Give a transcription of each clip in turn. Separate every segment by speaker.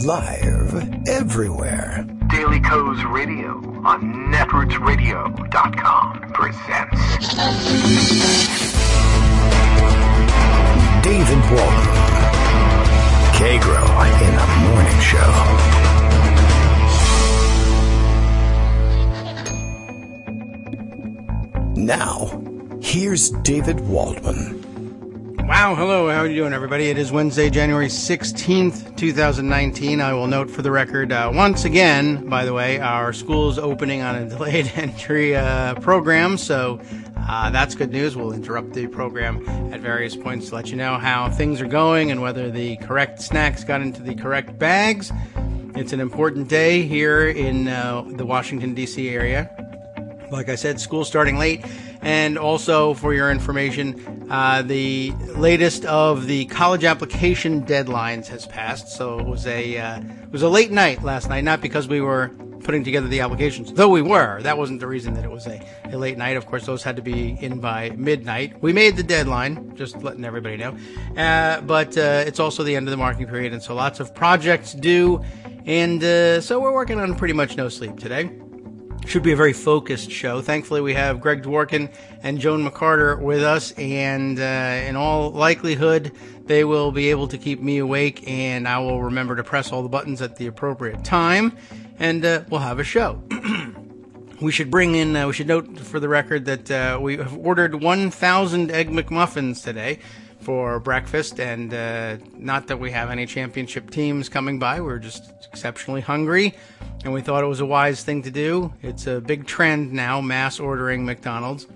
Speaker 1: Live everywhere.
Speaker 2: Daily Co's Radio on netrootsradio.com presents
Speaker 1: David Walton. Kagro in the Morning Show. Now, here's David Waldman.
Speaker 3: Wow, hello, how are you doing, everybody? It is Wednesday, January 16th, 2019. I will note for the record, once again, by the way, our school's opening on a delayed entry program, so that's good news. We'll interrupt the program at various points to let you know how things are going and whether the correct snacks got into the correct bags. It's an important day here in the Washington, D.C. area. Like I said, school starting late. And also, for your information, the latest of the college application deadlines has passed. So it was a late night last night, not because we were putting together the applications, though we were. That wasn't the reason that it was a late night. Of course, those had to be in by midnight. We made the deadline, just letting everybody know. But it's also the end of the marking period, and so lots of projects due. And so we're working on pretty much no sleep today. Should be a very focused show. Thankfully, we have Greg Dworkin and Joan McCarter with us, and in all likelihood, they will be able to keep me awake, and I will remember to press all the buttons at the appropriate time, and we'll have a show. We should note for the record that we have ordered 1,000 Egg McMuffins today for breakfast, and not that we have any championship teams coming by. We're just exceptionally hungry, and we thought it was a wise thing to do. It's a big trend now, mass ordering McDonald's.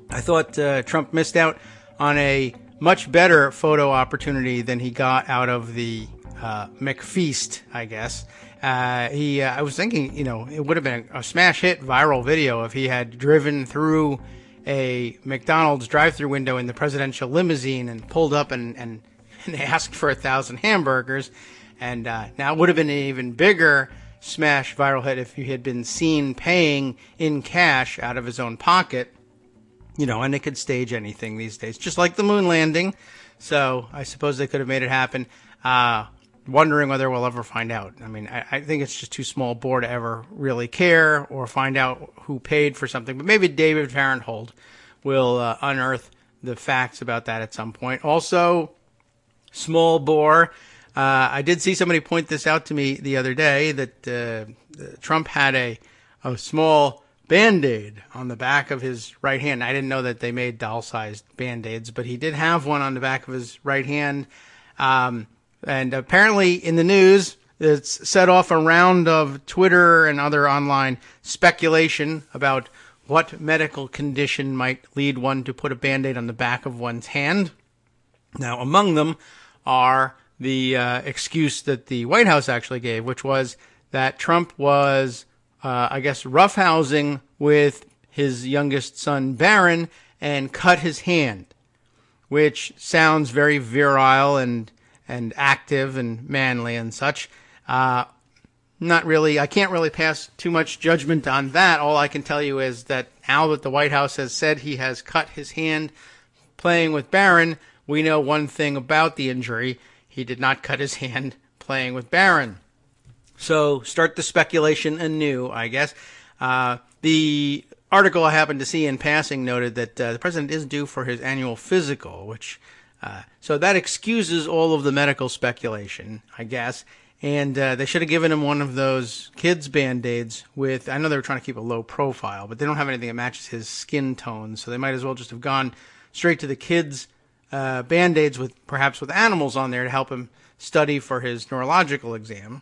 Speaker 3: I thought Trump missed out on a much better photo opportunity than he got out of the McFeast, I guess. I was thinking, it would have been a smash hit viral video if he had driven through a McDonald's drive-thru window in the presidential limousine and pulled up and asked for 1,000 hamburgers. And now it would have been an even bigger smash viral hit if he had been seen paying in cash out of his own pocket. And they could stage anything these days, just like the moon landing. So I suppose they could have made it happen. Wondering whether we'll ever find out. I mean, I think it's just too small bore to ever really care or find out who paid for something. But maybe David Farenthold will unearth the facts about that at some point. Also, small bore. I did see somebody point this out to me the other day that Trump had a small Band-Aid on the back of his right hand. I didn't know that they made doll-sized Band-Aids, but he did have one on the back of his right hand. And apparently in the news, it's set off a round of Twitter and other online speculation about what medical condition might lead one to put a Band-Aid on the back of one's hand. Now, among them are the excuse that the White House actually gave, which was that Trump was, roughhousing with his youngest son, Barron, and cut his hand, which sounds very virile and active and manly and such. Not really. I can't really pass too much judgment on that. All I can tell you is that now that the White House has said he has cut his hand playing with Barron, we know one thing about the injury. He did not cut his hand playing with Barron. So start the speculation anew, I guess. The article I happened to see in passing noted that the president is due for his annual physical, which so that excuses all of the medical speculation, I guess. And they should have given him one of those kids' Band-Aids with, I know they were trying to keep a low profile, but they don't have anything that matches his skin tone, so they might as well just have gone straight to the kids' Band-Aids perhaps with animals on there to help him study for his neurological exam,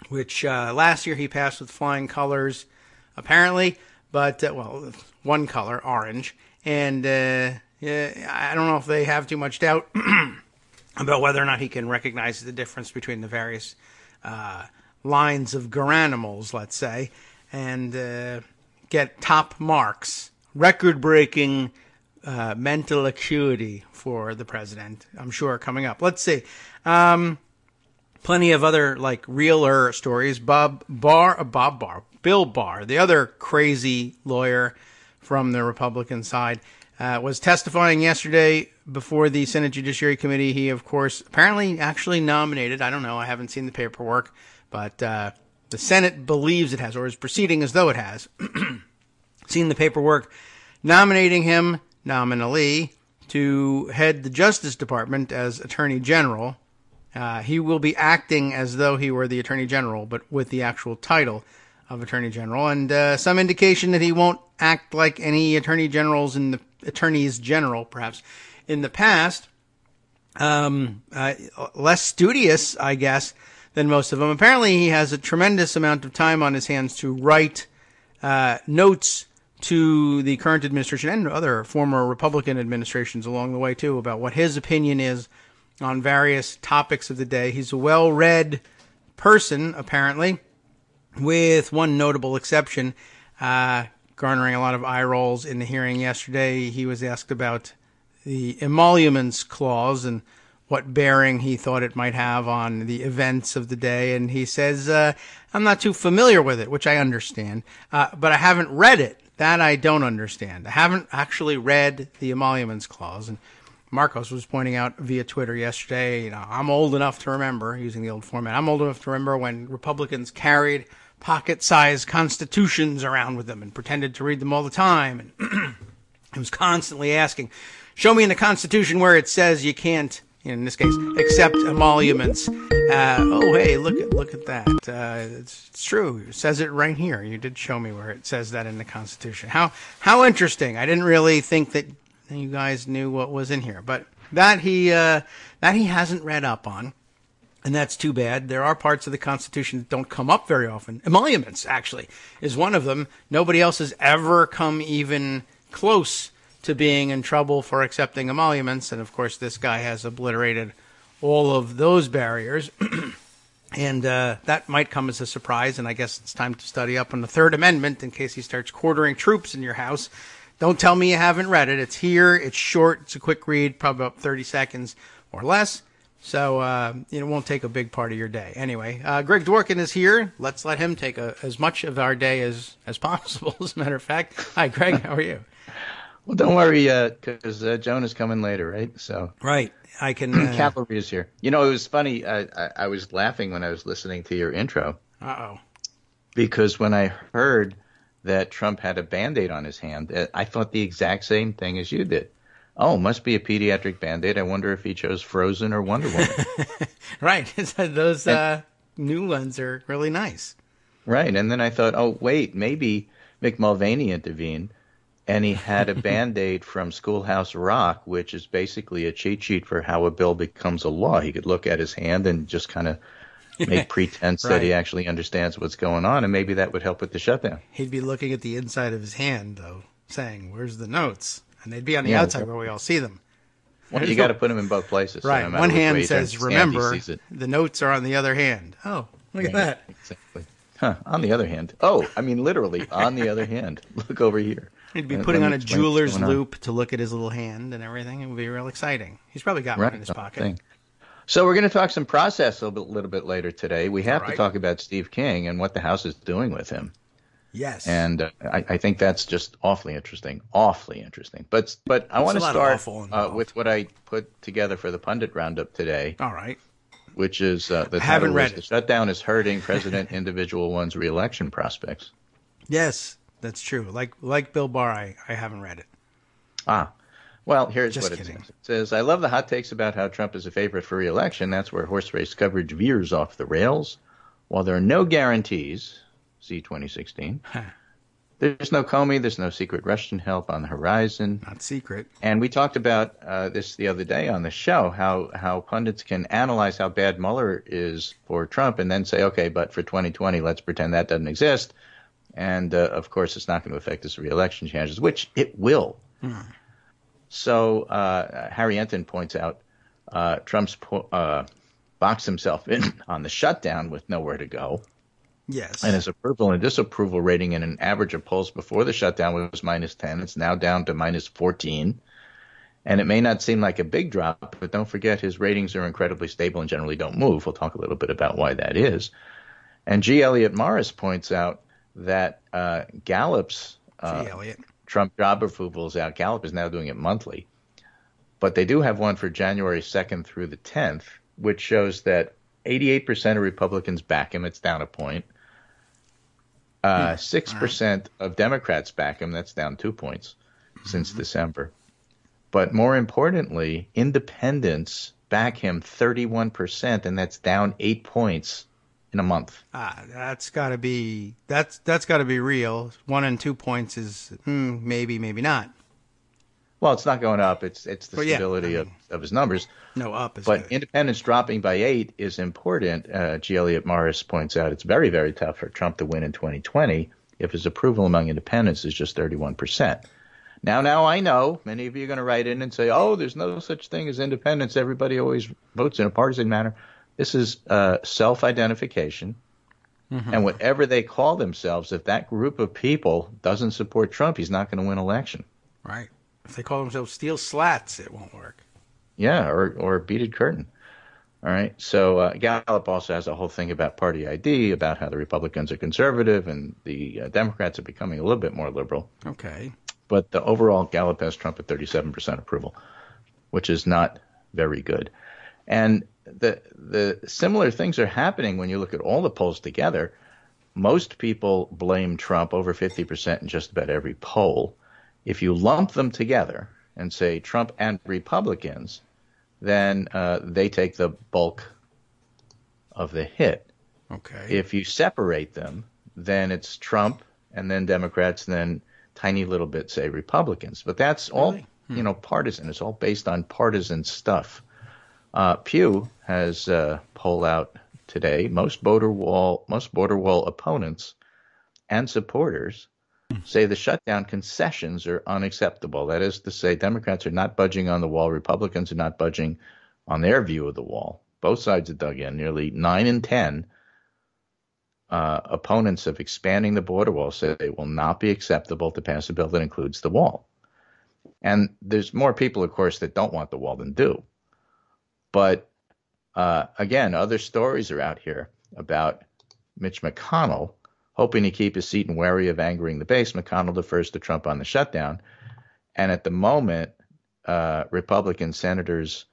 Speaker 3: which last year he passed with flying colors, apparently, but, one color, orange, and I don't know if they have too much doubt about whether or not he can recognize the difference between the various lines of garanimals, let's say, and get top marks, record-breaking mental acuity for the president, I'm sure, coming up. Let's see. Plenty of other, realer stories. Bill Barr, the other crazy lawyer from the Republican side, was testifying yesterday before the Senate Judiciary Committee, he, of course, apparently actually nominated. I don't know. I haven't seen the paperwork, but the Senate believes it has, or is proceeding as though it has. Seen the paperwork nominating him nominally to head the Justice Department as Attorney General. He will be acting as though he were the Attorney General, but with the actual title of Attorney General, and some indication that he won't act like any Attorneys General, perhaps, in the past. Less studious, I guess, than most of them. Apparently, he has a tremendous amount of time on his hands to write notes to the current administration and other former Republican administrations along the way, too, about what his opinion is on various topics of the day. He's a well-read person, apparently, with one notable exception, garnering a lot of eye rolls in the hearing yesterday. He was asked about the emoluments clause and what bearing he thought it might have on the events of the day. And he says, I'm not too familiar with it, which I understand, but I haven't read it. That I don't understand. I haven't actually read the emoluments clause. And Marcos was pointing out via Twitter yesterday, I'm old enough to remember, using the old format, I'm old enough to remember when Republicans carried pocket-sized constitutions around with them and pretended to read them all the time. And he was constantly asking, show me in the Constitution where it says you can't, in this case, accept emoluments. Hey, look at that. It's true. It says it right here. You did show me where it says that in the Constitution. How interesting. I didn't really think that you guys knew what was in here, but that he hasn't read up on. And that's too bad. There are parts of the Constitution that don't come up very often. Emoluments, actually, is one of them. Nobody else has ever come even close to being in trouble for accepting emoluments. And, of course, this guy has obliterated all of those barriers. And that might come as a surprise. And I guess it's time to study up on the Third Amendment in case he starts quartering troops in your house. Don't tell me you haven't read it. It's here. It's short. It's a quick read, probably about 30 seconds or less. So it won't take a big part of your day. Anyway, Greg Dworkin is here. Let's let him take as much of our day as possible, as a matter of fact. Hi, Greg. How are you?
Speaker 4: Well, don't worry, because Joan is coming later, right? So
Speaker 3: right. I can.
Speaker 4: Cavalry is here. It was funny. I was laughing when I was listening to your intro.
Speaker 3: Uh-oh.
Speaker 4: Because when I heard that Trump had a Band-Aid on his hand, I thought the exact same thing as you did. Oh, must be a pediatric Band-Aid. I wonder if he chose Frozen or Wonder Woman.
Speaker 3: Right. Those new ones are really nice.
Speaker 4: Right. And then I thought, oh, wait, maybe Mick Mulvaney intervened and he had a Band-Aid from Schoolhouse Rock, which is basically a cheat sheet for how a bill becomes a law. He could look at his hand and just kind of make pretense that he actually understands what's going on, and maybe that would help with the shutdown.
Speaker 3: He'd be looking at the inside of his hand, though, saying, where's the notes? And they'd be on the outside where we all see them.
Speaker 4: Well, you got to put them in both places.
Speaker 3: Right.
Speaker 4: So no
Speaker 3: one hand says, remember, the notes are on the other hand. Oh, look at that.
Speaker 4: Exactly. Huh. On the other hand. Oh, I mean, literally, on the other hand. Look over here.
Speaker 3: He'd be putting on a jeweler's loop to look at his little hand and everything. It would be real exciting. He's probably got one in his pocket.
Speaker 4: So we're going to talk some process a little bit later today. We have to talk about Steve King and what the House is doing with him.
Speaker 3: Yes.
Speaker 4: And I think that's just awfully interesting. But I want to start with what I put together for the Pundit Roundup today.
Speaker 3: All right.
Speaker 4: Which is the title is The Shutdown is Hurting President Individual One's Reelection Prospects.
Speaker 3: Yes, that's true. Like Bill Barr, I haven't read it.
Speaker 4: Well, here's what it says. It says, I love the hot takes about how Trump is a favorite for re-election. That's where horse race coverage veers off the rails. While there are no guarantees, see 2016, there's no Comey, there's no secret Russian help on the horizon.
Speaker 3: Not secret.
Speaker 4: And we talked about this the other day on the show, how pundits can analyze how bad Mueller is for Trump and then say, okay, but for 2020, let's pretend that doesn't exist. And, of course, it's not going to affect his re-election chances, which it will. So Harry Enton points out Trump's boxed himself in on the shutdown with nowhere to go.
Speaker 3: Yes.
Speaker 4: And his approval and disapproval rating in an average of polls before the shutdown was -10. It's now down to -14. And it may not seem like a big drop, but don't forget his ratings are incredibly stable and generally don't move. We'll talk a little bit about why that is. And G. Elliott Morris points out that Gallup's Trump job approval is out. Gallup is now doing it monthly. But they do have one for January 2nd through the 10th, which shows that 88% of Republicans back him. It's down a point. 6% of Democrats back him. That's down 2 points since December. But more importantly, independents back him 31%, and that's down 8 points in a month.
Speaker 3: That's got to be real. 1 and 2 points is maybe not.
Speaker 4: Well, it's not going up. It's the stability of his numbers.
Speaker 3: No, up is
Speaker 4: But
Speaker 3: good.
Speaker 4: independents dropping by 8 is important. G. Elliott Morris points out it's very, very tough for Trump to win in 2020 if his approval among independents is just 31%. Now I know many of you are going to write in and say, oh, there's no such thing as independents. Everybody always votes in a partisan manner. This is self-identification. And whatever they call themselves, if that group of people doesn't support Trump, he's not going to win election.
Speaker 3: Right. If they call themselves steel slats, it won't work.
Speaker 4: Yeah, or beaded curtain. All right. So Gallup also has a whole thing about party ID, about how the Republicans are conservative and the Democrats are becoming a little bit more liberal.
Speaker 3: Okay.
Speaker 4: But the overall Gallup has Trump at 37% approval, which is not very good. And the similar things are happening when you look at all the polls together. Most people blame Trump, over 50% in just about every poll. If you lump them together and say Trump and Republicans, then they take the bulk of the hit.
Speaker 3: Okay.
Speaker 4: If you separate them, then it's Trump and then Democrats, and then tiny little bit say Republicans. But that's all, partisan. It's all based on partisan stuff. Pew has poll out today. Most border wall opponents and supporters say the shutdown concessions are unacceptable. That is to say, Democrats are not budging on the wall. Republicans are not budging on their view of the wall. Both sides are dug in. Nearly 9 in 10 opponents of expanding the border wall say it will not be acceptable to pass a bill that includes the wall. And there's more people, of course, that don't want the wall than do. But again, other stories are out here about Mitch McConnell hoping to keep his seat and wary of angering the base. McConnell defers to Trump on the shutdown. And at the moment, Republican senators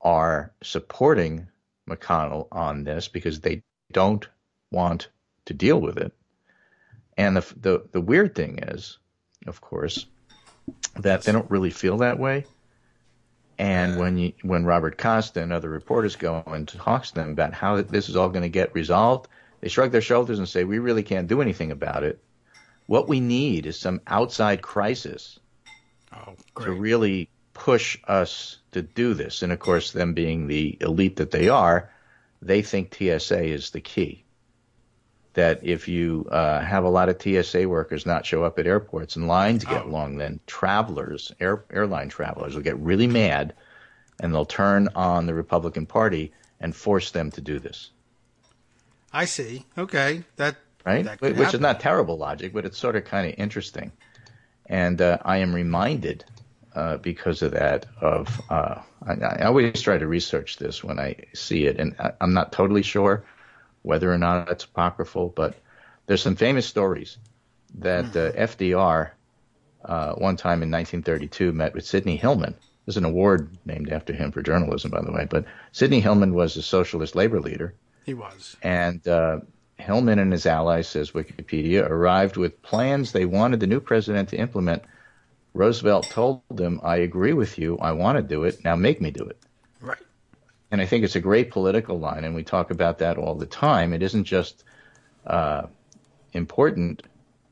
Speaker 4: are supporting McConnell on this because they don't want to deal with it. And the weird thing is, of course, that they don't really feel that way. And when Robert Costa and other reporters go and talk to them about how this is all going to get resolved, they shrug their shoulders and say, we really can't do anything about it. What we need is some outside crisis to really push us to do this. And, of course, them being the elite that they are, they think TSA is the key. That if you have a lot of TSA workers not show up at airports and lines get long, then travelers, airline travelers, will get really mad and they'll turn on the Republican Party and force them to do this.
Speaker 3: I see. Okay. That
Speaker 4: Which
Speaker 3: happen.
Speaker 4: is not terrible logic, but it's sort of kind of interesting. And I am reminded because of that of I always try to research this when I see it, and I'm not totally sure whether or not it's apocryphal, but there's some famous stories that FDR one time in 1932 met with Sidney Hillman. There's an award named after him for journalism, by the way, but Sidney Hillman was a socialist labor leader.
Speaker 3: He was.
Speaker 4: And Hillman and his allies, says Wikipedia, arrived with plans they wanted the new president to implement. Roosevelt told them, I agree with you. I want to do it. Now make me do it.
Speaker 3: Right.
Speaker 4: And I think it's a great political line, and we talk about that all the time. It isn't just important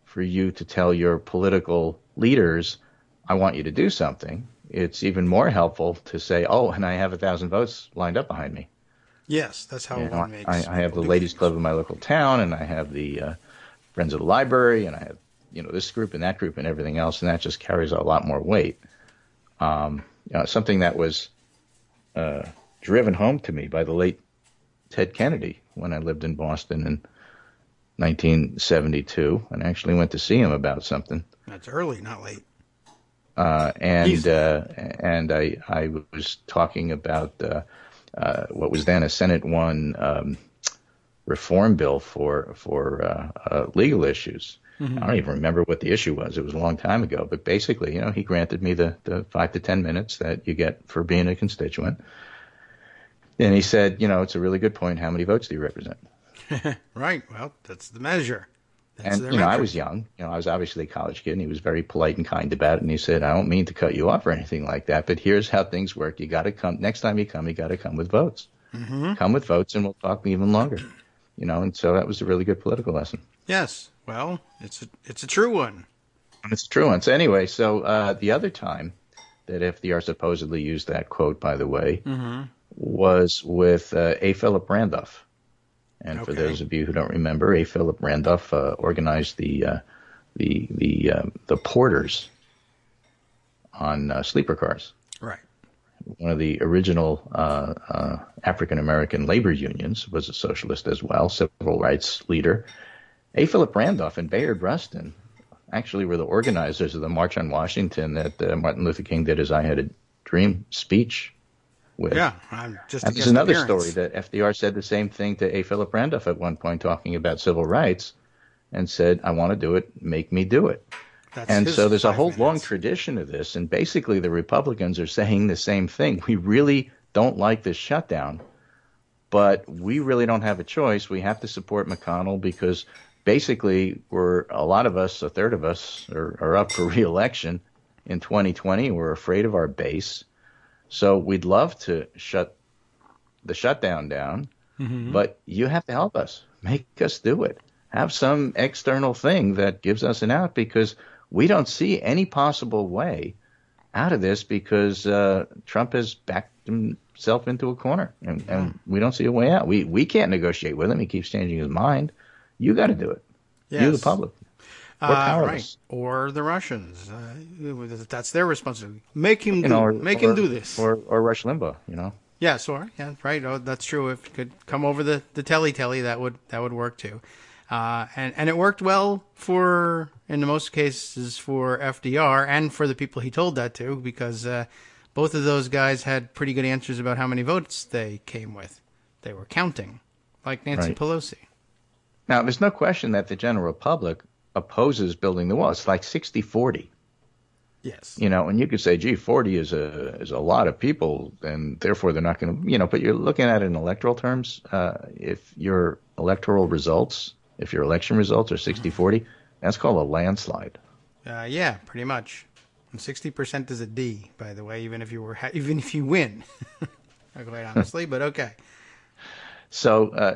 Speaker 4: for you to tell your political leaders, I want you to do something. It's even more helpful to say, oh, and I have 1,000 votes lined up behind me.
Speaker 3: Yes, that's how one makes.
Speaker 4: I have the ladies' club in my local town, and I have the Friends of the Library, and I have this group and that group and everything else, and that just carries a lot more weight. Something that was driven home to me by the late Ted Kennedy when I lived in Boston in 1972, and I actually went to see him about something.
Speaker 3: That's early, not late.
Speaker 4: And I was talking about what was then a Senate one reform bill for legal issues. I don't even remember what the issue was. It was a long time ago. But basically, he granted me the 5 to 10 minutes that you get for being a constituent. And he said, it's a really good point. How many votes do you represent?
Speaker 3: Right. Well, that's the measure. That's
Speaker 4: And, I was young. I was obviously a college kid, and he was very polite and kind about it. And he said, I don't mean to cut you off or anything like that, but here's how things work. You got to come. Next time you got to come with votes. Mm-hmm. Come with votes, and we'll talk even longer. And so that was a really good political lesson.
Speaker 3: Yes. Well, it's a true one.
Speaker 4: It's a true one. So anyway, the other time that FDR supposedly used that quote, by the way, was with A. Philip Randolph. And for those of you who don't remember, A. Philip Randolph organized the porters on sleeper cars.
Speaker 3: Right.
Speaker 4: One of the original African American labor unions, was a socialist as well, civil rights leader. A. Philip Randolph and Bayard Rustin actually were the organizers of the March on Washington that Martin Luther King did his "I Had a Dream" speech with.
Speaker 3: Yeah,
Speaker 4: there's another story that FDR said the same thing to A. Philip Randolph at one point, talking about civil rights, and said, "I want to do it, make me do it." And so there's a whole long tradition of this, and basically the Republicans are saying the same thing. We really don't like this shutdown, but we really don't have a choice. We have to support McConnell because basically a lot of us, a third of us, are up for re-election in 2020. We're afraid of our base. So we'd love to shut the shutdown down, but you have to help us. Make us do it. Have some external thing that gives us an out, because we don't see any possible way out of this, because Trump has backed himself into a corner, and we don't see a way out. We can't negotiate with him. He keeps changing his mind. You got to do it. Yes. You, the public. We're powerless.
Speaker 3: Right. Or the Russians. That's their responsibility. Make him do this.
Speaker 4: Or Rush Limbaugh,
Speaker 3: Yes, right. Oh, that's true. If you could come over the telly, that would work too. And it worked well in the most cases for FDR and for the people he told that to, because both of those guys had pretty good answers about how many votes they came with. They were counting, like Nancy Pelosi.
Speaker 4: Now, there's no question that the general public opposes building the wall. It's like 60-40.
Speaker 3: Yes.
Speaker 4: And you could say, gee, 40 is a lot of people, and therefore they're not going to, but you're looking at it in electoral terms. If your electoral results, if your election results are 60-40, that's called a landslide.
Speaker 3: Yeah, pretty much. And 60% is a D, by the way, even if you win. Quite honestly, but okay.
Speaker 4: So,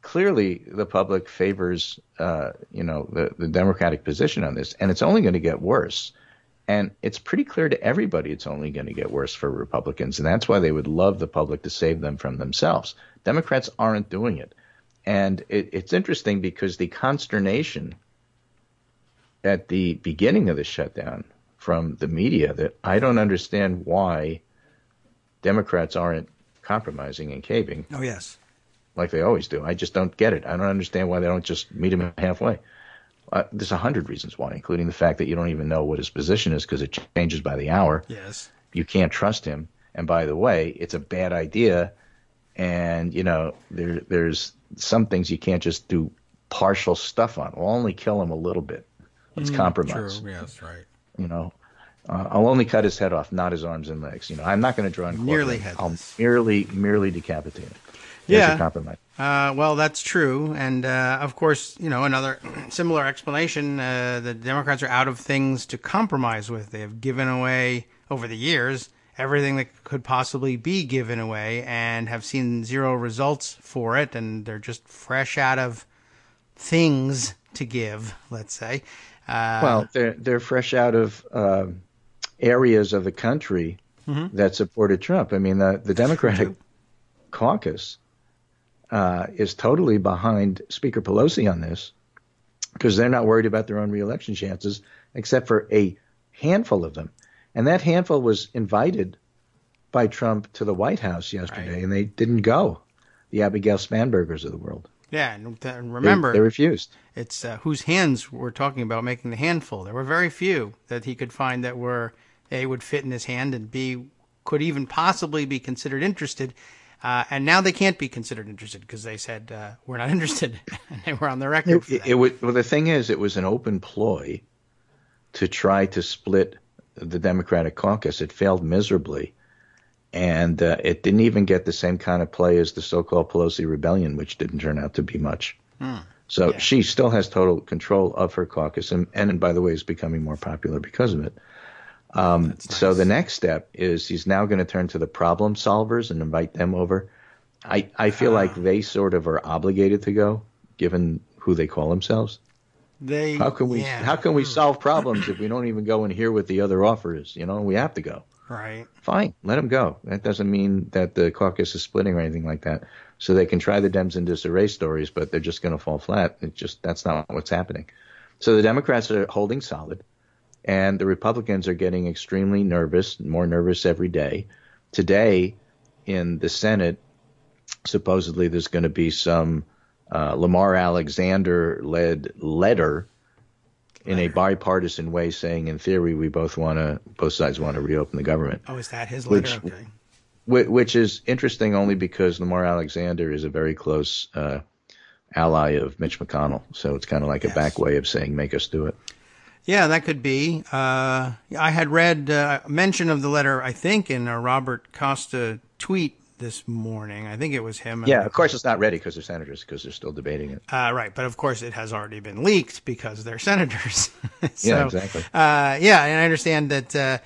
Speaker 4: clearly the public favors, the Democratic position on this, and it's only going to get worse. And it's pretty clear to everybody it's only going to get worse for Republicans, and that's why they would love the public to save them from themselves. Democrats aren't doing it. And it's interesting because the consternation at the beginning of the shutdown from the media, that I don't understand why Democrats aren't compromising and caving.
Speaker 3: Oh, yes.
Speaker 4: Like they always do. I just don't get it. I don't understand why they don't just meet him halfway. There's 100 reasons why, including the fact that you don't even know what his position is because it changes by the hour.
Speaker 3: Yes.
Speaker 4: You can't trust him. And by the way, it's a bad idea. And, there's some things you can't just do partial stuff on. We'll only kill him a little bit. Let's compromise.
Speaker 3: True. Yes, right.
Speaker 4: I'll only cut his head off, not his arms and legs. I'm not going to draw on
Speaker 3: nearly headless.
Speaker 4: I'll merely decapitate him.
Speaker 3: Yeah.
Speaker 4: Compromise.
Speaker 3: Well, that's true. And, of course, another similar explanation, the Democrats are out of things to compromise with. They have given away, over the years, everything that could possibly be given away and have seen zero results for it. And they're just fresh out of things to give, let's say.
Speaker 4: Well, they're fresh out of areas of the country that supported Trump. I mean, the Democratic caucus is totally behind Speaker Pelosi on this because they're not worried about their own reelection chances, except for a handful of them. And that handful was invited by Trump to the White House yesterday, and they didn't go. The Abigail Spanbergers of the world.
Speaker 3: Yeah, and remember,
Speaker 4: they refused.
Speaker 3: It's whose hands we're talking about making the handful. There were very few that he could find that were A, would fit in his hand, and B, could even possibly be considered interested. And now they can't be considered interested because they said, we're not interested. And they were on the record for that.
Speaker 4: Well, the thing is, it was an open ploy to try to split the Democratic caucus. It failed miserably. And it didn't even get the same kind of play as the so-called Pelosi rebellion, which didn't turn out to be much. So she still has total control of her caucus, and by the way, is becoming more popular because of it. Nice. So the next step is he's now going to turn to the problem solvers and invite them over. I feel like they sort of are obligated to go, given who they call themselves. How can we solve problems if we don't even go and hear what the other offer is? We have to go.
Speaker 3: Right.
Speaker 4: Fine, let them go. That doesn't mean that the caucus is splitting or anything like that. So they can try the Dems and disarray stories, but they're just going to fall flat. That's not what's happening. So the Democrats are holding solid, and the Republicans are getting extremely nervous, more nervous every day. Today, in the Senate, supposedly there's going to be some Lamar Alexander-led letter in a bipartisan way saying, in theory, both sides want to reopen the government.
Speaker 3: Oh, is that his letter? Okay.
Speaker 4: Which is interesting only because Lamar Alexander is a very close ally of Mitch McConnell. So it's kind of like a back way of saying, make us do it.
Speaker 3: Yeah, that could be. I had read mention of the letter, I think, in a Robert Costa tweet this morning. I think it was him.
Speaker 4: Yeah, of course it's not ready because they're senators, because they're still debating it.
Speaker 3: Right, but of course it has already been leaked because they're senators.
Speaker 4: Yeah, exactly.
Speaker 3: Yeah, and I understand that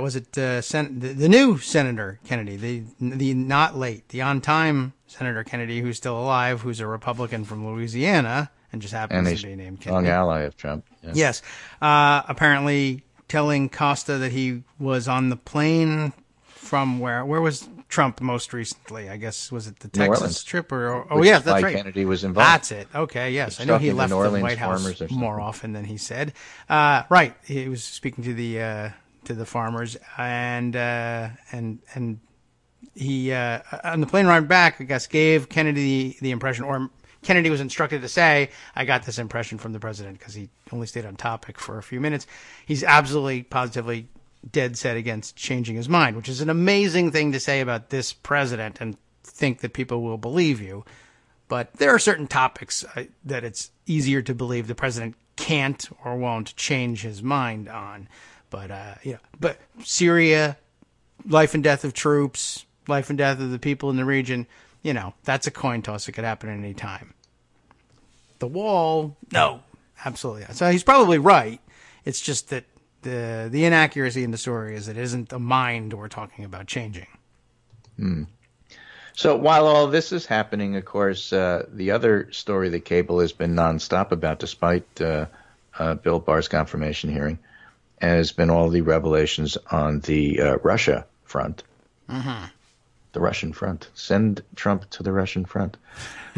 Speaker 3: was it the new Senator Kennedy, the not late, the on time Senator Kennedy, who's still alive, who's a Republican from Louisiana and just happens to be named Kennedy.
Speaker 4: Strong ally of Trump. Yeah.
Speaker 3: Yes, apparently telling Costa that he was on the plane from where was Trump most recently? I guess was it the Texas trip or yes, that's right.
Speaker 4: Kennedy was involved.
Speaker 3: That's it. Okay, yes, I know he left the White House more often than he said. Right, he was speaking to the farmers, and he on the plane ride back, I guess, gave Kennedy the impression, or Kennedy was instructed to say, "I got this impression from the president," because he only stayed on topic for a few minutes. He's absolutely, positively dead set against changing his mind, which is an amazing thing to say about this president and think that people will believe you. But there are certain topics that it's easier to believe the president can't or won't change his mind on. But, but Syria, life and death of troops, life and death of the people in the region, that's a coin toss. It could happen at any time. The wall, no, absolutely not. So he's probably right. It's just that the inaccuracy in the story is it isn't a mind we're talking about changing.
Speaker 4: So while all this is happening, of course, the other story that cable has been nonstop about, despite Bill Barr's confirmation hearing, has been all the revelations on the Russia front. Mm-hmm. The Russian front. Send Trump to the Russian front.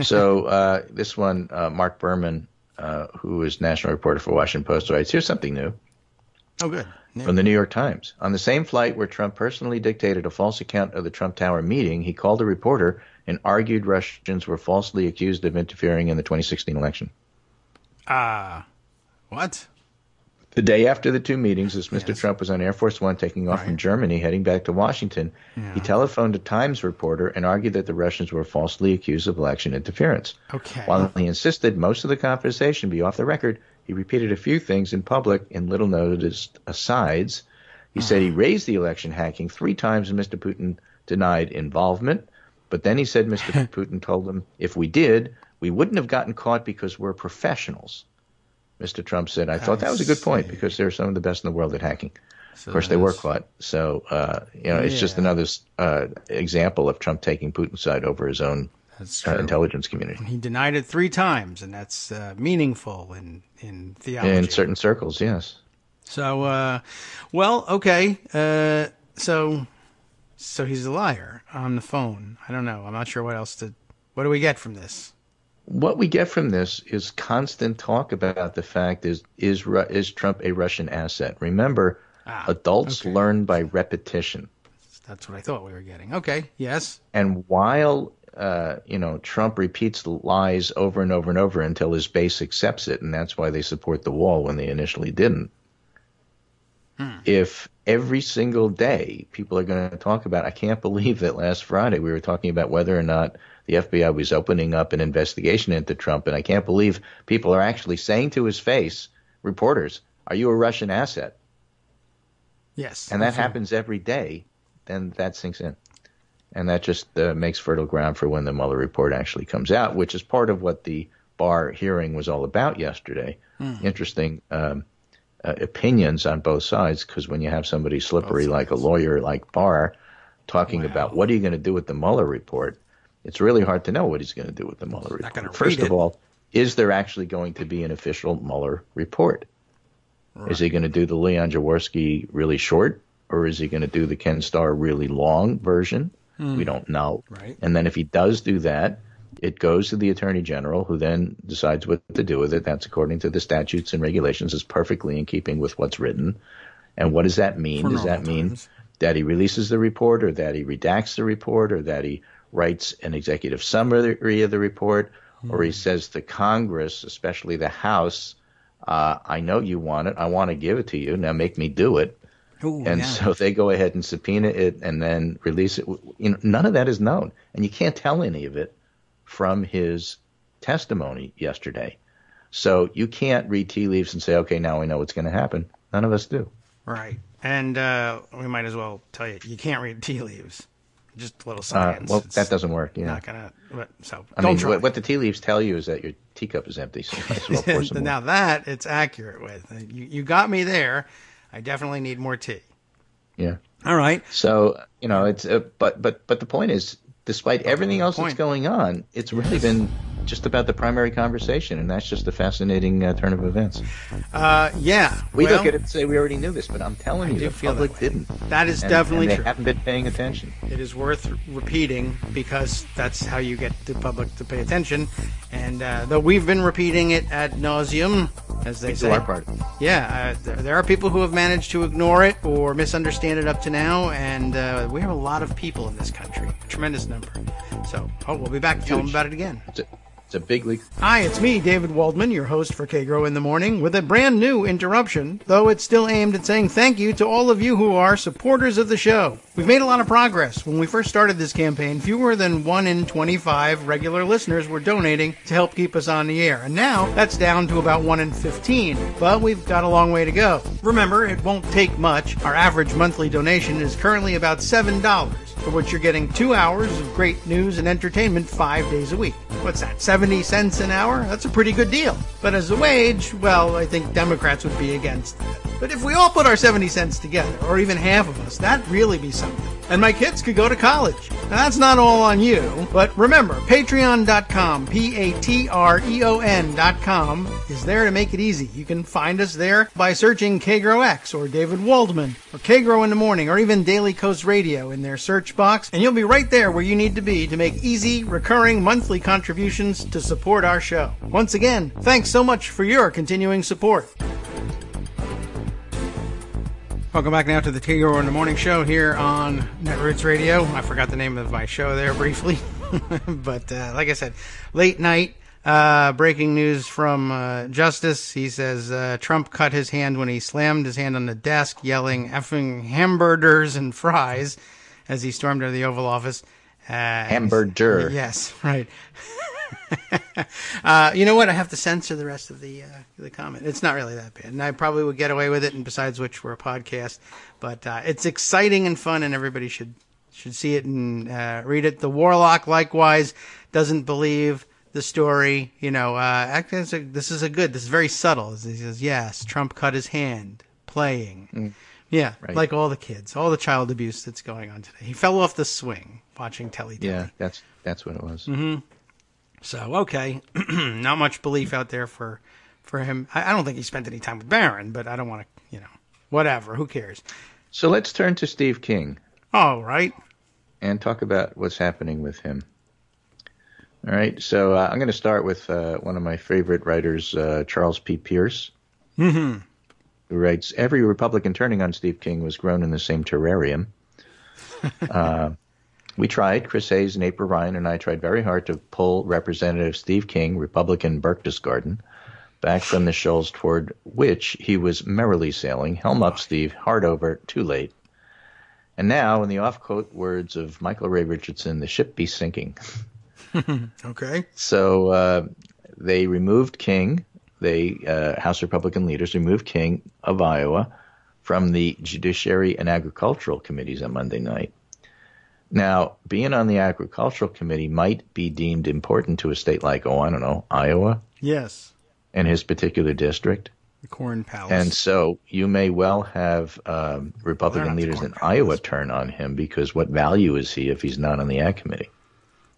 Speaker 4: So this one, Mark Berman, who is national reporter for Washington Post, writes, here's something new.
Speaker 3: Oh, good. Yeah.
Speaker 4: From the New York Times. On the same flight where Trump personally dictated a false account of the Trump Tower meeting, he called a reporter and argued Russians were falsely accused of interfering in the 2016 election.
Speaker 3: What?
Speaker 4: The day after the two meetings, as Mr. Trump was on Air Force One taking off from Germany, heading back to Washington, he telephoned a Times reporter and argued that the Russians were falsely accused of election interference.
Speaker 3: Okay.
Speaker 4: While he insisted most of the conversation be off the record, he repeated a few things in public in little noticed asides. He said he raised the election hacking 3 times and Mr. Putin denied involvement. But then he said Mr. Putin told him, if we did, we wouldn't have gotten caught because we're professionals. Mr. Trump said, I thought that was a good point because they're some of the best in the world at hacking. So of course, they were caught. So, it's just another example of Trump taking Putin's side over his own intelligence community.
Speaker 3: He denied it 3 times, and that's meaningful in theology.
Speaker 4: In certain circles, yes.
Speaker 3: So, okay. So he's a liar on the phone. I don't know. I'm not sure what else what do we get from this?
Speaker 4: What we get from this is constant talk about the fact is Trump a Russian asset? Remember, adults learn by repetition.
Speaker 3: That's what I thought we were getting. Okay, yes.
Speaker 4: And while Trump repeats the lies over and over and over until his base accepts it, and that's why they support the wall when they initially didn't. if every single day people are going to talk about, I can't believe that last Friday we were talking about whether or not the FBI was opening up an investigation into Trump, and I can't believe people are actually saying to his face, reporters, are you a Russian asset?
Speaker 3: Yes.
Speaker 4: And that happens every day, then that sinks in. And that just makes fertile ground for when the Mueller report actually comes out, which is part of what the Barr hearing was all about yesterday. Interesting opinions on both sides, because when you have somebody slippery like a lawyer like Barr talking about what are you going to do with the Mueller report, it's really hard to know what he's going to do with the Mueller report. First of all, is there actually going to be an official Mueller report? Right. Is he going to do the Leon Jaworski really short, or is he going to do the Ken Starr really long version? We don't know. Right. And then if he does do that, it goes to the Attorney General, who then decides what to do with it. That's according to the statutes and regulations, is perfectly in keeping with what's written. And what does that mean? Does that mean that he releases the report, or that he redacts the report, or that he writes an executive summary of the report, or he says to Congress, especially the House, I know you want it. I want to give it to you. Now make me do it. Ooh, so they go ahead and subpoena it and then release it. None of that is known. And you can't tell any of it from his testimony yesterday. So you can't read tea leaves and say, okay, now we know what's going to happen. None of us do.
Speaker 3: Right. And we might as well tell you, you can't read tea leaves. Just a little science.
Speaker 4: Well, that doesn't work. Yeah.
Speaker 3: Not gonna. So
Speaker 4: I mean, what the tea leaves tell you is that your teacup is empty. So you might as well pour some
Speaker 3: now
Speaker 4: more.
Speaker 3: That it's accurate with. You got me there. I definitely need more tea.
Speaker 4: Yeah.
Speaker 3: All right.
Speaker 4: So it's but the point is, despite everything else that's going on, it's really been just about the primary conversation, and that's just a fascinating turn of events.
Speaker 3: We
Speaker 4: look at it and say we already knew this, but I'm telling you, the public didn't.
Speaker 3: That is definitely
Speaker 4: true.
Speaker 3: They
Speaker 4: haven't been paying attention.
Speaker 3: It is worth repeating, because that's how you get the public to pay attention. And though we've been repeating it ad nauseum, as they say,
Speaker 4: do our part.
Speaker 3: Yeah, there are people who have managed to ignore it or misunderstand it up to now, and we have a lot of people in this country, a tremendous number. So, we'll be back to tell them about it again.
Speaker 4: It's a big league.
Speaker 3: Hi, it's me, David Waldman, your host for Kagro in the Morning, with a brand new interruption, though it's still aimed at saying thank you to all of you who are supporters of the show. We've made a lot of progress. When we first started this campaign, fewer than 1 in 25 regular listeners were donating to help keep us on the air, and now that's down to about 1 in 15, but we've got a long way to go. Remember, it won't take much. Our average monthly donation is currently about $7, for which you're getting 2 hours of great news and entertainment 5 days a week. What's that, 70 cents an hour? That's a pretty good deal. But as a wage, well, I think Democrats would be against that. But if we all put our 70 cents together, or even half of us, that'd really be something. And my kids could go to college. Now, that's not all on you. But remember, patreon.com, Patreon.com, is there to make it easy. You can find us there by searching Kagro X, or David Waldman, or Kagro in the Morning, or even Daily Coast Radio in their search box, and you'll be right there where you need to be to make easy, recurring monthly contributions to support our show. Once again, thanks so much for your continuing support. Welcome back now to the Kagro in the Morning show here on Netroots Radio. I forgot the name of my show there briefly. But like I said, late night, breaking news from Justice. He says Trump cut his hand when he slammed his hand on the desk, yelling effing hamburgers and fries as he stormed out of the Oval Office.
Speaker 4: Hamburger.
Speaker 3: Yes, right. You know what? I have to censor the rest of the comment. It's not really that bad, and I probably would get away with it. And besides which, we're a podcast, but it's exciting and fun, and everybody should see it and read it. The Warlock likewise doesn't believe the story. This is very subtle. He says, yes, Trump cut his hand playing. Yeah, right. Like all the kids, all the child abuse that's going on today. He fell off the swing watching Telly.
Speaker 4: Yeah, that's what it was.
Speaker 3: Mm-hmm. So, okay, not much belief out there for him. I don't think he spent any time with Barron, but I don't want to, whatever. Who cares?
Speaker 4: So let's turn to Steve King.
Speaker 3: All right.
Speaker 4: And talk about what's happening with him. All right, so I'm going to start with one of my favorite writers, Charles P. Pierce, who writes, every Republican turning on Steve King was grown in the same terrarium. We tried, Chris Hayes and April Ryan and I tried very hard to pull Representative Steve King, Republican Berchtesgaden, back from the shoals toward which he was merrily sailing. Helm up, Steve. Hard over. Too late. And now, in the off-quote words of Michael Ray Richardson, the ship be sinking.
Speaker 3: Okay.
Speaker 4: So they removed King. House Republican leaders removed King of Iowa from the Judiciary and Agricultural Committees on Monday night. Now, being on the Agricultural Committee might be deemed important to a state like, Iowa.
Speaker 3: Yes.
Speaker 4: And his particular district.
Speaker 3: The Corn Palace.
Speaker 4: And so you may well have Republican leaders in Iowa turn on him, because what value is he if he's not on the Ag Committee?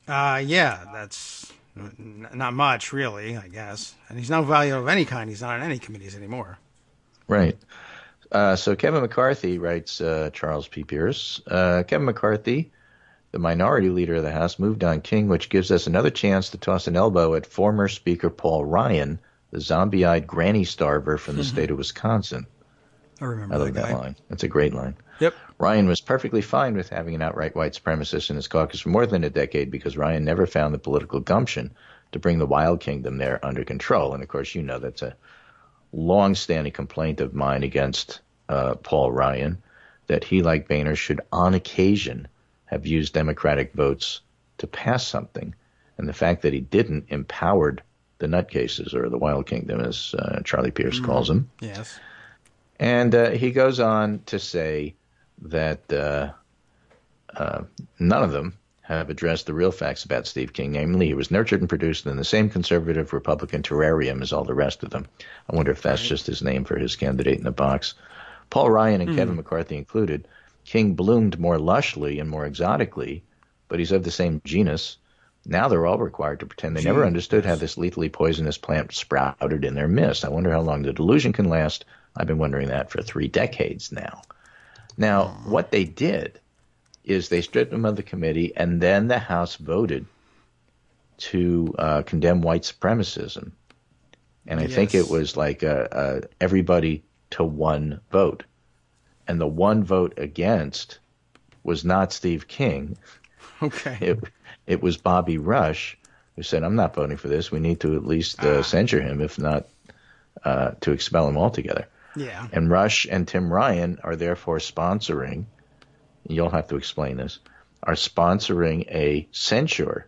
Speaker 3: Yeah, that's not much, really, I guess. And he's no value of any kind. He's not on any committees anymore.
Speaker 4: Right. So Kevin McCarthy, writes Charles P. Pierce, Kevin McCarthy, the minority leader of the House, moved on King, which gives us another chance to toss an elbow at former Speaker Paul Ryan, the zombie-eyed granny starver from the state of Wisconsin.
Speaker 3: I remember
Speaker 4: love that line. That's a great line.
Speaker 3: Yep.
Speaker 4: Ryan was perfectly fine with having an outright white supremacist in his caucus for more than a decade, because Ryan never found the political gumption to bring the Wild Kingdom there under control. And, of course, that's a long-standing complaint of mine against Paul Ryan, that he, like Boehner, should on occasion have used Democratic votes to pass something. And the fact that he didn't empowered the nutcases, or the Wild Kingdom, as Charlie Pierce calls them.
Speaker 3: Yes.
Speaker 4: And he goes on to say that none of them have addressed the real facts about Steve King. Namely, he was nurtured and produced in the same conservative Republican terrarium as all the rest of them. I wonder if that's just his name for his candidate in the box. Paul Ryan and Kevin McCarthy included. King bloomed more lushly and more exotically, but he's of the same genus. Now they're all required to pretend they never understood how this lethally poisonous plant sprouted in their midst. I wonder how long the delusion can last. I've been wondering that for 3 decades now. Now, what they did is they stripped him of the committee, and then the House voted to condemn white supremacism. And I think it was like everybody to one vote. And the one vote against was not Steve King.
Speaker 3: Okay.
Speaker 4: It was Bobby Rush, who said, I'm not voting for this. We need to at least censure him, if not to expel him altogether.
Speaker 3: Yeah.
Speaker 4: And Rush and Tim Ryan are therefore sponsoring, you'll have to explain this, are sponsoring a censure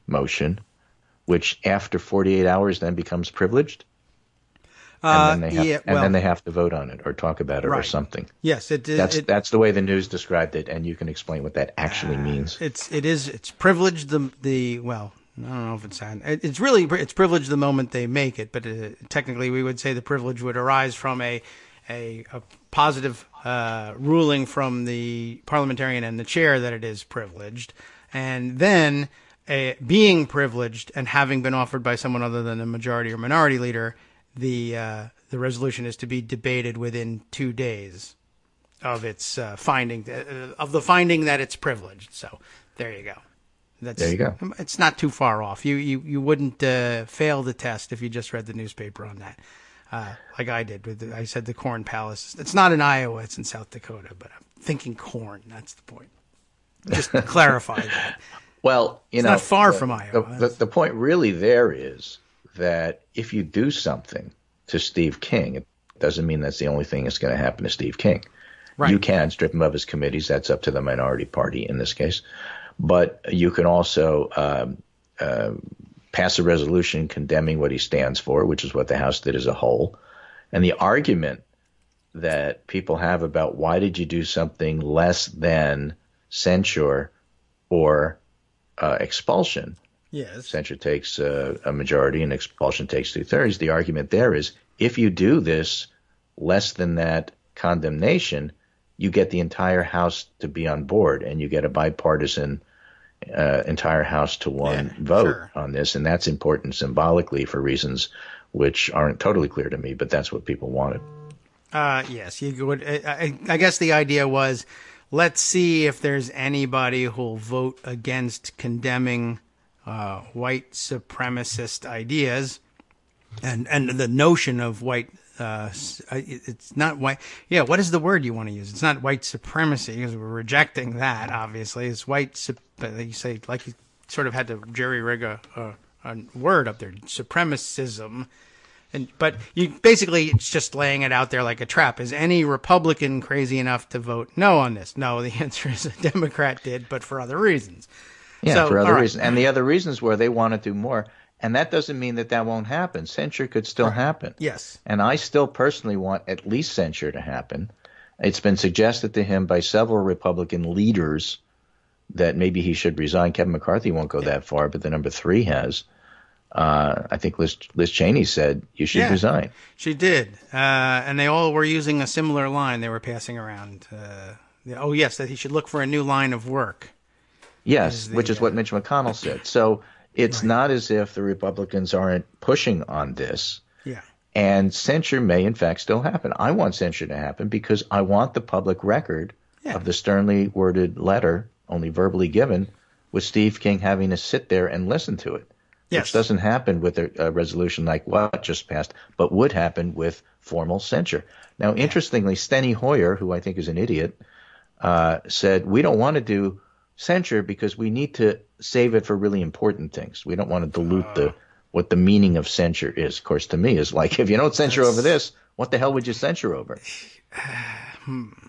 Speaker 4: motion, which after 48 hours then becomes privileged. And then they have to vote on it or talk about it or something.
Speaker 3: Yes,
Speaker 4: that's the way the news described it, and you can explain what that actually means.
Speaker 3: It's privileged I don't know if it's privileged the moment they make it, but technically we would say the privilege would arise from a positive ruling from the parliamentarian and the chair that it is privileged, and then being privileged and having been offered by someone other than a majority or minority leader, the resolution is to be debated within 2 days of its finding that it's privileged. So there you go. There you go. It's not too far off. You wouldn't fail the test if you just read the newspaper on that, like I did. I said the Corn Palace. It's not in Iowa. It's in South Dakota. But I'm thinking corn. That's the point. Just to clarify that.
Speaker 4: Well,
Speaker 3: it's not far from Iowa.
Speaker 4: The point really there is that if you do something to Steve King, it doesn't mean that's the only thing that's going to happen to Steve King. Right. You can strip him of his committees. That's up to the minority party in this case. But you can also pass a resolution condemning what he stands for, which is what the House did as a whole. And the argument that people have about why did you do something less than censure or expulsion.
Speaker 3: Yes.
Speaker 4: Censure takes a majority and expulsion takes 2/3. The argument there is if you do this less than that condemnation, you get the entire House to be on board, and you get a bipartisan entire House to one vote on this. And that's important symbolically for reasons which aren't totally clear to me, but that's what people wanted.
Speaker 3: Yes, you would. I guess the idea was, let's see if there's anybody who'll vote against condemning white supremacist ideas and the notion of white. It's not white. Yeah, what is the word you want to use? It's not white supremacy because we're rejecting that. Obviously, it's white. You say like sort of had to jerry-rig a word up there, supremacism. But basically, it's just laying it out there like a trap. Is any Republican crazy enough to vote no on this? No, the answer is a Democrat did, but for other reasons.
Speaker 4: Yeah, for other reasons. And the other reasons were they want to do more. And that doesn't mean that won't happen. Censure could still happen.
Speaker 3: Yes.
Speaker 4: And I still personally want at least censure to happen. It's been suggested to him by several Republican leaders that maybe he should resign. Kevin McCarthy won't go that far, but the number 3 has. I think Liz Cheney said you should resign.
Speaker 3: She did. And they all were using a similar line they were passing around. That he should look for a new line of work.
Speaker 4: Yes, which is what Mitch McConnell said. So it's not as if the Republicans aren't pushing on this.
Speaker 3: Yeah.
Speaker 4: And censure may, in fact, still happen. I want censure to happen because I want the public record of the sternly worded letter, only verbally given, with Steve King having to sit there and listen to it.
Speaker 3: Yes.
Speaker 4: Which doesn't happen with a resolution like what just passed, but would happen with formal censure. Now, interestingly, Steny Hoyer, who I think is an idiot, said we don't want to do censure because we need to save it for really important things. We don't want to dilute what the meaning of censure is. Of course, to me, is like, if you don't censure over this, what the hell would you censure over?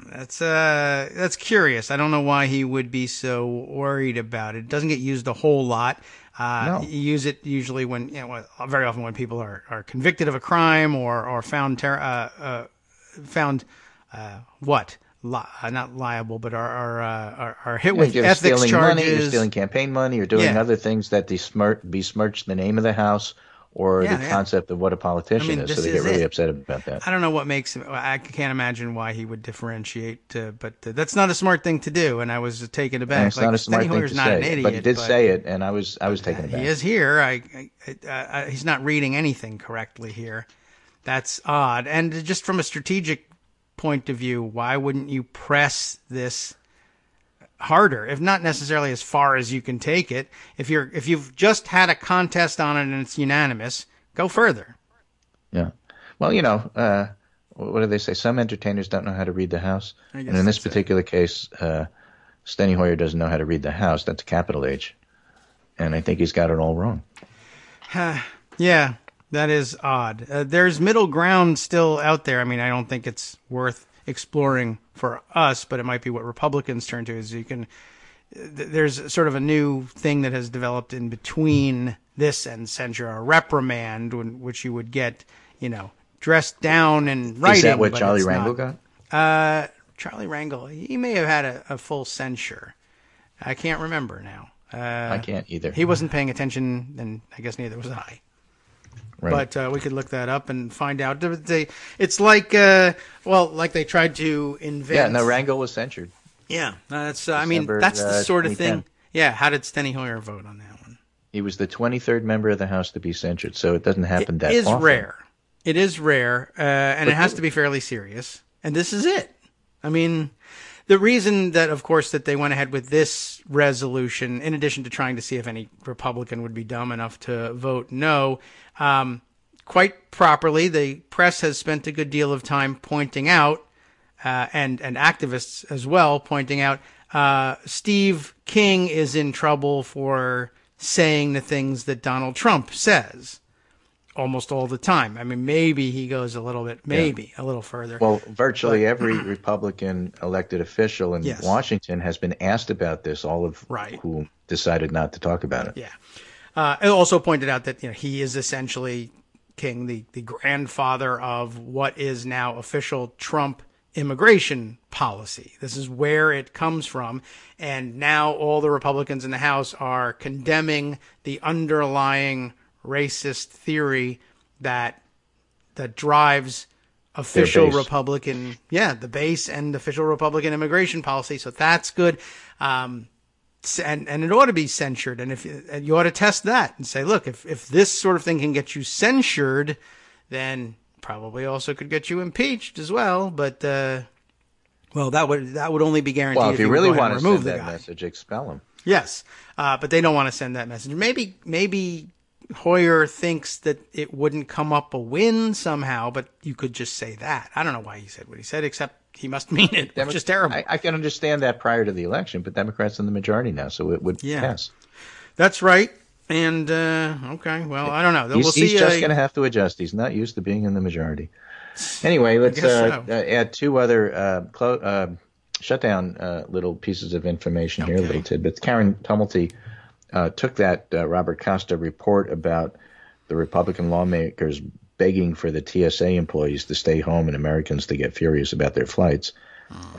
Speaker 3: That's curious. I don't know why he would be so worried about it. It doesn't get used a whole lot.
Speaker 4: No.
Speaker 3: You use it usually when, very often when people are convicted of a crime or found not liable, but are hit with ethics
Speaker 4: stealing
Speaker 3: charges.
Speaker 4: Money, you're stealing campaign money, you're doing other things that besmirch the name of the House or the concept of what a politician is. So they get really upset about that.
Speaker 3: I don't know what makes him. I can't imagine why he would differentiate, but that's not a smart thing to do. And I was taken aback.
Speaker 4: It's not a smart thing to say,
Speaker 3: an idiot,
Speaker 4: but he did say it, and I was taken aback.
Speaker 3: He is here. He's not reading anything correctly here. That's odd. And just from a strategic point of view, why wouldn't you press this harder, if not necessarily as far as you can take it? If you've just had a contest on it and it's unanimous, go further.
Speaker 4: Yeah. Well, what do they say? Some entertainers don't know how to read the House. And in this particular case, Steny Hoyer doesn't know how to read the House. That's a capital H. And I think he's got it all wrong.
Speaker 3: Yeah. That is odd. There's middle ground still out there. I mean, I don't think it's worth exploring for us, but it might be what Republicans turn to. Is there's sort of a new thing that has developed in between this and censure, a reprimand, which you would get, dressed down in writing.
Speaker 4: Is that what Charlie Rangel got?
Speaker 3: Charlie Rangel, he may have had a full censure. I can't remember now.
Speaker 4: I can't either.
Speaker 3: He wasn't paying attention, and I guess neither was I. Right. But we could look that up and find out. It's like, like they tried to invent.
Speaker 4: Yeah, no, Rangel was censured.
Speaker 3: Yeah, that's. That's the sort of thing. Yeah, how did Steny Hoyer vote on that one?
Speaker 4: He was the 23rd member of the House to be censured, so it doesn't happen that often.
Speaker 3: It is rare. It is rare, and it has to be fairly serious. And this is it. I mean, the reason that, of course, that they went ahead with this resolution, in addition to trying to see if any Republican would be dumb enough to vote no, quite properly, the press has spent a good deal of time pointing out, and activists as well, pointing out, Steve King is in trouble for saying the things that Donald Trump says almost all the time. I mean, maybe he goes a little further.
Speaker 4: Well, virtually every Republican elected official in Washington has been asked about this, all of whom decided not to talk about it.
Speaker 3: Yeah. It also pointed out that he is essentially King, the grandfather of what is now official Trump immigration policy. This is where it comes from. And now all the Republicans in the House are condemning the underlying racist theory that drives official Republican, the base and official Republican immigration policy. So that's good. And it ought to be censured. And you ought to test that and say, look, if this sort of thing can get you censured, then probably also could get you impeached as well. But that would only be guaranteed.
Speaker 4: Well, if you really want to
Speaker 3: remove
Speaker 4: send
Speaker 3: the
Speaker 4: that
Speaker 3: guy.
Speaker 4: message, expel him.
Speaker 3: Yes, but they don't want to send that message. Maybe Hoyer thinks that it wouldn't come up a win somehow, but you could just say that. I don't know why he said what he said, except he must mean it, which is terrible.
Speaker 4: I can understand that prior to the election, but Democrats in the majority now, so it would pass.
Speaker 3: That's right. And, okay, well, I don't know.
Speaker 4: He's,
Speaker 3: We'll see.
Speaker 4: he's just going to have to adjust. He's not used to being in the majority. Anyway, let's add two other shutdown little pieces of information here, little tidbits. Karen Tumulty took that Robert Costa report about the Republican lawmakers begging for the TSA employees to stay home and Americans to get furious about their flights.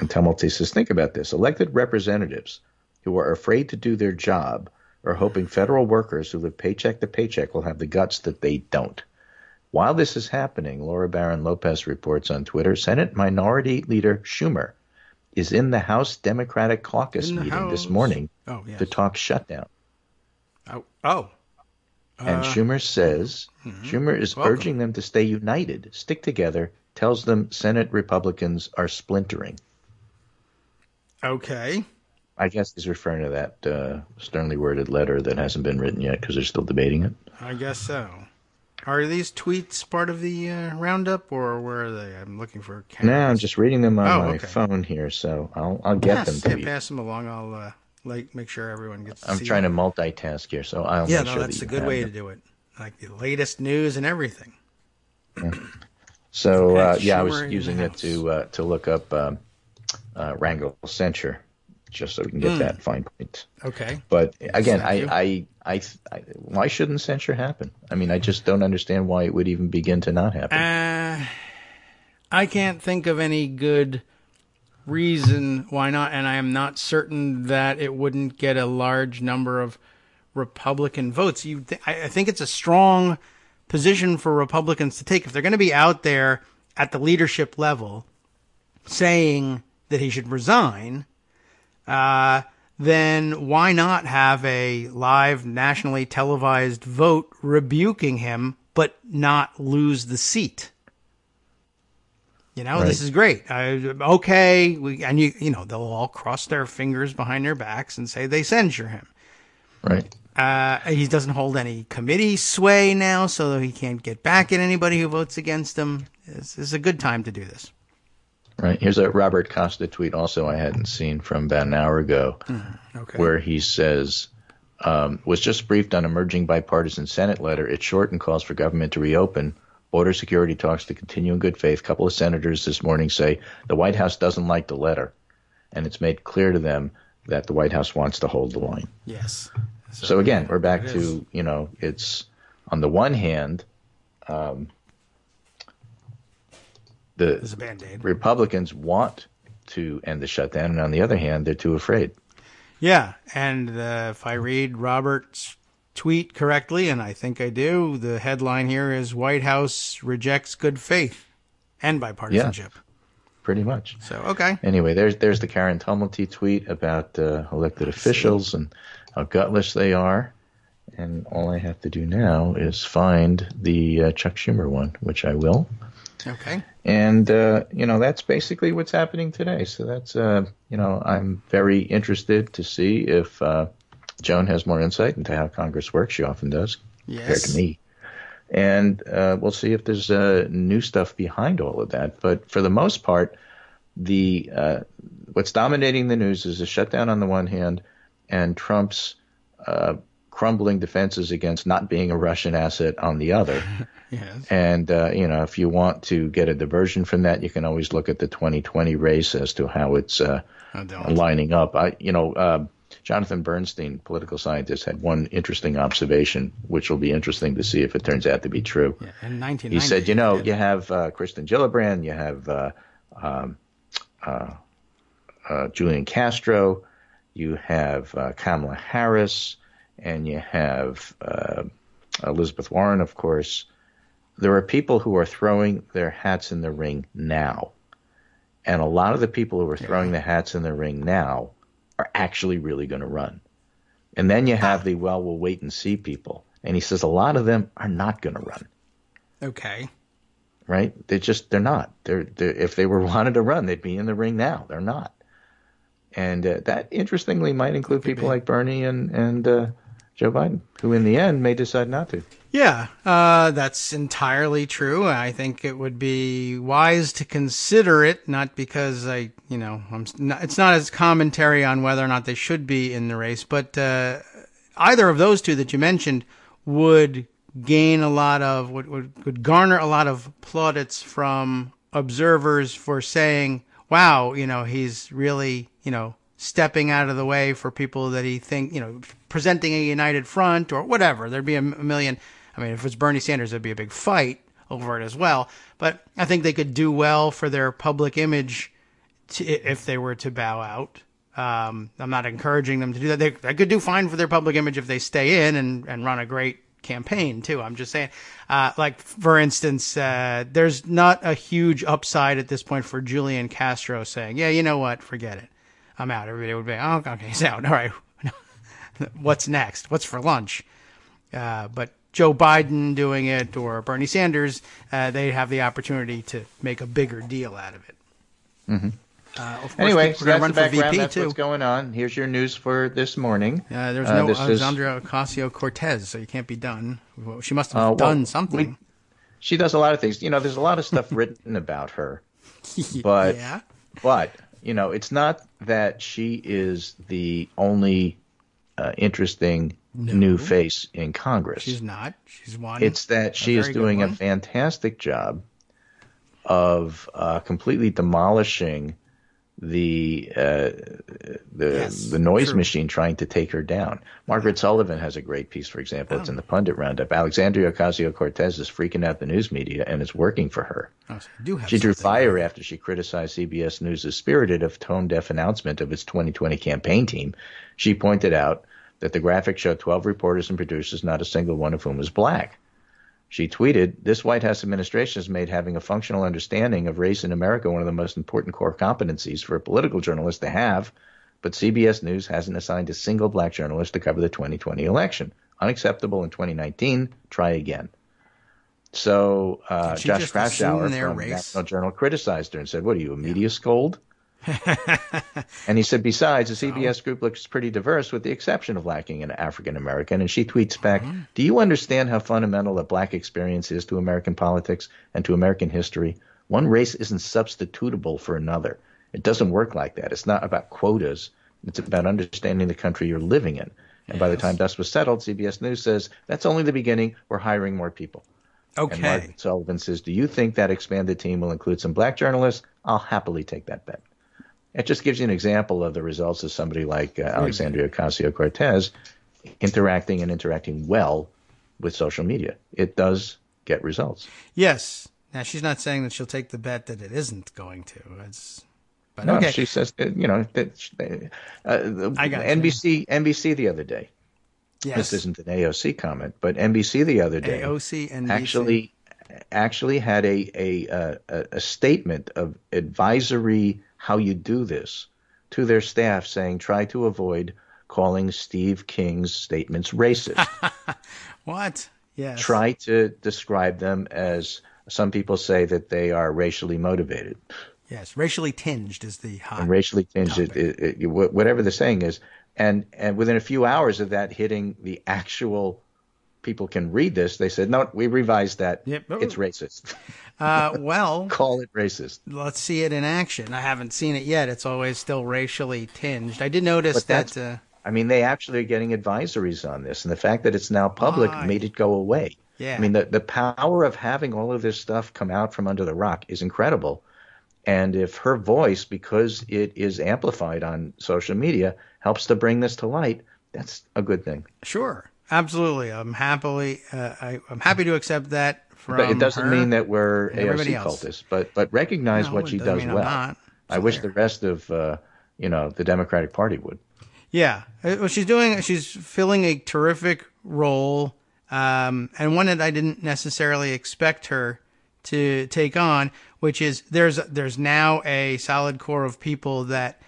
Speaker 4: And Tumulty says, think about this. Elected representatives who are afraid to do their job are hoping federal workers who live paycheck to paycheck will have the guts that they don't. While this is happening, Laura Barron Lopez reports on Twitter, Senate Minority Leader Schumer is in the House Democratic Caucus meeting this morning to talk shutdown. And Schumer says, Schumer is urging them to stay united, stick together, tells them Senate Republicans are splintering.
Speaker 3: Okay.
Speaker 4: I guess he's referring to that sternly worded letter that hasn't been written yet because they're still debating it.
Speaker 3: I guess so. Are these tweets part of the roundup, or where are they? I'm looking for cameras.
Speaker 4: No, I'm just reading them on my phone here, so I'll get them to you.
Speaker 3: Pass them along. I'll make sure everyone gets to see
Speaker 4: I'm trying to multitask here, so I'll make sure
Speaker 3: that's a good way to do it. Like the latest news and everything.
Speaker 4: So, I was using it to look up Wrangle Censure, just so we can get that fine point.
Speaker 3: Okay.
Speaker 4: But again, I why shouldn't censure happen? I mean, I just don't understand why it would even begin to not happen.
Speaker 3: I can't think of any good reason why not, and I am not certain that it wouldn't get a large number of Republican votes. I think it's a strong position for Republicans to take. If they're going to be out there at the leadership level saying that he should resign, then why not have a live, nationally televised vote rebuking him, but not lose the seat? This is great. Okay, they'll all cross their fingers behind their backs and say they censure him.
Speaker 4: Right.
Speaker 3: He doesn't hold any committee sway now, so he can't get back at anybody who votes against him. This is a good time to do this.
Speaker 4: Right. Here's a Robert Costa tweet also I hadn't seen from about an hour ago, where he says, was just briefed on emerging bipartisan Senate letter. It's short and calls for government to reopen. Border security talks to continue in good faith. A couple of senators this morning say the White House doesn't like the letter, and it's made clear to them that the White House wants to hold the line.
Speaker 3: Yes.
Speaker 4: So again, we're back to, it's on the one hand, the Republicans want to end the shutdown, and on the other hand, they're too afraid.
Speaker 3: Yeah, and if I read Robert's tweet correctly, and I think I do, the headline here is White House rejects good faith and bipartisanship. Yeah,
Speaker 4: pretty much.
Speaker 3: So, okay.
Speaker 4: Anyway, there's the Karen Tumulty tweet about elected officials and how gutless they are. And all I have to do now is find the Chuck Schumer one, which I will.
Speaker 3: Okay.
Speaker 4: And, that's basically what's happening today. So that's, I'm very interested to see if Joan has more insight into how Congress works. She often does, compared to me. And we'll see if there's new stuff behind all of that. But for the most part, what's dominating the news is the shutdown on the one hand and Trump's crumbling defenses against not being a Russian asset on the other.
Speaker 3: Yes.
Speaker 4: And, if you want to get a diversion from that, you can always look at the 2020 race as to how it's lining up. Jonathan Bernstein, political scientist, had one interesting observation, which will be interesting to see if it turns out to be true.
Speaker 3: Yeah, in 1990,
Speaker 4: he said, you have Kristen Gillibrand, you have Julian Castro, you have Kamala Harris, and you have Elizabeth Warren, of course. There are people who are throwing their hats in the ring now. And a lot of the people who are throwing the hats in the ring now are actually really going to run. And then you have we'll wait and see people. And he says a lot of them are not going to run.
Speaker 3: Okay.
Speaker 4: Right? They're not. They're if they wanted to run, they'd be in the ring now. They're not. And that, interestingly, might include people like Bernie and Joe Biden, who in the end may decide not to.
Speaker 3: Yeah, that's entirely true. I think it would be wise to consider it, not because it's not as commentary on whether or not they should be in the race, but either of those two that you mentioned would gain a lot of, would garner a lot of plaudits from observers for saying, wow, he's really, stepping out of the way for people that he presenting a united front or whatever. There'd be a million. I mean, if it's Bernie Sanders, there'd be a big fight over it as well. But I think they could do well for their public image if they were to bow out. I'm not encouraging them to do that. They could do fine for their public image if they stay in and run a great campaign too. I'm just saying, like for instance, there's not a huge upside at this point for Julian Castro saying, yeah, you know what, forget it, I'm out. Everybody would be, oh, okay, he's out. All right, what's next? What's for lunch? But Joe Biden doing it or Bernie Sanders, they have the opportunity to make a bigger deal out of it.
Speaker 4: Mm-hmm.
Speaker 3: Of course,
Speaker 4: anyway, so that's
Speaker 3: run
Speaker 4: the background.
Speaker 3: VP
Speaker 4: that's
Speaker 3: too.
Speaker 4: what's going on. Here's your news for this morning.
Speaker 3: There's no Alexandria Ocasio-Cortez, so you can't be done. Well, she must have done something.
Speaker 4: She does a lot of things. There's a lot of stuff written about her. But,
Speaker 3: yeah.
Speaker 4: But, it's not that she is the only interesting new face in Congress.
Speaker 3: She's not. She's one.
Speaker 4: It's that she is doing a fantastic job of completely demolishing the noise machine trying to take her down. Margaret Sullivan has a great piece, for example. It's in the Pundit Roundup. Alexandria Ocasio-Cortez is freaking out the news media, and it's working for her. She drew fire after she criticized CBS News' spirited of tone-deaf announcement of its 2020 campaign team. She pointed out that the graphic showed 12 reporters and producers, not a single one of whom was black. She tweeted, "This White House administration has made having a functional understanding of race in America one of the most important core competencies for a political journalist to have, but CBS News hasn't assigned a single black journalist to cover the 2020 election. Unacceptable in 2019. Try again." So Josh Kraushaar from National Journal criticized her and said, "What are you, a media scold?" And he said, "Besides, the CBS group looks pretty diverse with the exception of lacking an African American." And she tweets back, "Do you understand how fundamental a black experience is to American politics and to American history? One race isn't substitutable for another. It doesn't work like that. It's not about quotas. It's about understanding the country you're living in." And by the time dust was settled, CBS News says, "That's only the beginning. We're hiring more people."
Speaker 3: Okay.
Speaker 4: And Margaret Sullivan says, "Do you think that expanded team will include some black journalists? I'll happily take that bet." It just gives you an example of the results of somebody like Alexandria Ocasio-Cortez interacting well with social media. It does get results.
Speaker 3: Yes. Now, she's not saying that she'll take the bet that it isn't going to.
Speaker 4: No, okay. She says, NBC the other day.
Speaker 3: Yes.
Speaker 4: This isn't an AOC comment, but NBC the other day actually had a statement of advisory how you do this to their staff, saying try to avoid calling Steve King's statements racist.
Speaker 3: What? Yes.
Speaker 4: Try to describe them as, some people say that they are racially motivated.
Speaker 3: Yes, racially tinged is the hot
Speaker 4: and racially tinged, whatever the saying is. And within a few hours of that hitting the actual people can read this, they said, no, we revised that. Yep. It's racist.
Speaker 3: Well,
Speaker 4: call it racist.
Speaker 3: Let's see it in action. I haven't seen it yet. It's always still racially tinged. I did notice that.
Speaker 4: They actually are getting advisories on this, and the fact that it's now public made it go away.
Speaker 3: Yeah.
Speaker 4: I mean, the power of having all of this stuff come out from under the rock is incredible. And if her voice, because it is amplified on social media, helps to bring this to light, that's a good thing.
Speaker 3: Sure. Absolutely. I'm happy to accept that from
Speaker 4: But it doesn't mean that we're
Speaker 3: AOC
Speaker 4: cultists, but recognize what she does well. I wish the rest of the Democratic Party would.
Speaker 3: Yeah. Well, she's filling a terrific role, and one that I didn't necessarily expect her to take on, which is there's now a solid core of people that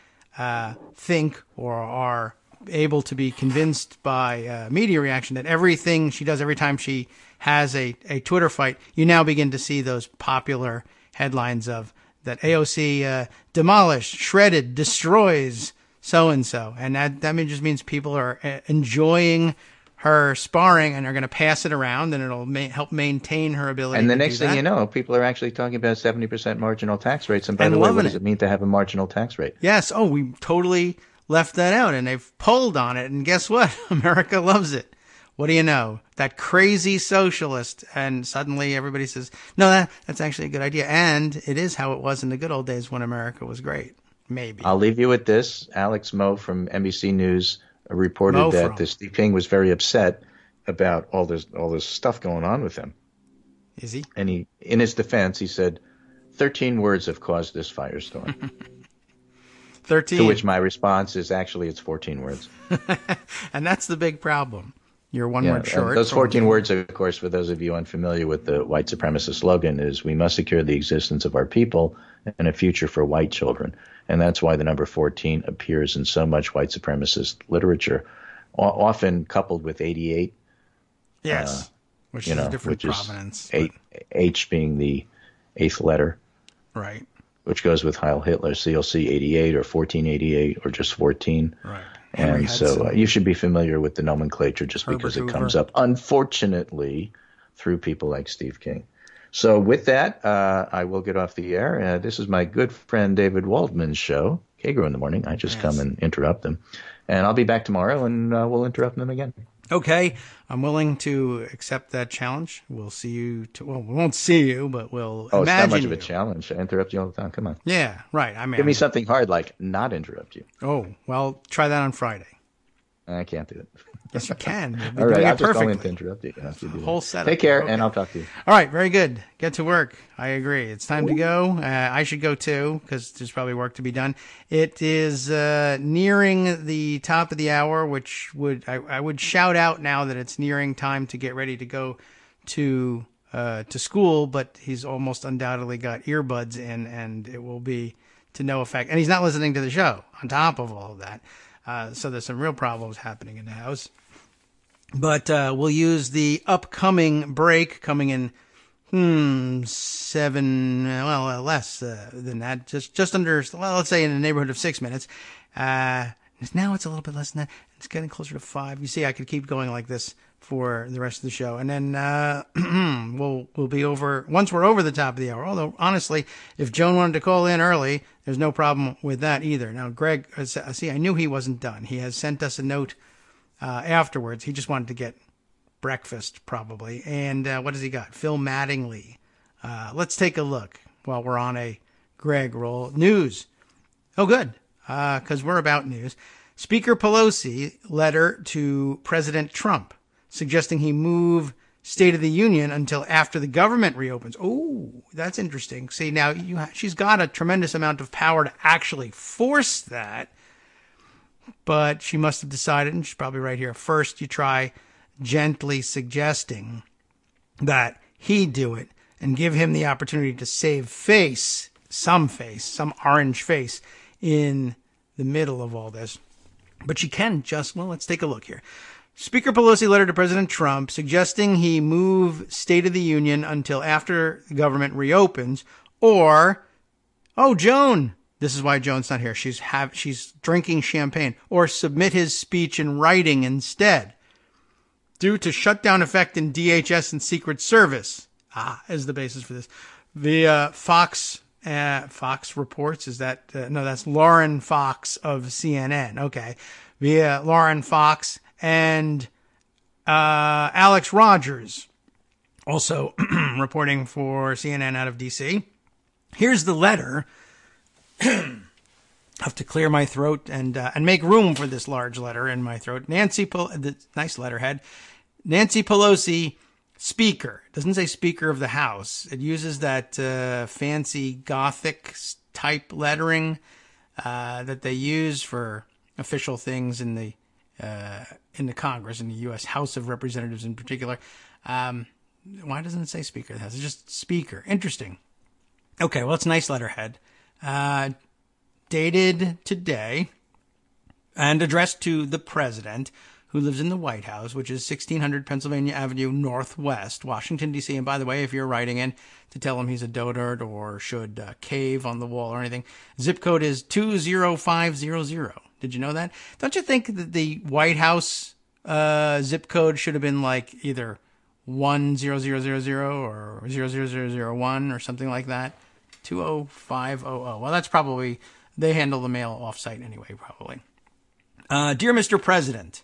Speaker 3: think or are able to be convinced by media reaction that everything she does, every time she has a Twitter fight, you now begin to see those popular headlines of that AOC demolished, shredded, destroys so-and-so. And that just means people are enjoying her sparring and are going to pass it around, and it'll help maintain her ability.
Speaker 4: And the next thing you know, people are actually talking about 70% marginal tax rates. And by the way, what does it mean to have a marginal tax rate?
Speaker 3: Yes. Oh, we totally left that out, and they've polled on it, and guess what? America loves it. What do you know? That crazy socialist, and suddenly everybody says, no, that's actually a good idea, and it is how it was in the good old days when America was great. Maybe.
Speaker 4: I'll leave you with this. Alex Moe from NBC News reported that Steve King was very upset about all this stuff going on with him.
Speaker 3: Is he?
Speaker 4: And he, in his defense, he said, 13 words have caused this firestorm.
Speaker 3: 13.
Speaker 4: To which my response is, actually, it's 14 words.
Speaker 3: And that's the big problem. You're one word short.
Speaker 4: Those 14 words, of course, for those of you unfamiliar with the white supremacist slogan, is we must secure the existence of our people and a future for white children. And that's why the number 14 appears in so much white supremacist literature, often coupled with 88.
Speaker 3: Yes, which is a different provenance.
Speaker 4: H being the eighth letter.
Speaker 3: Right.
Speaker 4: Which goes with Heil Hitler. So you'll see 88 or 1488 or just 14.
Speaker 3: Right.
Speaker 4: And so you should be familiar with the nomenclature just because it comes up, unfortunately, through people like Steve King. So with that, I will get off the air. This is my good friend David Waldman's show, Kagro in the Morning. I just come and interrupt them. And I'll be back tomorrow, and we'll interrupt them again.
Speaker 3: Okay. I'm willing to accept that challenge. We'll see you. Well, we won't see you, but we'll imagine you. Oh, it's not much of a challenge. I interrupt you all the time. Come on. Yeah, right.
Speaker 4: Give me something hard like not interrupt you.
Speaker 3: Oh, well, try that on Friday.
Speaker 4: I can't do it.
Speaker 3: Yes, you can.
Speaker 4: All right, I'll just go in to interrupt you.
Speaker 3: Whole setup.
Speaker 4: Take care, and I'll talk to you.
Speaker 3: All right, very good. Get to work. I agree. It's time to go. I should go too, because there's probably work to be done. It is nearing the top of the hour, which I would shout out now that it's nearing time to get ready to go to school, but he's almost undoubtedly got earbuds in, and it will be to no effect. And he's not listening to the show on top of all of that. So there's some real problems happening in the house. But we'll use the upcoming break coming in less than that, just under, let's say in the neighborhood of 6 minutes. Now it's a little bit less than that. It's getting closer to 5. You see, I could keep going like this for the rest of the show. And then we'll be over, once we're over the top of the hour. Although, honestly, if Joan wanted to call in early, there's no problem with that either. Now, Greg, see, I knew he wasn't done. He has sent us a note afterwards. He just wanted to get breakfast, probably. And what has he got? Phil Mattingly. Let's take a look while we're on a Greg roll. News. Oh, good, because we're about news. Speaker Pelosi letter to President Trump suggesting he move State of the Union until after the government reopens. Oh, that's interesting. See, now she's got a tremendous amount of power to actually force that, but she must have decided, and she's probably right here, first you try gently suggesting that he do it and give him the opportunity to save some orange face in the middle of all this. But she can let's take a look here. Speaker Pelosi letter to President Trump suggesting he move State of the Union until after the government reopens, or, Joan, this is why Joan's not here. She's drinking champagne, or submit his speech in writing instead. Due to shutdown effect in DHS and Secret Service, is the basis for this. Via Fox reports, is that, no, that's Lauren Fox of CNN. Okay. Via Lauren Fox and Alex Rogers, also reporting for CNN out of D.C. Here's the letter. I have to clear my throat and make room for this large letter in my throat. Nice letterhead. Nancy Pelosi, Speaker. It doesn't say Speaker of the House. It uses that fancy Gothic type lettering that they use for official things in the Congress, in the U.S. House of Representatives in particular. Why doesn't it say Speaker of the House? It's just Speaker. Interesting. Okay, well, it's a nice letterhead. Dated today and addressed to the president, who lives in the White House, which is 1600 Pennsylvania Avenue Northwest, Washington, D.C. And by the way, if you're writing in to tell him he's a dotard or should cave on the wall or anything, zip code is 20500. Did you know that? Don't you think that the White House zip code should have been like either 10000 or 00001 or something like that? 20500. Well, that's probably, they handle the mail off-site anyway, probably. Dear Mr. President,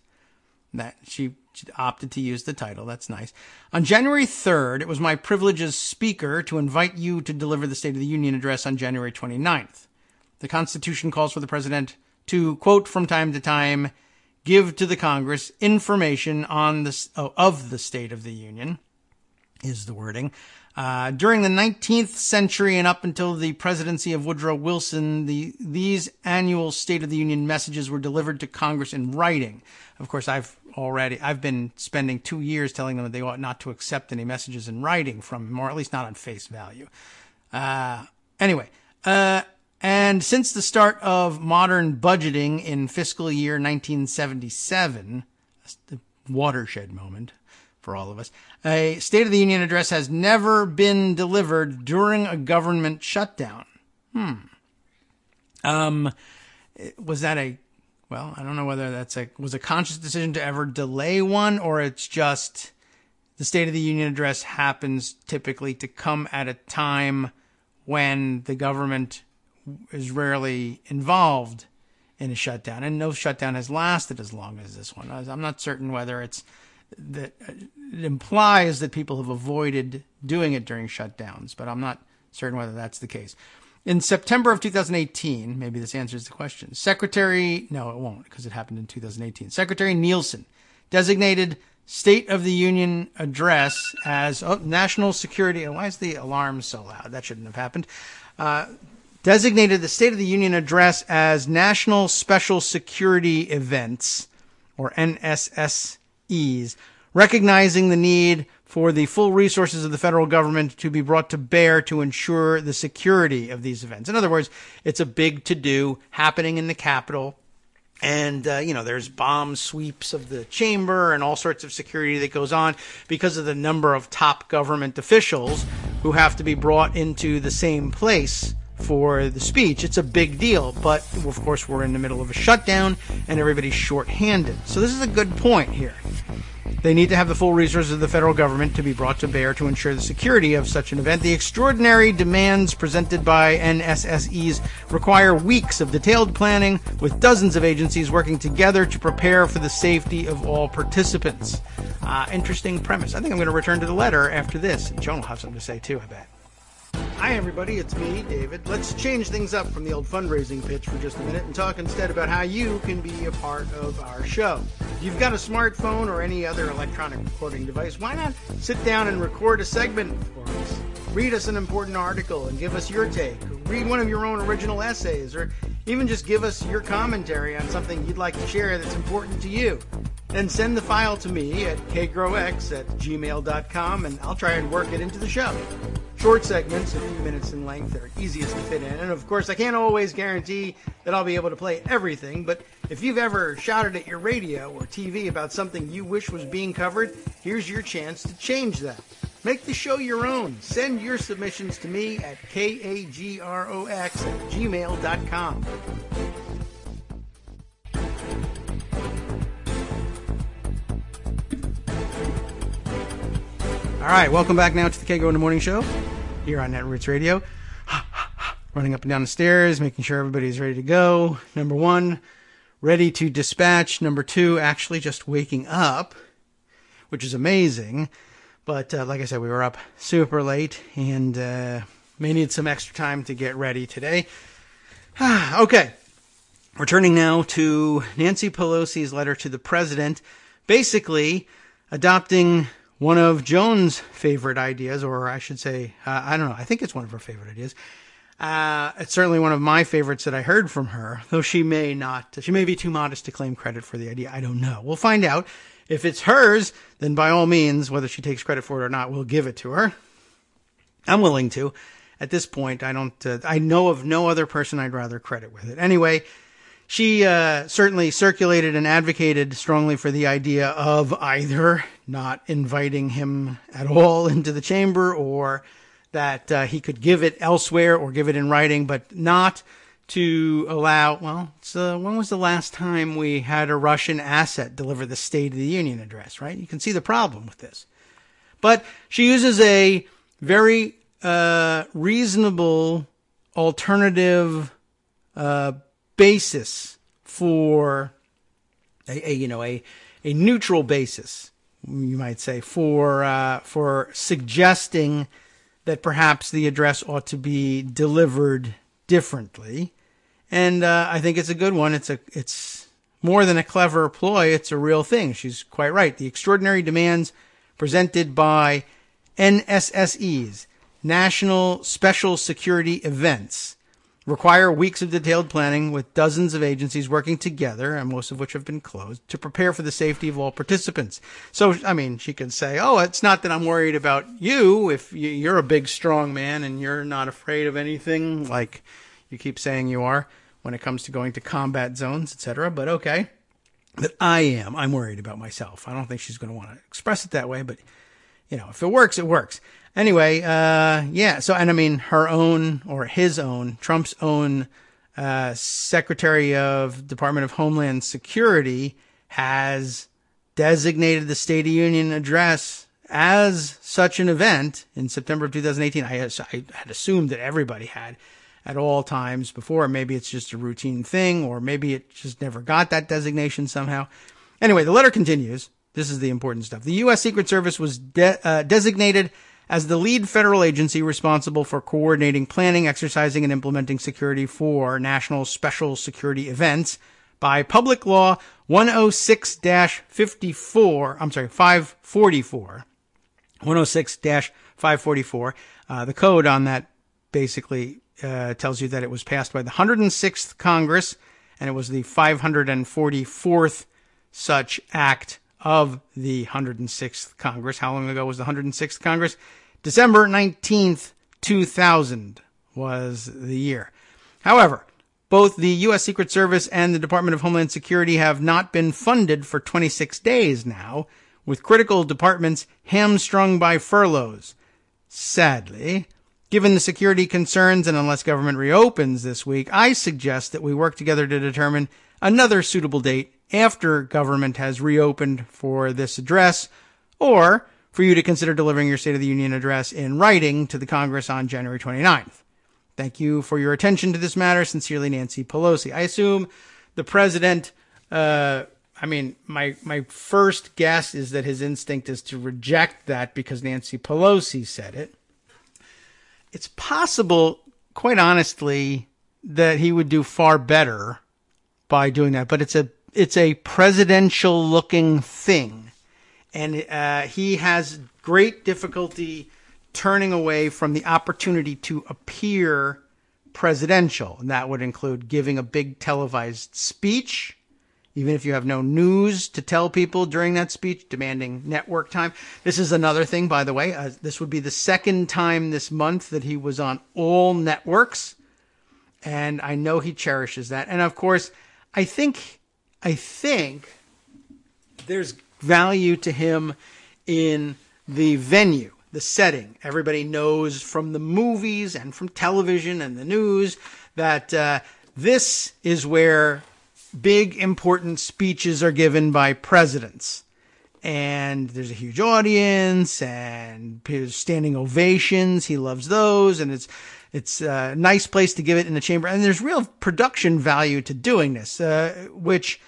Speaker 3: that she opted to use the title. That's nice. On January 3rd, it was my privilege as Speaker to invite you to deliver the State of the Union address on January 29th. The Constitution calls for the President to, quote, from time to time, give to the Congress information on of the State of the Union, is the wording. During the 19th century and up until the presidency of Woodrow Wilson, these annual State of the Union messages were delivered to Congress in writing. Of course, I've been spending 2 years telling them that they ought not to accept any messages in writing from him, or at least not on face value. And since the start of modern budgeting in fiscal year 1977, the watershed moment for all of us, a State of the Union address has never been delivered during a government shutdown. Was that well, I don't know whether was a conscious decision to ever delay one, or it's just the State of the Union address happens typically to come at a time when the government is rarely involved in a shutdown, and no shutdown has lasted as long as this one. I'm not certain whether it's that it implies that people have avoided doing it during shutdowns, but I'm not certain whether that's the case. In September of 2018, maybe this answers the question, no, it won't, because it happened in 2018. Secretary Nielsen designated State of the Union address as national security. Why is the alarm so loud? That shouldn't have happened. Designated the State of the Union address as National Special Security Events, or NSSEs, recognizing the need for the full resources of the federal government to be brought to bear to ensure the security of these events. In other words, it's a big to-do happening in the Capitol. And, there's bomb sweeps of the chamber and all sorts of security that goes on because of the number of top government officials who have to be brought into the same place for the speech. It's a big deal, but of course we're in the middle of a shutdown and everybody's short-handed. So this is a good point here. They need to have the full resources of the federal government to be brought to bear to ensure the security of such an event. The extraordinary demands presented by NSSEs require weeks of detailed planning, with dozens of agencies working together to prepare for the safety of all participants. Interesting premise. I think I'm going to return to the letter after this. Joan will have something to say too, I bet. Hi everybody, it's me, David. Let's change things up from the old fundraising pitch for just a minute and talk instead about how you can be a part of our show. If you've got a smartphone or any other electronic recording device, why not sit down and record a segment for us? Read us an important article and give us your take. Read one of your own original essays, or even just give us your commentary on something you'd like to share that's important to you. Then send the file to me at kagrox@gmail.com and I'll try and work it into the show. Short segments, a few minutes in length, are easiest to fit in. And of course, I can't always guarantee that I'll be able to play everything, but if you've ever shouted at your radio or TV about something you wish was being covered, here's your chance to change that. Make the show your own. Send your submissions to me at kagrox@gmail.com. All right, welcome back now to the Kagro in the Morning Show here on Netroots Radio. Running up and down the stairs, making sure everybody's ready to go. Number one, ready to dispatch. Number two, actually just waking up, which is amazing. But like I said, we were up super late and may need some extra time to get ready today. Okay, returning now to Nancy Pelosi's letter to the president, basically adopting one of Joan's favorite ideas, or I should say, I don't know, I think it's one of her favorite ideas. It's certainly one of my favorites that I heard from her, though she may be too modest to claim credit for the idea. I don't know. We'll find out. If it's hers, then by all means, whether she takes credit for it or not, we'll give it to her. I'm willing to. At this point, I know of no other person I'd rather credit with it. Anyway, she certainly circulated and advocated strongly for the idea of either not inviting him at all into the chamber, or that he could give it elsewhere or give it in writing, but not to allow, when was the last time we had a Russian asset deliver the State of the Union address, right? You can see the problem with this. But she uses a very reasonable alternative basis for a neutral basis, you might say, for suggesting that perhaps the address ought to be delivered differently. And I think it's a good one. It's more than a clever ploy. It's a real thing. She's quite right. The extraordinary demands presented by NSSEs, National Special Security Events, require weeks of detailed planning with dozens of agencies working together, and most of which have been closed, to prepare for the safety of all participants. So, I mean, she could say, oh, it's not that I'm worried about you if you're a big, strong man and you're not afraid of anything like you keep saying you are when it comes to going to combat zones, etc. But okay. But I am. I'm worried about myself. I don't think she's going to want to express it that way, but, you know, if it works, it works. Anyway, yeah. So, and I mean, her own or his own, Trump's own Secretary of Department of Homeland Security has designated the State of the Union address as such an event in September of 2018. I had assumed that everybody had at all times before. Maybe it's just a routine thing, or maybe it just never got that designation somehow. Anyway, the letter continues. This is the important stuff. The U.S. Secret Service was designated as the lead federal agency responsible for coordinating, planning, exercising, and implementing security for national special security events by Public Law 106-544. 106-544. The code on that basically tells you that it was passed by the 106th Congress, and it was the 544th such act of the 106th Congress. How long ago was the 106th Congress? December 19th, 2000 was the year. However, both the U.S. Secret Service and the Department of Homeland Security have not been funded for 26 days now, with critical departments hamstrung by furloughs. Sadly, given the security concerns and unless government reopens this week, I suggest that we work together to determine another suitable date after government has reopened for this address, or for you to consider delivering your State of the Union address in writing to the Congress on January 29th. Thank you for your attention to this matter. Sincerely, Nancy Pelosi. I assume the president, my first guess is that his instinct is to reject that because Nancy Pelosi said it. It's possible, quite honestly, that he would do far better by doing that, but it's a presidential looking thing. And he has great difficulty turning away from the opportunity to appear presidential. And that would include giving a big televised speech, even if you have no news to tell people during that speech, demanding network time. This is another thing, by the way. This would be the second time this month that he was on all networks. And I know he cherishes that. And of course, I think there's value to him in the venue, the setting. Everybody knows from the movies and from television and the news that this is where big, important speeches are given by presidents. And there's a huge audience and standing ovations. He loves those. And it's a nice place to give it in the chamber. And there's real production value to doing this, which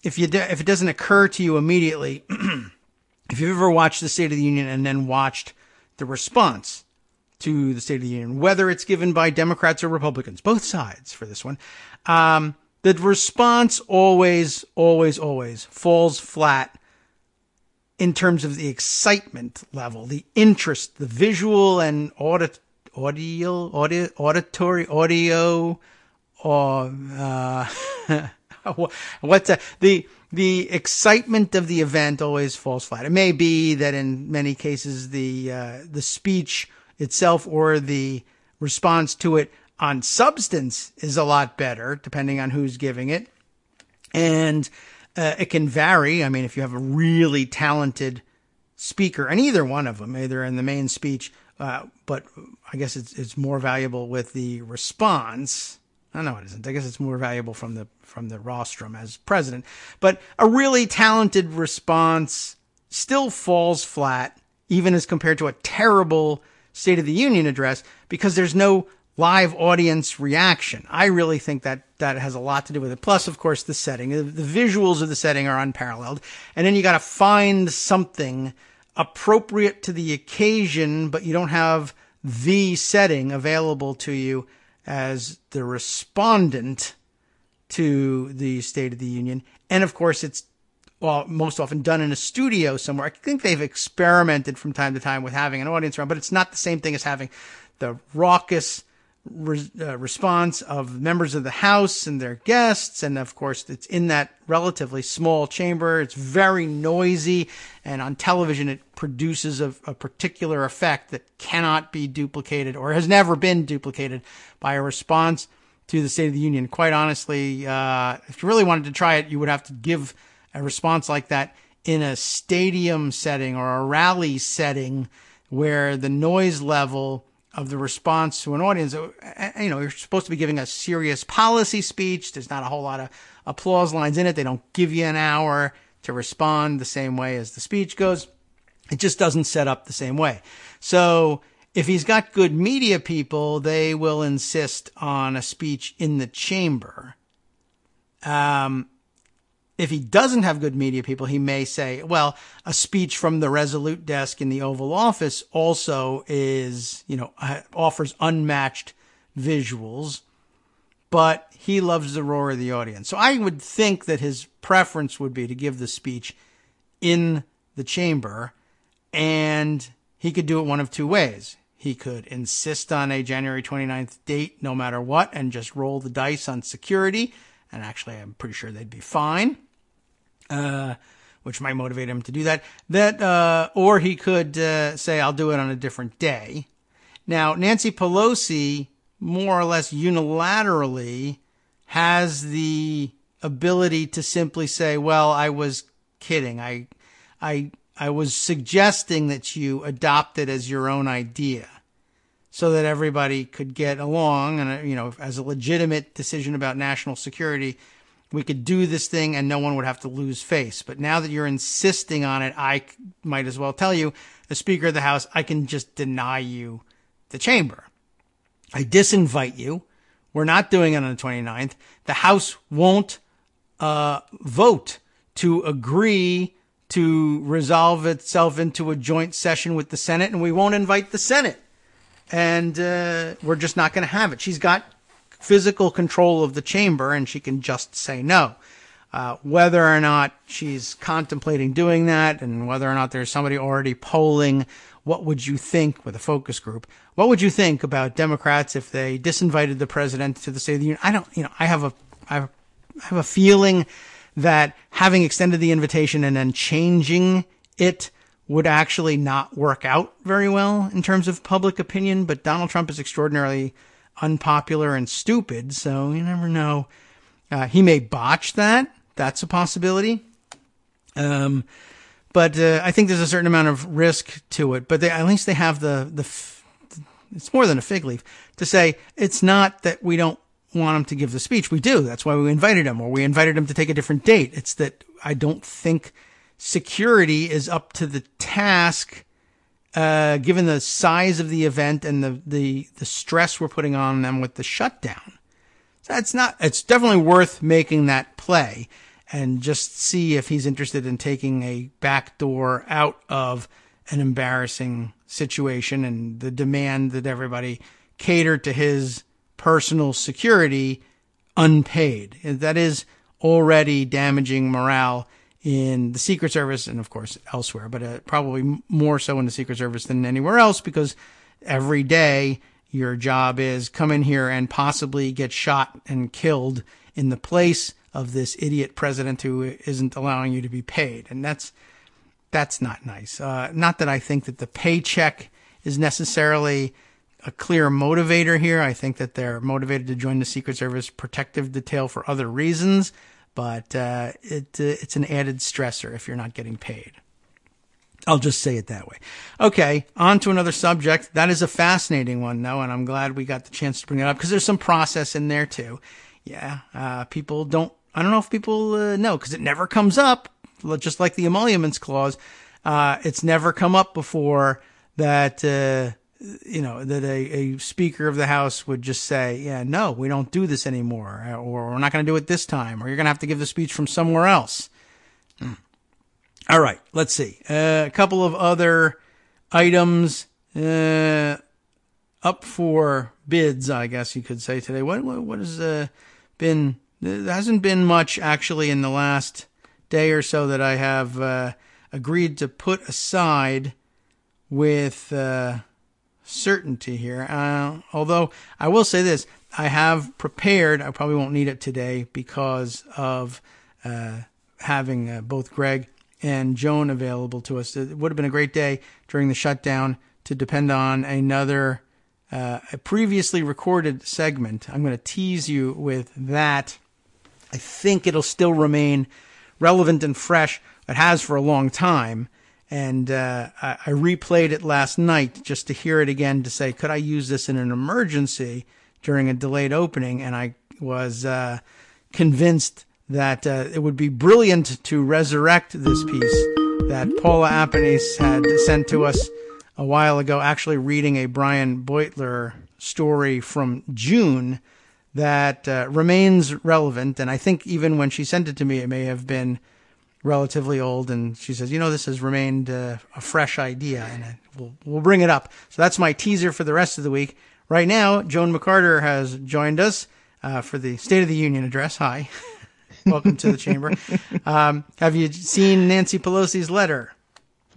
Speaker 3: if it doesn't occur to you immediately, if you've ever watched the State of the Union and then watched the response to the State of the Union, whether it's given by Democrats or Republicans, both sides for this one, the response always falls flat in terms of the excitement level, the interest, the visual and auditory, the excitement of the event always falls flat. It may be that in many cases the speech itself or the response to it on substance is a lot better, depending on who's giving it. And it can vary. I mean, if you have a really talented speaker, and either one of them, either in the main speech, but I guess it's more valuable with the response. No, it isn't. I guess it's more valuable from the rostrum as president. But a really talented response still falls flat, even as compared to a terrible State of the Union address, because there's no live audience reaction. I really think that that has a lot to do with it. Plus, of course, the setting. The visuals of the setting are unparalleled. And then you got to find something appropriate to the occasion, but you don't have the setting available to you as the respondent to the State of the Union. And of course, it's most often done in a studio somewhere. I think they've experimented from time to time with having an audience around, but it's not the same thing as having the raucous response of members of the House and their guests. And of course, it's in that relatively small chamber. It's very noisy. And on television, it produces a particular effect that cannot be duplicated or has never been duplicated by a response to the State of the Union. Quite honestly, if you really wanted to try it, you would have to give a response like that in a stadium setting or a rally setting where the noise level of the response to an audience, you're supposed to be giving a serious policy speech. There's not a whole lot of applause lines in it. They don't give you an hour to respond the same way as the speech goes. It just doesn't set up the same way. So if he's got good media people, they will insist on a speech in the chamber. If he doesn't have good media people, he may say, well, a speech from the Resolute desk in the Oval Office also is, offers unmatched visuals, but he loves the roar of the audience. So I would think that his preference would be to give the speech in the chamber, and he could do it one of two ways. He could insist on a January 29th date no matter what and just roll the dice on security. And actually, I'm pretty sure they'd be fine, which might motivate him to do that. Or he could say, I'll do it on a different day. Now, Nancy Pelosi, more or less unilaterally, has the ability to simply say, well, I was kidding. I was suggesting that you adopt it as your own idea so that everybody could get along. And, as a legitimate decision about national security, we could do this thing and no one would have to lose face. But now that you're insisting on it, I might as well tell you, the Speaker of the House, I can just deny you the chamber. I disinvite you. We're not doing it on the 29th. The House won't vote to agree to resolve itself into a joint session with the Senate, and we won't invite the Senate. And we're just not going to have it. She's got physical control of the chamber, and she can just say no. Whether or not she's contemplating doing that, and whether or not there's somebody already polling, what would you think with a focus group? What would you think about Democrats if they disinvited the president to the State of the Union? I have a feeling that having extended the invitation and then changing it would actually not work out very well in terms of public opinion. But Donald Trump is extraordinarily unpopular and stupid, so you never know. He may botch that. That's a possibility. But I think there's a certain amount of risk to it. But at least they have it's more than a fig leaf to say it's not that we don't want him to give the speech. We do. That's why we invited him, or we invited him to take a different date. It's that I don't think security is up to the task, given the size of the event and the stress we're putting on them with the shutdown. So it's definitely worth making that play and just see if he's interested in taking a backdoor out of an embarrassing situation and the demand that everybody cater to his personal security unpaid. That is already damaging morale in the Secret Service and, of course, elsewhere, but probably more so in the Secret Service than anywhere else, because every day your job is come in here and possibly get shot and killed in the place of this idiot president who isn't allowing you to be paid. And that's not nice. Not that I think that the paycheck is necessarily a clear motivator here. I think that they're motivated to join the Secret Service protective detail for other reasons, but it's an added stressor if you're not getting paid. I'll just say it that way. Okay, on to another subject. That is a fascinating one, though, and I'm glad we got the chance to bring it up because there's some process in there, too. Yeah, people don't, I don't know if people know, because it never comes up, just like the emoluments clause. It's never come up before that that a Speaker of the House would just say, yeah, no, we don't do this anymore, or we're not going to do it this time, or you're going to have to give the speech from somewhere else. All right, let's see. A couple of other items up for bids, I guess you could say today. What has been? There hasn't been much actually in the last day or so that I have agreed to put aside with certainty here. Although I will say this, I have prepared. I probably won't need it today because of having both Greg and Joan available to us. It would have been a great day during the shutdown to depend on another a previously recorded segment. I'm going to tease you with that. I think it'll still remain relevant and fresh. It has for a long time. And I replayed it last night just to hear it again to say, could I use this in an emergency during a delayed opening? And I was convinced that it would be brilliant to resurrect this piece that Paula Apanis had sent to us a while ago, actually reading a Brian Beutler story from June that remains relevant. And I think even when she sent it to me, it may have been relatively old. And she says, this has remained a fresh idea, and we'll bring it up. So that's my teaser for the rest of the week. Right now, Joan McCarter has joined us for the State of the Union address. Hi. Welcome to the chamber. Have you seen Nancy Pelosi's letter?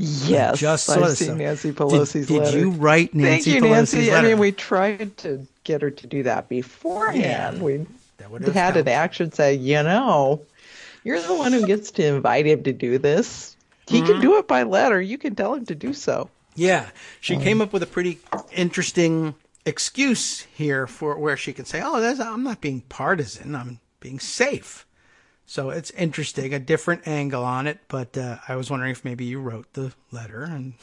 Speaker 5: Yes, I've seen Nancy Pelosi's letter.
Speaker 3: Did you write Nancy
Speaker 5: Thank you,
Speaker 3: Pelosi's
Speaker 5: Nancy.
Speaker 3: letter?
Speaker 5: I mean, we tried to get her to do that beforehand.
Speaker 3: Yeah,
Speaker 5: we
Speaker 3: had
Speaker 5: helped. An action say, you're the one who gets to invite him to do this. He can do it by letter. You can tell him to do so.
Speaker 3: Yeah, she came up with a pretty interesting excuse here for where she could say, I'm not being partisan. I'm being safe. So it's interesting, a different angle on it, but I was wondering if maybe you wrote the letter and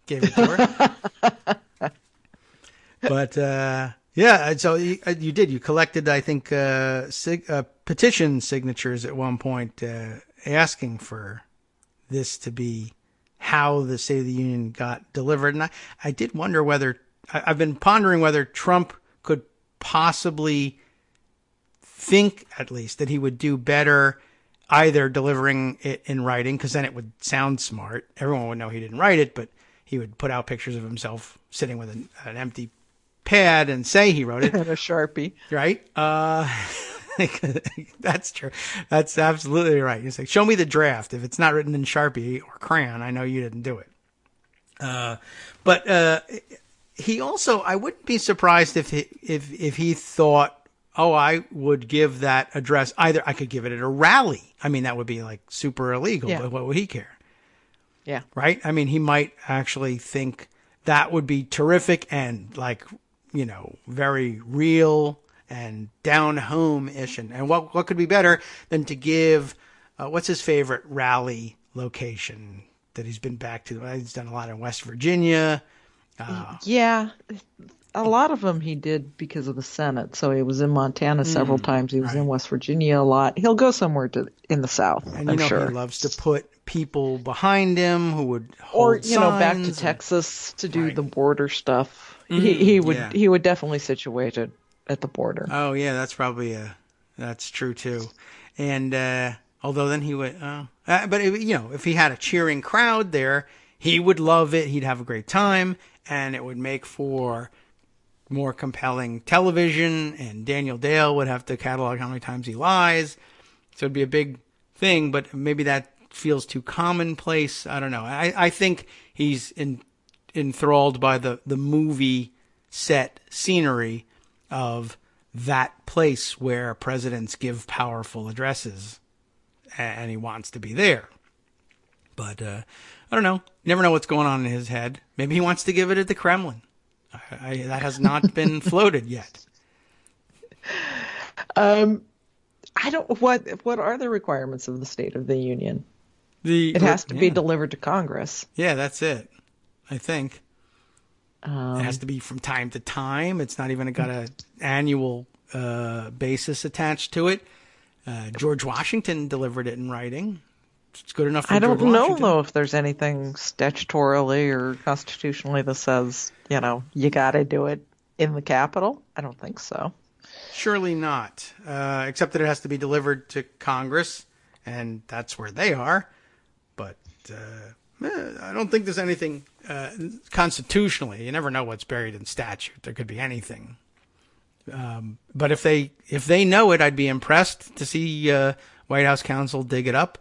Speaker 3: gave it to her. But, so you did. You collected, I think, petition signatures at one point asking for this to be how the State of the Union got delivered. And I did wonder whether, I've been pondering whether Trump could possibly think, at least, that he would do better either delivering it in writing, because then it would sound smart. Everyone would know he didn't write it, but he would put out pictures of himself sitting with an empty pad and say he wrote it.
Speaker 5: And a Sharpie.
Speaker 3: Right? That's true. That's absolutely right. You say, show me the draft. If it's not written in Sharpie or crayon, I know you didn't do it. But he also, I wouldn't be surprised if he thought, I would give that address, either I could give it at a rally. I mean, that would be like super illegal, but what would he care?
Speaker 5: Yeah.
Speaker 3: Right? I mean, he might actually think that would be terrific and very real and down home-ish. And what could be better than to give, what's his favorite rally location that he's been back to? He's done a lot in West Virginia.
Speaker 5: Yeah. A lot of them he did because of the Senate. So he was in Montana several times. He was in West Virginia a lot. He'll go somewhere in the South,
Speaker 3: and
Speaker 5: I'm sure.
Speaker 3: He loves to put people behind him who would hold signs.
Speaker 5: Or, back to Texas to do the border stuff. He would definitely situate it at the border.
Speaker 3: Oh, yeah, that's true, too. And although then he would, but if he had a cheering crowd there, he would love it. He'd have a great time, and it would make for more compelling television, and Daniel Dale would have to catalog how many times he lies. So it'd be a big thing, but maybe that feels too commonplace. I don't know. I think he's enthralled by the movie set scenery of that place where presidents give powerful addresses, and he wants to be there. But I don't know. Never know what's going on in his head. Maybe he wants to give it at the Kremlin. That has not been floated yet.
Speaker 5: I don't. What are the requirements of the State of the Union? It has to be delivered to Congress.
Speaker 3: Yeah, that's it. I think it has to be from time to time. It's not even got an annual basis attached to it. George Washington delivered it in writing It's good enough for
Speaker 5: I don't
Speaker 3: George
Speaker 5: know,
Speaker 3: Washington.
Speaker 5: though, if there's anything statutorily or constitutionally that says, you got to do it in the Capitol. I don't think so.
Speaker 3: Surely not, except that it has to be delivered to Congress, and that's where they are. But I don't think there's anything constitutionally. You never know what's buried in statute. There could be anything. But if they know it, I'd be impressed to see White House counsel dig it up.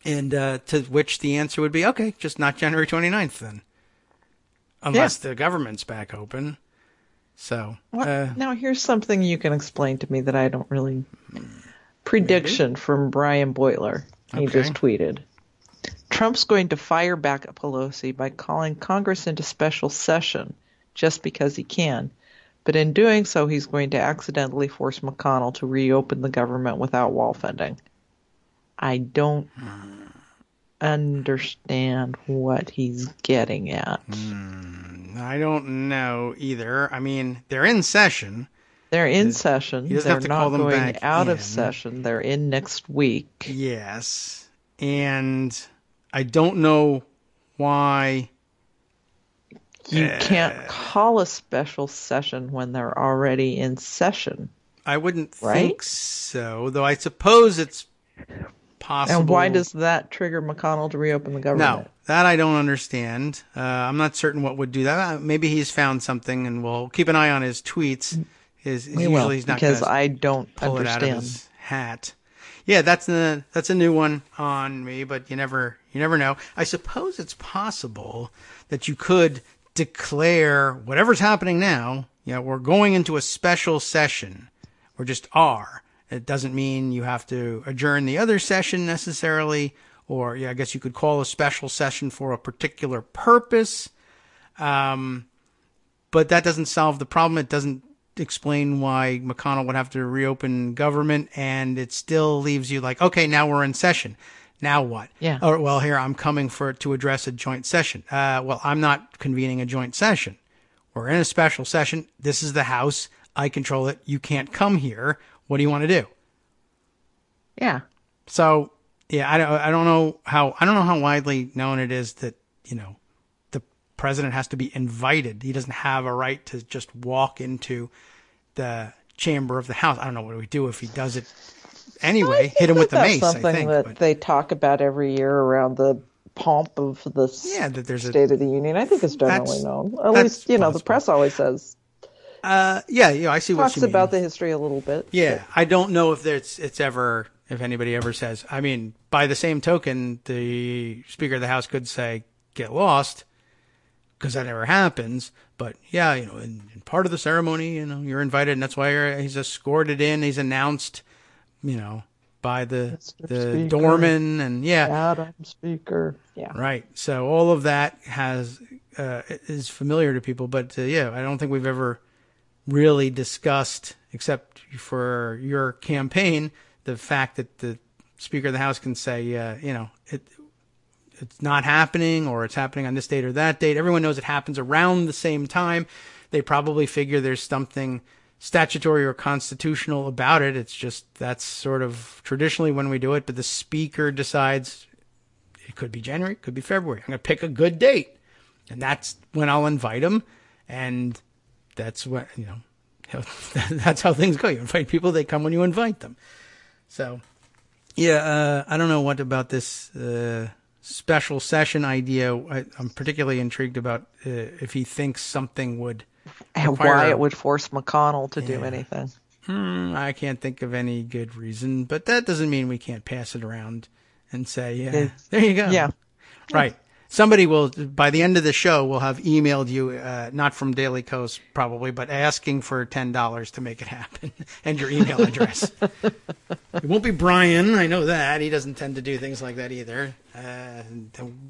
Speaker 3: And to which the answer would be, okay, just not January 29th then. Unless the government's back open. So
Speaker 5: now here's something you can explain to me that I don't really. Prediction from Brian Boitler. He just tweeted. Trump's going to fire back at Pelosi by calling Congress into special session just because he can. But in doing so, he's going to accidentally force McConnell to reopen the government without wall funding. I don't understand what he's getting at.
Speaker 3: I don't know either. I mean, they're in session.
Speaker 5: They're in session.
Speaker 3: He doesn't
Speaker 5: They're
Speaker 3: have to
Speaker 5: not
Speaker 3: call them
Speaker 5: going
Speaker 3: back
Speaker 5: out of
Speaker 3: in.
Speaker 5: session. They're in next week.
Speaker 3: Yes. And I don't know why
Speaker 5: you can't call a special session when they're already in session.
Speaker 3: I wouldn't think so, though I suppose it's possible.
Speaker 5: And why does that trigger McConnell to reopen the government?
Speaker 3: No, that I don't understand. I'm not certain what would do that. Maybe he's found something, and we'll keep an eye on his tweets. Usually he's not
Speaker 5: because
Speaker 3: gonna
Speaker 5: I don't
Speaker 3: pull
Speaker 5: understand.
Speaker 3: it out of his hat. Yeah, that's a new one on me, but you never know. I suppose it's possible that you could declare whatever's happening now. We're going into a special session. We just are. It doesn't mean you have to adjourn the other session necessarily, or I guess you could call a special session for a particular purpose. But that doesn't solve the problem. It doesn't explain why McConnell would have to reopen government, and it still leaves you like, okay, now we're in session. Now what?
Speaker 5: Yeah.
Speaker 3: Or, well, here, I'm coming to address a joint session. Well, I'm not convening a joint session. We're in a special session. This is the House. I control it. You can't come here. What do you want to do?
Speaker 5: Yeah.
Speaker 3: So, yeah, I don't know how widely known it is that, the president has to be invited. He doesn't have a right to just walk into the chamber of the House. I don't know what we do if he does it anyway. Hit him with the mace, I think.
Speaker 5: Something that they talk about every year around the pomp of the
Speaker 3: that there's
Speaker 5: State of the Union. I think it's generally known. At least, the press always says.
Speaker 3: I see what you mean.
Speaker 5: Talks about the history a little bit.
Speaker 3: Yeah, but I don't know if if anybody ever says. I mean, by the same token, the Speaker of the House could say, "Get lost," because that never happens. But yeah, in part of the ceremony, you're invited, and that's why he's escorted in. He's announced, by the doorman, and
Speaker 5: Madam Speaker. Yeah,
Speaker 3: right. So all of that is familiar to people, but I don't think we've ever really discussed, except for your campaign, the fact that the Speaker of the House can say, it's not happening, or it's happening on this date or that date. Everyone knows it happens around the same time. They probably figure there's something statutory or constitutional about it. It's just that's sort of traditionally when we do it, but the Speaker decides it could be January, it could be February. I'm going to pick a good date, and that's when I'll invite him, and that's what, that's how things go. You invite people, they come when you invite them. So, I don't know what about this special session idea. I'm particularly intrigued about if he thinks something would
Speaker 5: why it would force McConnell to do anything.
Speaker 3: I can't think of any good reason, but that doesn't mean we can't pass it around and say, there you go.
Speaker 5: Yeah.
Speaker 3: Right. Somebody will, by the end of the show, will have emailed you, not from Daily Kos probably, but asking for $10 to make it happen, and your email address. It won't be Brian, I know that. He doesn't tend to do things like that either.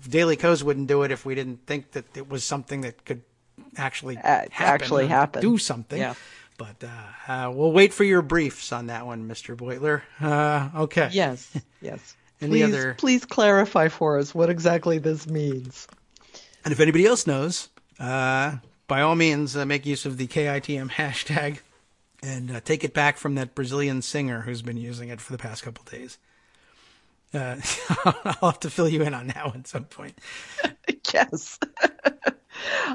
Speaker 3: Daily Kos wouldn't do it if we didn't think that it was something that could actually happen. Do something.
Speaker 5: Yeah.
Speaker 3: But we'll wait for your briefs on that one, Mr. Boitler. Okay.
Speaker 5: Yes. Please clarify for us what exactly this means.
Speaker 3: And if anybody else knows, by all means, make use of the KITM hashtag and take it back from that Brazilian singer who's been using it for the past couple of days. I'll have to fill you in on that one at some point.
Speaker 5: Yes.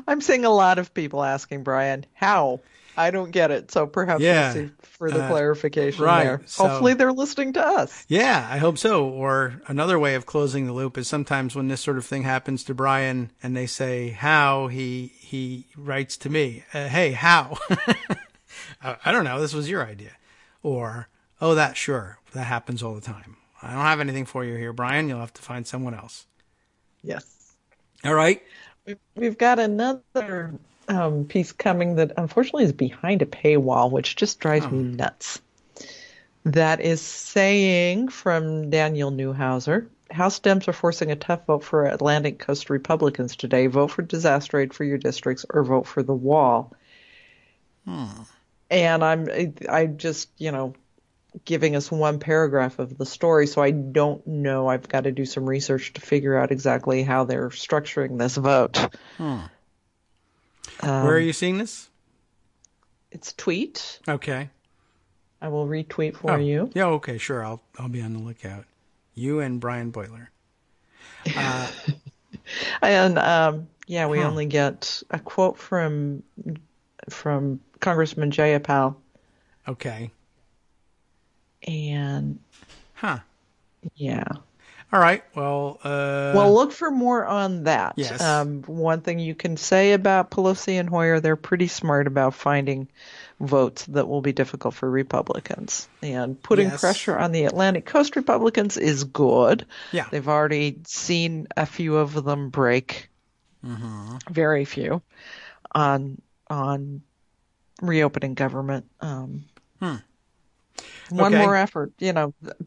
Speaker 5: I'm seeing a lot of people asking Brian, how? I don't get it. So perhaps we'll see further clarification there.
Speaker 3: So,
Speaker 5: hopefully they're listening to us.
Speaker 3: Yeah, I hope so. Or another way of closing the loop is sometimes when this sort of thing happens to Brian and they say, how, he writes to me, hey, how? I don't know. This was your idea. Or, oh, that happens all the time. I don't have anything for you here, Brian. You'll have to find someone else.
Speaker 5: Yes.
Speaker 3: All right.
Speaker 5: We've got another piece coming that unfortunately is behind a paywall, which just drives me nuts. That is saying from Daniel Newhouser, House Dems are forcing a tough vote for Atlantic Coast Republicans today. Vote for disaster aid for your districts or vote for the wall. And I'm just, giving us one paragraph of the story, so I don't know. I've got to do some research to figure out exactly how they're structuring this vote.
Speaker 3: Where are you seeing this?
Speaker 5: It's tweet.
Speaker 3: Okay.
Speaker 5: I will retweet for you.
Speaker 3: Yeah, okay, sure. I'll be on the lookout. You and Brian Boyler.
Speaker 5: And we only get a quote from Congressman Jayapal.
Speaker 3: Okay.
Speaker 5: And yeah.
Speaker 3: All right. Well,
Speaker 5: look for more on that.
Speaker 3: Yes.
Speaker 5: One thing you can say about Pelosi and Hoyer, they're pretty smart about finding votes that will be difficult for Republicans. And putting pressure on the Atlantic Coast Republicans is good.
Speaker 3: Yeah.
Speaker 5: They've already seen a few of them break, very few, on reopening government. One more effort.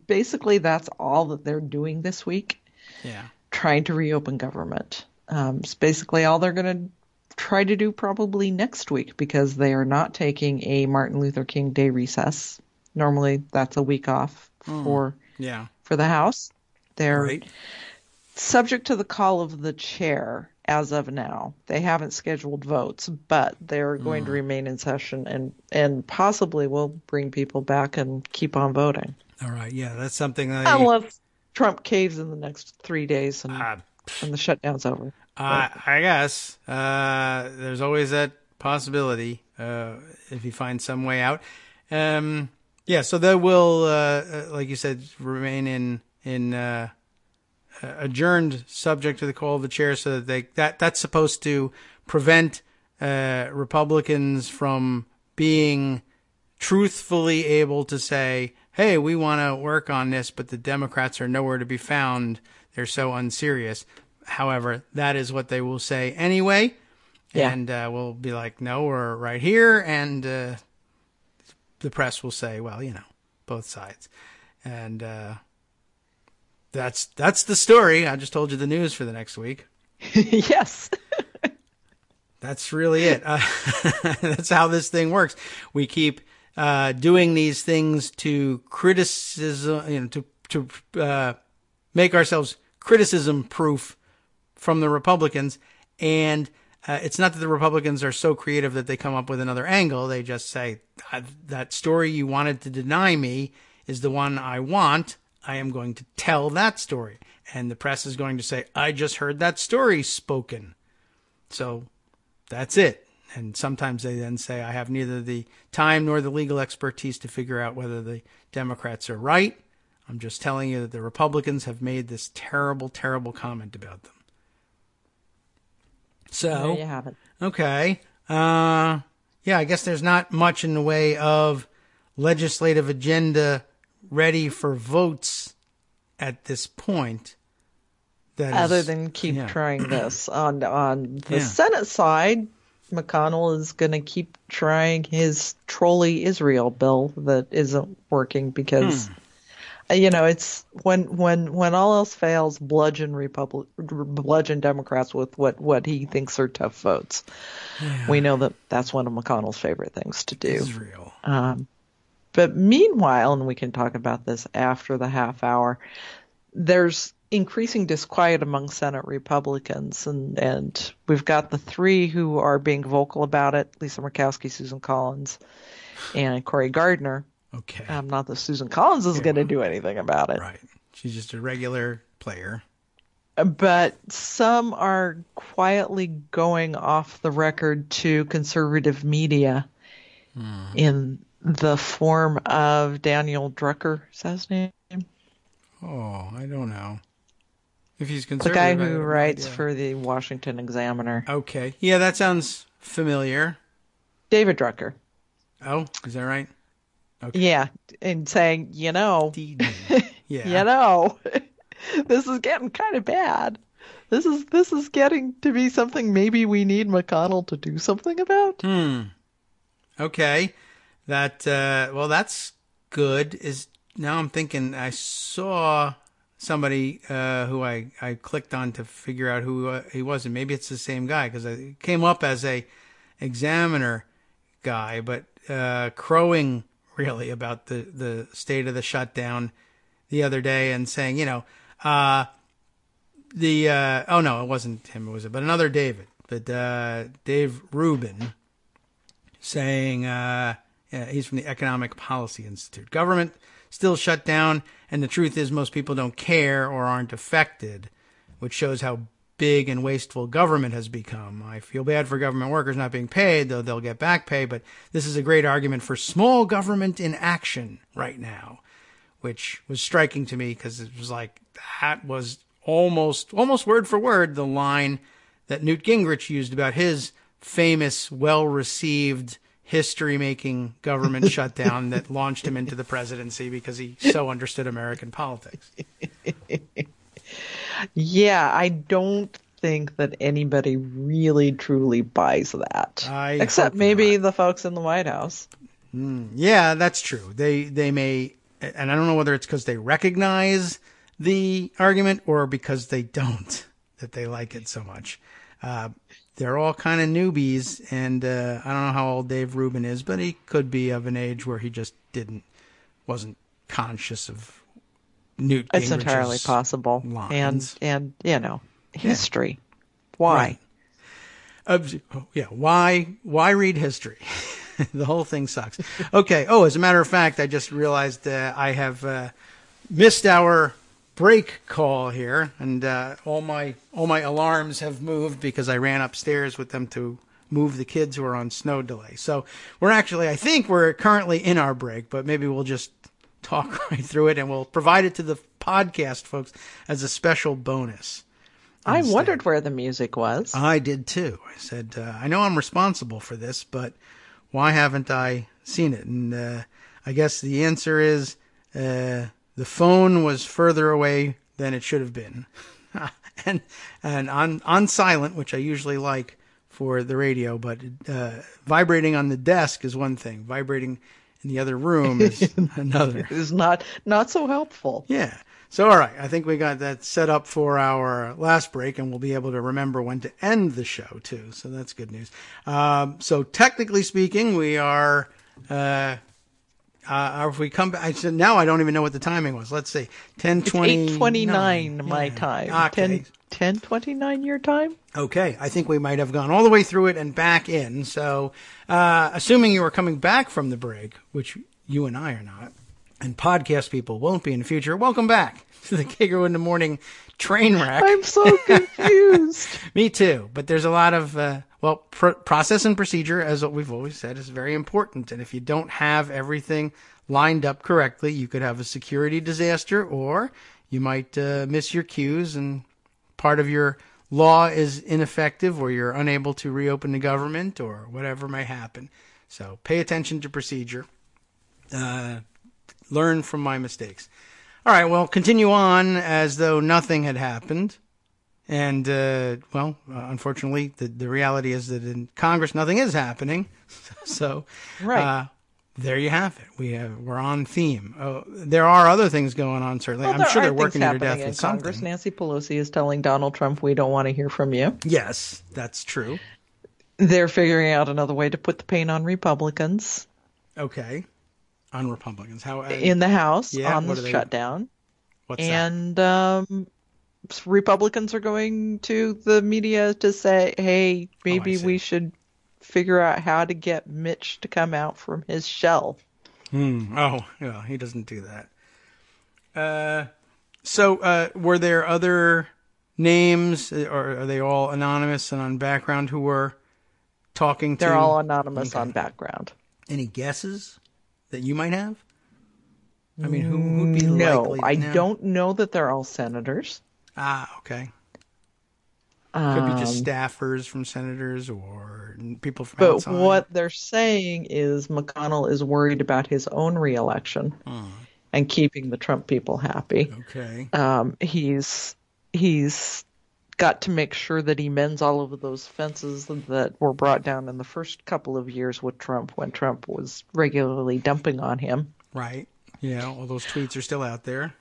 Speaker 5: Basically that's all that they're doing this week.
Speaker 3: Yeah.
Speaker 5: Trying to reopen government. It's basically all they're going to try to do probably next week because they are not taking a Martin Luther King Day recess. Normally that's a week off for the House. They're subject to the call of the chair as of now. They haven't scheduled votes, but they're going to remain in session and possibly will bring people back and keep on voting.
Speaker 3: All right. Yeah, that's something that
Speaker 5: unless Trump caves in the next 3 days and the shutdown's over.
Speaker 3: I guess there's always that possibility if he finds some way out. So they will, like you said, remain in adjourned, subject to the call of the chair, so that that's supposed to prevent Republicans from being truthfully able to say, hey, we want to work on this, but the Democrats are nowhere to be found. They're so unserious. However, that is what they will say anyway. Yeah. And we'll be like, no, we're right here. And the press will say, well, both sides. And that's the story. I just told you the news for the next week.
Speaker 5: Yes.
Speaker 3: That's really it. That's how this thing works. We keep doing these things to criticism, to make ourselves criticism-proof from the Republicans. And it's not that the Republicans are so creative that they come up with another angle. They just say, that story you wanted to deny me is the one I want. I am going to tell that story. And the press is going to say, I just heard that story spoken. So that's it. And sometimes they then say, I have neither the time nor the legal expertise to figure out whether the Democrats are right. I'm just telling you that the Republicans have made this terrible, terrible comment about them. So,
Speaker 5: there you have it.
Speaker 3: Okay. I guess there's not much in the way of legislative agenda ready for votes at this point.
Speaker 5: Other than keep trying this. On the Senate side, McConnell is going to keep trying his trolley Israel bill that isn't working because, it's when all else fails, bludgeon Democrats with what he thinks are tough votes. Yeah. We know that that's one of McConnell's favorite things to do.
Speaker 3: Israel.
Speaker 5: But meanwhile, and we can talk about this after the half hour, there's increasing disquiet among Senate Republicans, and we've got the three who are being vocal about it: Lisa Murkowski, Susan Collins, and Cory Gardner.
Speaker 3: Okay.
Speaker 5: Not that Susan Collins is going to do anything about it.
Speaker 3: Right. She's just a regular player.
Speaker 5: But some are quietly going off the record to conservative media in the form of Daniel Drucker. Is that his name?
Speaker 3: Oh, I don't know. If he's
Speaker 5: The
Speaker 3: conservative,
Speaker 5: guy
Speaker 3: I
Speaker 5: who
Speaker 3: have no
Speaker 5: writes
Speaker 3: idea.
Speaker 5: for the Washington Examiner.
Speaker 3: Okay. Yeah, that sounds familiar.
Speaker 5: David Drucker.
Speaker 3: Oh, is that right? Okay.
Speaker 5: Yeah, and saying,
Speaker 3: Yeah.
Speaker 5: this is getting kind of bad. This is getting to be something maybe we need McConnell to do something about.
Speaker 3: Okay. That well, that's good. Now I'm thinking I saw somebody who I clicked on to figure out who he was, and maybe it's the same guy because it came up as a Examiner guy, but crowing really about the state of the shutdown the other day and saying, oh no, it wasn't him, but another David, but Dave Rubin saying he's from the Economic Policy Institute. Government still shut down, and the truth is most people don't care or aren't affected, which shows how big and wasteful government has become. I feel bad for government workers not being paid, though they'll get back pay, but this is a great argument for small government in action right now, which was striking to me because it was like that was almost word for word the line that Newt Gingrich used about his famous, well-received, history-making government shutdown that launched him into the presidency because he so understood American politics.
Speaker 5: Yeah, I don't think that anybody really truly buys that. Except maybe the folks in the White House.
Speaker 3: Yeah, that's true. They may, and I don't know whether it's because they recognize the argument or because they don't, that they like it so much. They're all kind of newbies, and I don't know how old Dave Rubin is, but he could be of an age where he just wasn't conscious of Newt Gingrich's
Speaker 5: It's entirely possible.
Speaker 3: lines.
Speaker 5: And history. Yeah. Why?
Speaker 3: Right. Why read history? The whole thing sucks. Okay. Oh, as a matter of fact, I just realized I have missed our break call here, and all my alarms have moved because I ran upstairs with them to move the kids who are on snow delay. So I think we're currently in our break, but maybe we'll just talk right through it, and we'll provide it to the podcast folks as a special bonus.
Speaker 5: I wondered where the music was.
Speaker 3: I did too. I said, I know I'm responsible for this, but why haven't I seen it? And I guess the answer is the phone was further away than it should have been. and on silent, which I usually like for the radio, but vibrating on the desk is one thing. Vibrating in the other room is another.
Speaker 5: It is not so helpful.
Speaker 3: Yeah. So, all right. I think we got that set up for our last break, and we'll be able to remember when to end the show, too. So that's good news. So technically speaking, we are, if we come back, I said, now I don't even know what the timing was. Let's see. 10:20.
Speaker 5: It's 8:29 my time.
Speaker 3: Okay.
Speaker 5: 10:29 your time?
Speaker 3: Okay. I think we might have gone all the way through it and back in. So, assuming you are coming back from the break, which you and I are not, and podcast people won't be in the future, welcome back to the Kagro in the Morning train wreck.
Speaker 5: I'm so confused.
Speaker 3: Me too. But there's a lot of, process and procedure, as what we've always said, is very important. And if you don't have everything lined up correctly, you could have a security disaster, or you might miss your cues and part of your law is ineffective, or you're unable to reopen the government, or whatever may happen. So pay attention to procedure. Learn from my mistakes. All right, well, continue on as though nothing had happened. And, unfortunately, the reality is that in Congress, nothing is happening. So,
Speaker 5: right.
Speaker 3: There you have it. We're on theme. There are other things going on, certainly.
Speaker 5: Well,
Speaker 3: I'm sure they're
Speaker 5: working
Speaker 3: to their death with something.
Speaker 5: Congress. Nancy Pelosi is telling Donald Trump, we don't want to hear from you.
Speaker 3: Yes, that's true.
Speaker 5: They're figuring out another way to put the pain on Republicans.
Speaker 3: Okay. On Republicans. How
Speaker 5: in the House,
Speaker 3: yeah,
Speaker 5: on the shutdown.
Speaker 3: What's
Speaker 5: and,
Speaker 3: that?
Speaker 5: Republicans are going to the media to say, hey, maybe we should figure out how to get Mitch to come out from his shell.
Speaker 3: Oh, yeah, he doesn't do that. So, were there other names, or are they all anonymous and on background who were talking to?
Speaker 5: They're all anonymous
Speaker 3: Okay.
Speaker 5: on background.
Speaker 3: Any guesses that you might have? I mean, who'd be likely?
Speaker 5: No, I don't know that they're all senators.
Speaker 3: Ah, okay. Could be just staffers from senators or people from outside.
Speaker 5: But what they're saying is McConnell is worried about his own reelection and keeping the Trump people happy.
Speaker 3: Okay.
Speaker 5: He's got to make sure that he mends all of those fences that were brought down in the first couple of years with Trump, when Trump was regularly dumping on him.
Speaker 3: Right. Yeah, all those tweets are still out there.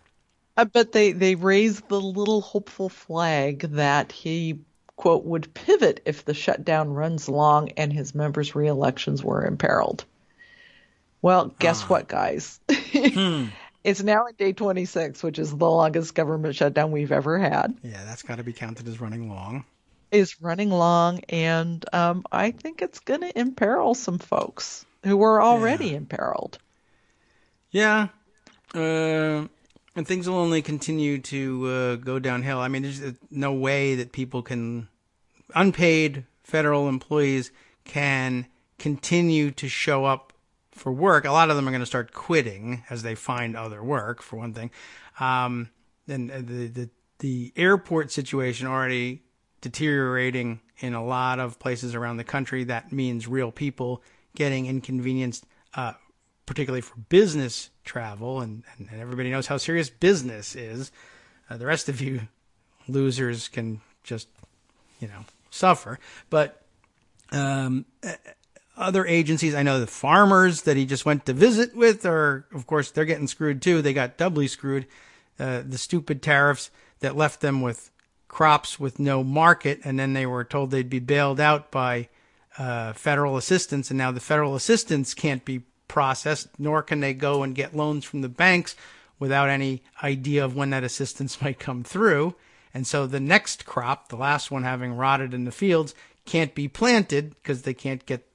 Speaker 5: But they raised the little hopeful flag that he, quote, would pivot if the shutdown runs long and his members' reelections were imperiled. Well, guess what, guys? It's now at day 26, which is the longest government shutdown we've ever had.
Speaker 3: Yeah, that's got to be counted as running long.
Speaker 5: Is running long, and I think it's going to imperil some folks who were already imperiled.
Speaker 3: Yeah. And things will only continue to go downhill. I mean, there's no way that unpaid federal employees can continue to show up for work. A lot of them are going to start quitting as they find other work, for one thing. And the airport situation already deteriorating in a lot of places around the country. That means real people getting inconvenienced, particularly for business travel, and everybody knows how serious business is. The rest of you losers can just, suffer. But other agencies, I know the farmers that he just went to visit with of course, they're getting screwed too. They got doubly screwed. The stupid tariffs that left them with crops with no market, and then they were told they'd be bailed out by federal assistance, and now the federal assistance can't be processed, nor can they go and get loans from the banks without any idea of when that assistance might come through. And so the next crop, the last one having rotted in the fields, can't be planted because they can't get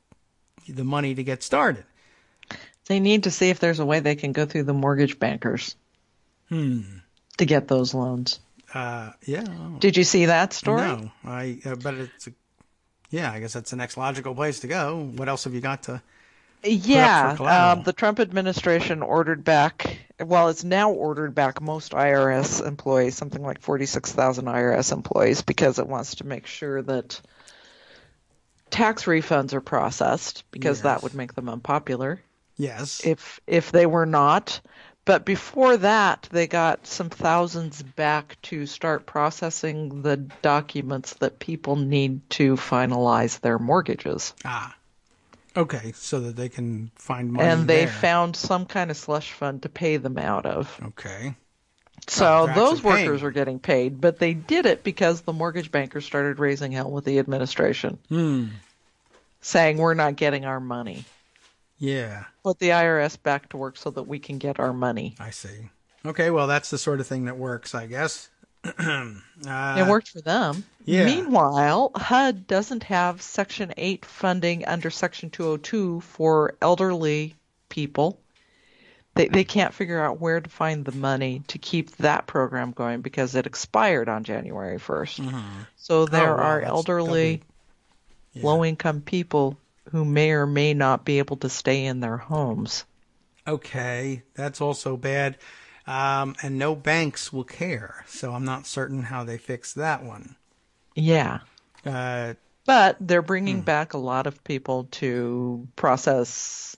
Speaker 3: the money to get started.
Speaker 5: They need to see if there's a way they can go through the mortgage bankers to get those loans.
Speaker 3: Yeah.
Speaker 5: Did you see that story?
Speaker 3: No, but I guess that's the next logical place to go. What else have you got to?
Speaker 5: Yeah, the Trump administration ordered back, it's now ordered back most IRS employees, something like 46,000 IRS employees, because it wants to make sure that tax refunds are processed, because that would make them unpopular.
Speaker 3: Yes.
Speaker 5: If they were not. But before that, they got some thousands back to start processing the documents that people need to finalize their mortgages.
Speaker 3: Okay, so that they can find money.
Speaker 5: And they found some kind of slush fund to pay them out of.
Speaker 3: Okay.
Speaker 5: So those workers were getting paid, but they did it because the mortgage bankers started raising hell with the administration, saying we're not getting our money.
Speaker 3: Yeah.
Speaker 5: Put the IRS back to work so that we can get our money.
Speaker 3: I see. Okay, well, that's the sort of thing that works, I guess.
Speaker 5: It worked for them.
Speaker 3: Yeah.
Speaker 5: Meanwhile, HUD doesn't have Section 8 funding under Section 202 for elderly people. They can't figure out where to find the money to keep that program going because it expired on January 1st. So there are elderly, low-income people who may or may not be able to stay in their homes.
Speaker 3: Okay, that's also bad. And no banks will care, so I'm not certain how they fix that one.
Speaker 5: Yeah. But they're bringing back a lot of people to process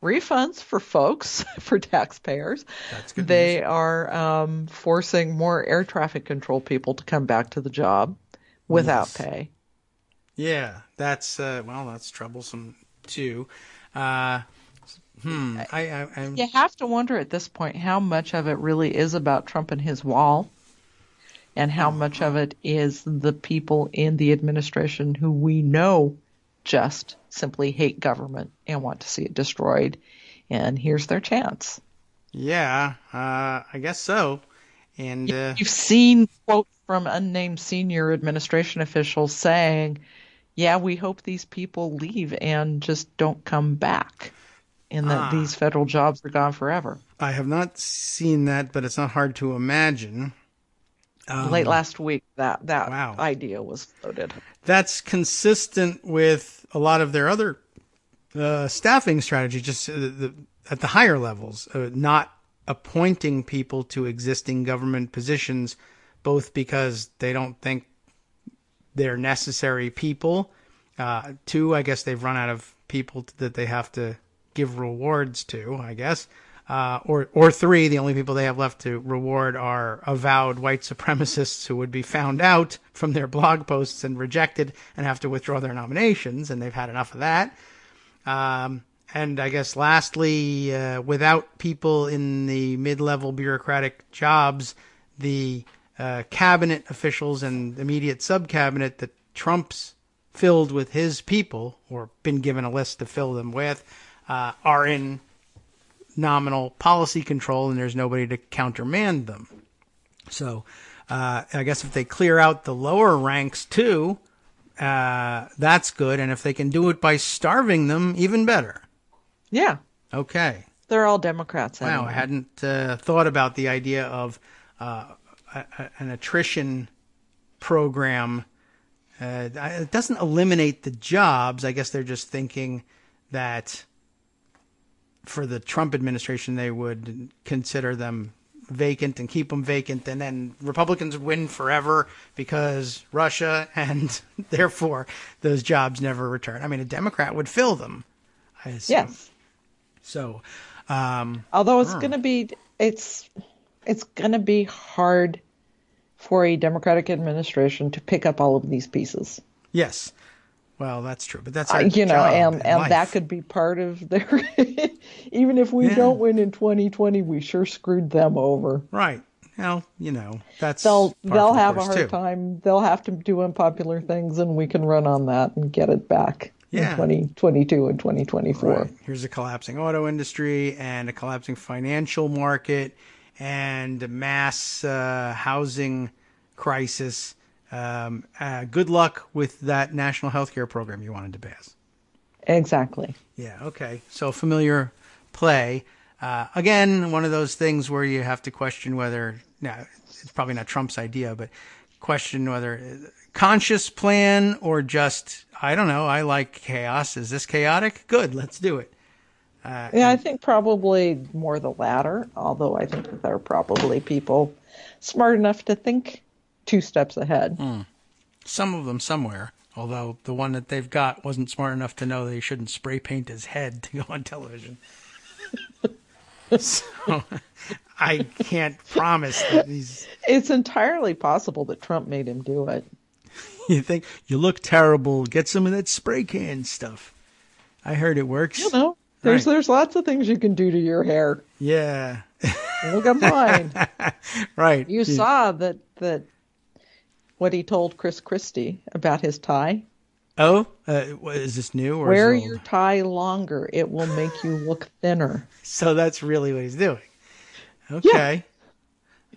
Speaker 5: refunds for folks, for taxpayers.
Speaker 3: That's good
Speaker 5: They
Speaker 3: news.
Speaker 5: are forcing more air traffic control people to come back to the job without pay.
Speaker 3: Yeah, that's troublesome too.
Speaker 5: You have to wonder at this point how much of it really is about Trump and his wall, and how much of it is the people in the administration who we know just simply hate government and want to see it destroyed. And here's their chance.
Speaker 3: Yeah, I guess so. And
Speaker 5: you've seen quotes from unnamed senior administration officials saying, yeah, we hope these people leave and just don't come back, and that these federal jobs are gone forever.
Speaker 3: I have not seen that, but it's not hard to imagine.
Speaker 5: Late last week, that
Speaker 3: Wow.
Speaker 5: idea was floated.
Speaker 3: That's consistent with a lot of their other staffing strategy, just at the higher levels, not appointing people to existing government positions, both because they don't think they're necessary people. Two, I guess they've run out of people that they have to give rewards to, I guess. Or three, the only people they have left to reward are avowed white supremacists who would be found out from their blog posts and rejected and have to withdraw their nominations, and they've had enough of that. And I guess lastly, without people in the mid-level bureaucratic jobs, the cabinet officials and immediate sub-cabinet that Trump's filled with his people, or been given a list to fill them with, are in nominal policy control, and there's nobody to countermand them. So I guess if they clear out the lower ranks too, that's good. And if they can do it by starving them, even better.
Speaker 5: Yeah.
Speaker 3: Okay.
Speaker 5: They're all Democrats.
Speaker 3: Wow,
Speaker 5: anyway.
Speaker 3: I hadn't thought about the idea of an attrition program. It doesn't eliminate the jobs. I guess they're just thinking that for the Trump administration, they would consider them vacant and keep them vacant, and then Republicans would win forever because Russia, and therefore those jobs never return. I mean, a Democrat would fill them, I assume.
Speaker 5: Yes.
Speaker 3: So,
Speaker 5: although it's going to be, it's going to be hard for a Democratic administration to pick up all of these pieces.
Speaker 3: Yes. Well, that's true, but that's our
Speaker 5: and
Speaker 3: job in life.
Speaker 5: that could be part of their. Even if we don't win in 2020, we sure screwed them over.
Speaker 3: Right. Well, that's
Speaker 5: they'll have a
Speaker 3: course,
Speaker 5: hard
Speaker 3: too.
Speaker 5: time. They'll have to do unpopular things, and we can run on that and get it back in 2022 and 2024.
Speaker 3: Right. Here's a collapsing auto industry and a collapsing financial market and a mass housing crisis. Good luck with that national health care program you wanted to pass.
Speaker 5: Exactly.
Speaker 3: Yeah, okay. So familiar play. Again, one of those things where you have to question whether, now, it's probably not Trump's idea, but question whether conscious plan or just, I don't know, I like chaos. Is this chaotic? Good, let's do it.
Speaker 5: I think probably more the latter, although I think that there are probably people smart enough to think 2 steps ahead.
Speaker 3: Some of them somewhere, although the one that they've got wasn't smart enough to know they shouldn't spray paint his head to go on television. So I can't promise that he's...
Speaker 5: It's entirely possible that Trump made him do it.
Speaker 3: You think, you look terrible, get some of that spray can stuff. I heard it works.
Speaker 5: There's lots of things you can do to your hair.
Speaker 3: Yeah.
Speaker 5: Look at mine.
Speaker 3: Right.
Speaker 5: You saw that what he told Chris Christie about his tie.
Speaker 3: Oh, is this new? Or
Speaker 5: Wear
Speaker 3: is it old?
Speaker 5: your tie longer. It will make you look thinner.
Speaker 3: So that's really what he's doing. Okay.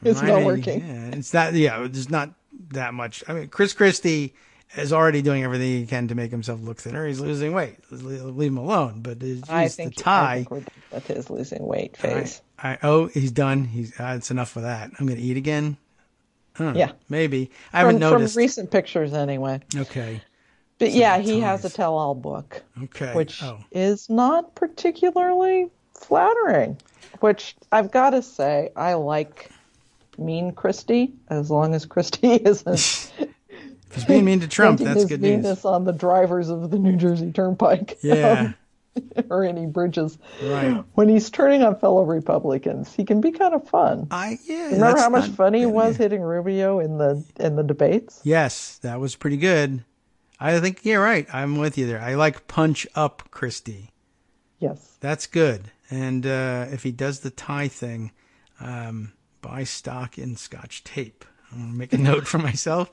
Speaker 5: Yeah. It's not working.
Speaker 3: Yeah, it's not. Yeah, there's not that much. I mean, Chris Christie is already doing everything he can to make himself look thinner. He's losing weight. Leave him alone. But
Speaker 5: I think
Speaker 3: the tie.
Speaker 5: I think we're done with his losing weight phase.
Speaker 3: He's done. It's enough of that. I'm going to eat again.
Speaker 5: Yeah.
Speaker 3: Maybe. I haven't noticed.
Speaker 5: From recent pictures, anyway.
Speaker 3: Okay.
Speaker 5: But he has a tell-all book.
Speaker 3: Okay.
Speaker 5: Which is not particularly flattering. Which, I've got to say, I like mean Christie, as long as Christie isn't...
Speaker 3: If he's being mean to Trump, that's good news.
Speaker 5: Meanness on the drivers of the New Jersey Turnpike.
Speaker 3: Yeah.
Speaker 5: Or any bridges.
Speaker 3: Right.
Speaker 5: When he's turning on fellow Republicans, he can be kind of fun. Remember how much fun he was hitting Rubio in the debates?
Speaker 3: Yes, that was pretty good. I think you're right. I'm with you there. I like punch up Christie.
Speaker 5: Yes.
Speaker 3: That's good. And if he does the tie thing, buy stock in Scotch tape. I'm going to make a note for myself.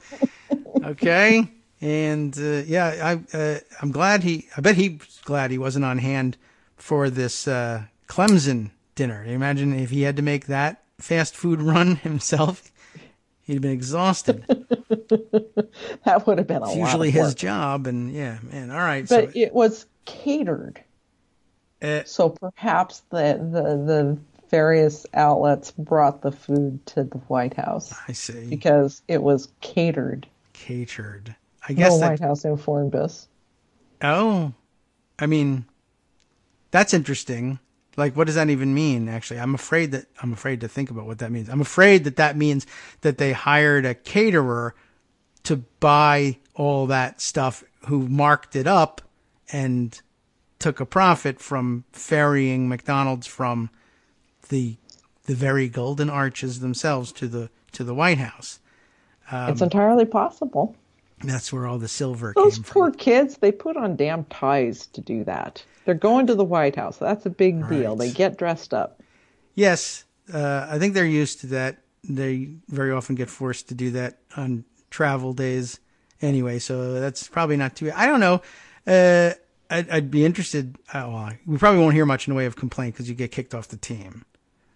Speaker 3: Okay. And I'm glad I bet he's glad he wasn't on hand for this Clemson dinner. Imagine if he had to make that fast food run himself. He'd have been exhausted.
Speaker 5: That would have been a lot of work.
Speaker 3: Usually his job, and all right.
Speaker 5: But it was catered. So perhaps the nefarious outlets brought the food to the White House.
Speaker 3: I see.
Speaker 5: Because it was catered.
Speaker 3: Catered. I guess
Speaker 5: White House informed us.
Speaker 3: Oh, I mean, that's interesting. Like, what does that even mean? Actually, I'm afraid to think about what that means. I'm afraid that means that they hired a caterer to buy all that stuff, who marked it up and took a profit from ferrying McDonald's from the very golden arches themselves to the White House.
Speaker 5: It's entirely possible.
Speaker 3: That's where all the silver came from.
Speaker 5: Those poor kids, they put on damn ties to do that. They're going to the White House. That's a big deal. They get dressed up.
Speaker 3: Yes, I think they're used to that. They very often get forced to do that on travel days anyway, so that's probably not too... I don't know. I'd be interested... we probably won't hear much in the way of complaint because you get kicked off the team.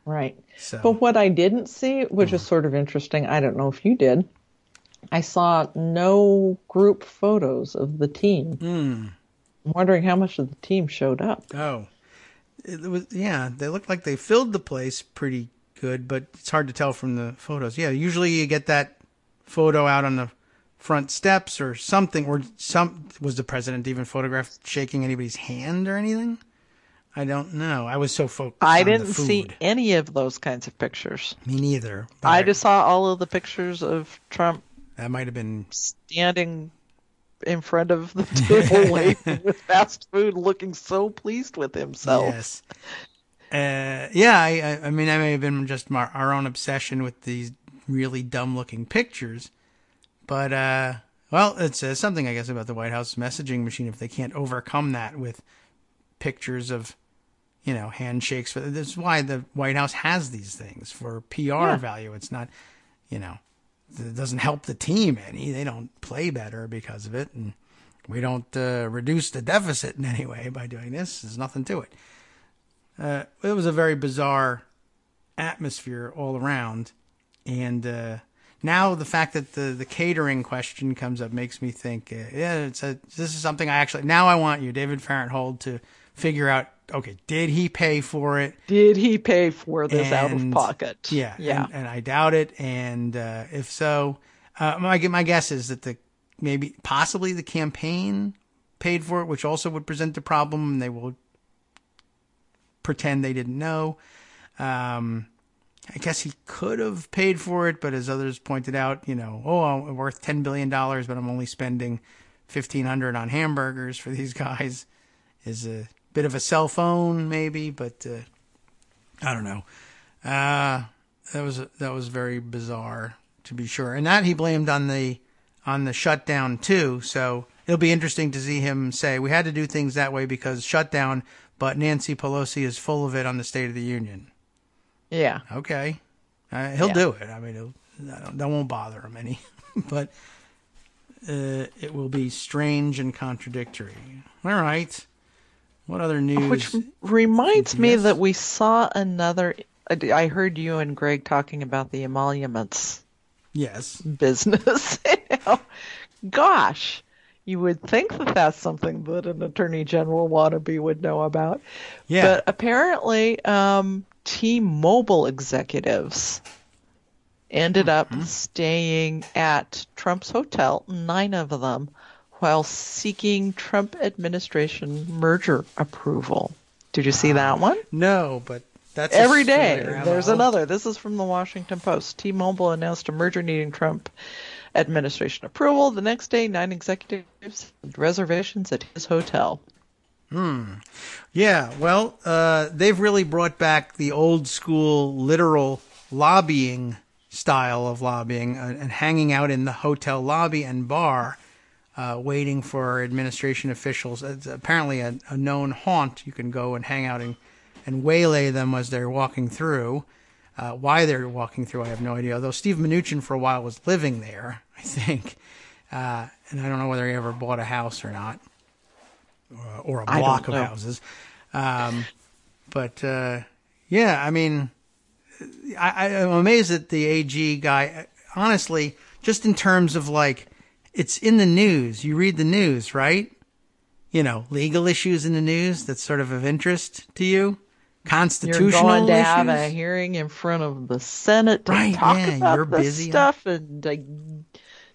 Speaker 5: Right.
Speaker 3: So.
Speaker 5: But what I didn't see, which is sort of interesting, I don't know if you did, I saw no group photos of the team. I'm wondering how much of the team showed up.
Speaker 3: Oh. They looked like they filled the place pretty good, but it's hard to tell from the photos. Yeah, usually you get that photo out on the front steps or something, was the president even photographed shaking anybody's hand or anything? I don't know. I was so focused on the food.
Speaker 5: I didn't see any of those kinds of pictures.
Speaker 3: Me neither.
Speaker 5: I just saw all of the pictures of Trump.
Speaker 3: That might have been
Speaker 5: standing in front of the table waiting with fast food, looking so pleased with himself.
Speaker 3: Yes. I mean, that may have been just our own obsession with these really dumb-looking pictures. But, it says something, I guess, about the White House messaging machine if they can't overcome that with pictures of, handshakes. That's why the White House has these things, for PR value. It's not, it doesn't help the team any. They don't play better because of it, and we don't reduce the deficit in any way by doing this. There's nothing to it. It was a very bizarre atmosphere all around, and now the fact that the catering question comes up makes me think, this is something now I want you, David Farenthold, to figure out, okay, did he pay for it?
Speaker 5: Did he pay for this out of pocket?
Speaker 3: Yeah. And I doubt it. And if so, my guess is that possibly the campaign paid for it, which also would present a problem, and they will pretend they didn't know. I guess he could have paid for it, but as others pointed out, I'm worth $10 billion, but I'm only spending $1,500 on hamburgers for these guys, is a bit of a cell phone, maybe, but I don't know. That was very bizarre, to be sure, and that he blamed on the shutdown too. So it'll be interesting to see him say we had to do things that way because shutdown, but Nancy Pelosi is full of it on the State of the Union.
Speaker 5: Yeah.
Speaker 3: Okay. He'll do it. I mean, that won't bother him any, but it will be strange and contradictory. All right. What other news?
Speaker 5: Which reminds me that we saw another. I heard you and Greg talking about the emoluments.
Speaker 3: Yes.
Speaker 5: Business. Gosh, you would think that that's something that an attorney general wannabe would know about.
Speaker 3: Yeah.
Speaker 5: But apparently, T-Mobile executives ended up staying at Trump's hotel, 9 of them, while seeking Trump administration merger approval. Did you see that one?
Speaker 3: No, but that's
Speaker 5: every day. There's another. This is from the Washington Post. T-Mobile announced a merger needing Trump administration approval. The next day, 9 executives had reservations at his hotel.
Speaker 3: Yeah, well, they've really brought back the old school literal lobbying style of lobbying and hanging out in the hotel lobby and bar, waiting for administration officials. It's apparently a known haunt. You can go and hang out and waylay them as they're walking through. Why they're walking through, I have no idea. Although Steve Mnuchin for a while was living there, I think. And I don't know whether he ever bought a house or not. Or a block of houses. But I mean, I'm amazed at the AG guy. Honestly, just in terms of it's in the news. You read the news, right? Legal issues in the news that's sort of interest to you. constitutional
Speaker 5: You're going to
Speaker 3: issues.
Speaker 5: have a hearing in front of the Senate to talk about this stuff and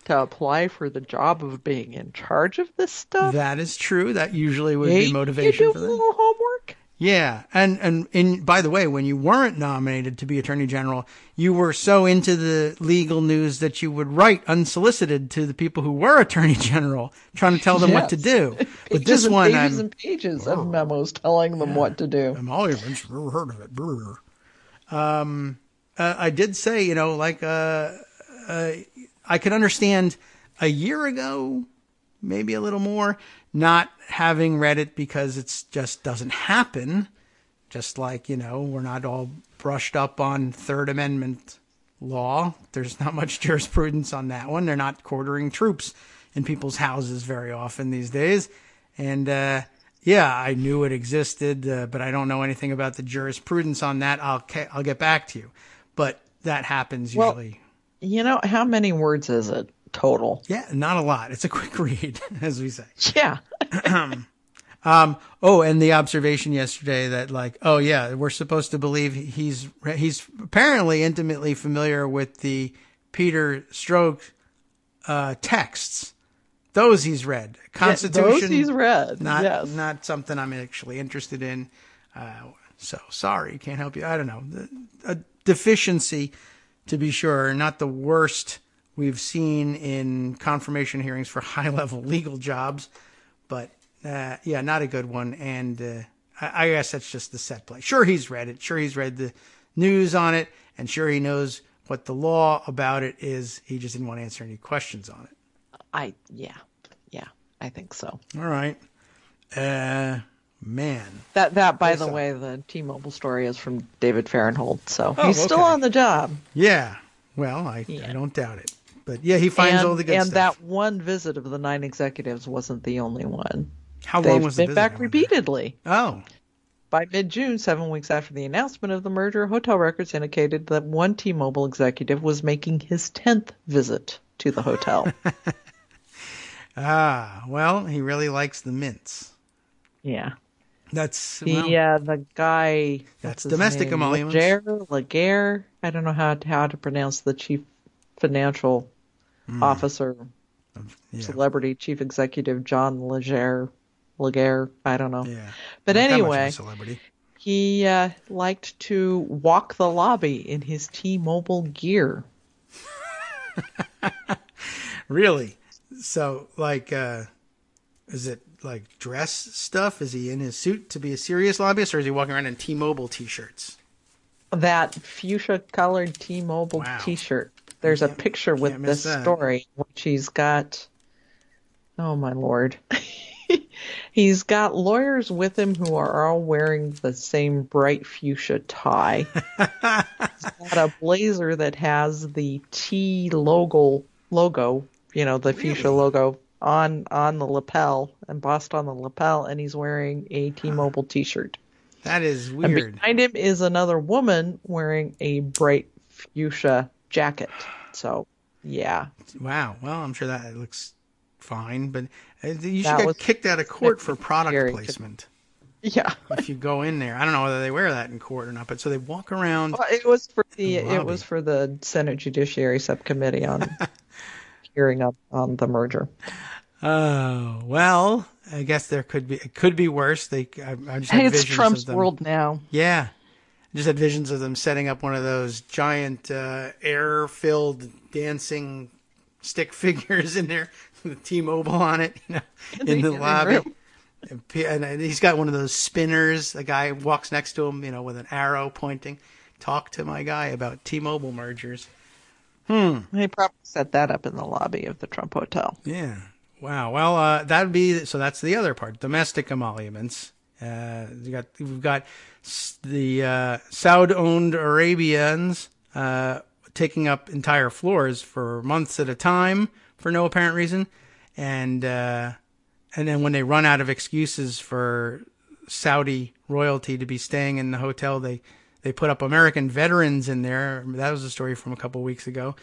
Speaker 5: to apply for the job of being in charge of this stuff.
Speaker 3: That is true. That usually would be motivation
Speaker 5: you
Speaker 3: for
Speaker 5: do a
Speaker 3: them.
Speaker 5: little homework.
Speaker 3: Yeah, and by the way, when you weren't nominated to be Attorney General, you were so into the legal news that you would write unsolicited to the people who were Attorney General, trying to tell them what to do. But this one,
Speaker 5: pages and pages of memos telling them what to do.
Speaker 3: Emoluments, never heard of it. I did say, I could understand a year ago, maybe a little more, not having read it because it just doesn't happen. Just like, we're not all brushed up on Third Amendment law. There's not much jurisprudence on that one. They're not quartering troops in people's houses very often these days. And, I knew it existed, but I don't know anything about the jurisprudence on that. I'll get back to you. But that happens usually.
Speaker 5: How many words is it total?
Speaker 3: Yeah, not a lot. It's a quick read, as we say.
Speaker 5: Yeah.
Speaker 3: And the observation yesterday that we're supposed to believe he's apparently intimately familiar with the Peter Strzok texts. Those he's read. Constitution.
Speaker 5: Those he's read.
Speaker 3: Not something I'm actually interested in. So sorry, can't help you. I don't know. A deficiency, to be sure, not the worst we've seen in confirmation hearings for high-level legal jobs, but not a good one. And I guess that's just the set play. Sure, he's read it. Sure, he's read the news on it, and sure, he knows what the law about it is. He just didn't want to answer any questions on it.
Speaker 5: I think so.
Speaker 3: All right. Man.
Speaker 5: That by the way, the T-Mobile story is from David Fahrenthold, so he's still on the job.
Speaker 3: Yeah. Well, I don't doubt it. But he finds all the good stuff.
Speaker 5: And that one visit of the 9 executives wasn't the only one.
Speaker 3: How long was the visit?
Speaker 5: They've been back repeatedly.
Speaker 3: Oh.
Speaker 5: By mid-June, 7 weeks after the announcement of the merger, hotel records indicated that one T-Mobile executive was making his 10th visit to the hotel.
Speaker 3: Well, he really likes the mints.
Speaker 5: Yeah.
Speaker 3: That's
Speaker 5: the guy.
Speaker 3: That's domestic emoluments.
Speaker 5: Laguerre. I don't know how to pronounce the chief financial officer, celebrity chief executive John Laguerre. I don't know. Yeah. But anyway, he liked to walk the lobby in his T-Mobile gear.
Speaker 3: Really? So, is it like dress stuff? Is he in his suit to be a serious lobbyist, or is he walking around in T-Mobile T-shirts?
Speaker 5: That fuchsia-colored T-Mobile T-shirt. There's a picture with this story, which he's got. Oh my lord! He's got lawyers with him who are all wearing the same bright fuchsia tie. He's got a blazer that has the T logo. The fuchsia logo on the lapel, embossed on the lapel, and he's wearing a T-Mobile T-shirt.
Speaker 3: That is weird.
Speaker 5: And behind him is another woman wearing a bright fuchsia jacket. So, yeah.
Speaker 3: Wow. Well, I'm sure that looks fine, but you should get kicked out of court for product placement.
Speaker 5: Yeah.
Speaker 3: If you go in there, I don't know whether they wear that in court or not, but so they walk around.
Speaker 5: Well, it was for the Senate Judiciary Subcommittee on hearing up on the merger.
Speaker 3: Oh, well, I guess it could be worse. I just had
Speaker 5: it's
Speaker 3: visions
Speaker 5: Trump's
Speaker 3: of them.
Speaker 5: world now.
Speaker 3: Yeah. I just had visions of them setting up one of those giant air-filled dancing stick figures in there with T-Mobile on it, in the lobby. And he's got one of those spinners. The guy walks next to him, with an arrow pointing. Talk to my guy about T-Mobile mergers.
Speaker 5: They probably set that up in the lobby of the Trump Hotel.
Speaker 3: Yeah. Wow. Well, that's the other part. Domestic emoluments. We've got the Saudi-owned Arabians taking up entire floors for months at a time for no apparent reason, and then when they run out of excuses for Saudi royalty to be staying in the hotel, they put up American veterans in there. That was a story from a couple of weeks ago.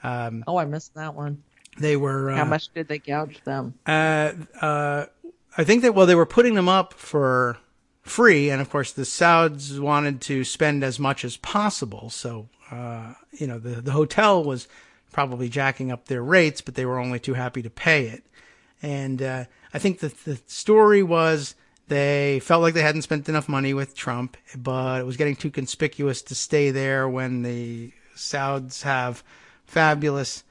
Speaker 5: I missed that one.
Speaker 3: They were.
Speaker 5: How much did they gouge them?
Speaker 3: I think that they were putting them up for free. And of course, the Sauds wanted to spend as much as possible. So, the hotel was probably jacking up their rates, but they were only too happy to pay it. And I think the story was they felt like they hadn't spent enough money with Trump, but it was getting too conspicuous to stay there when the Sauds have fabulous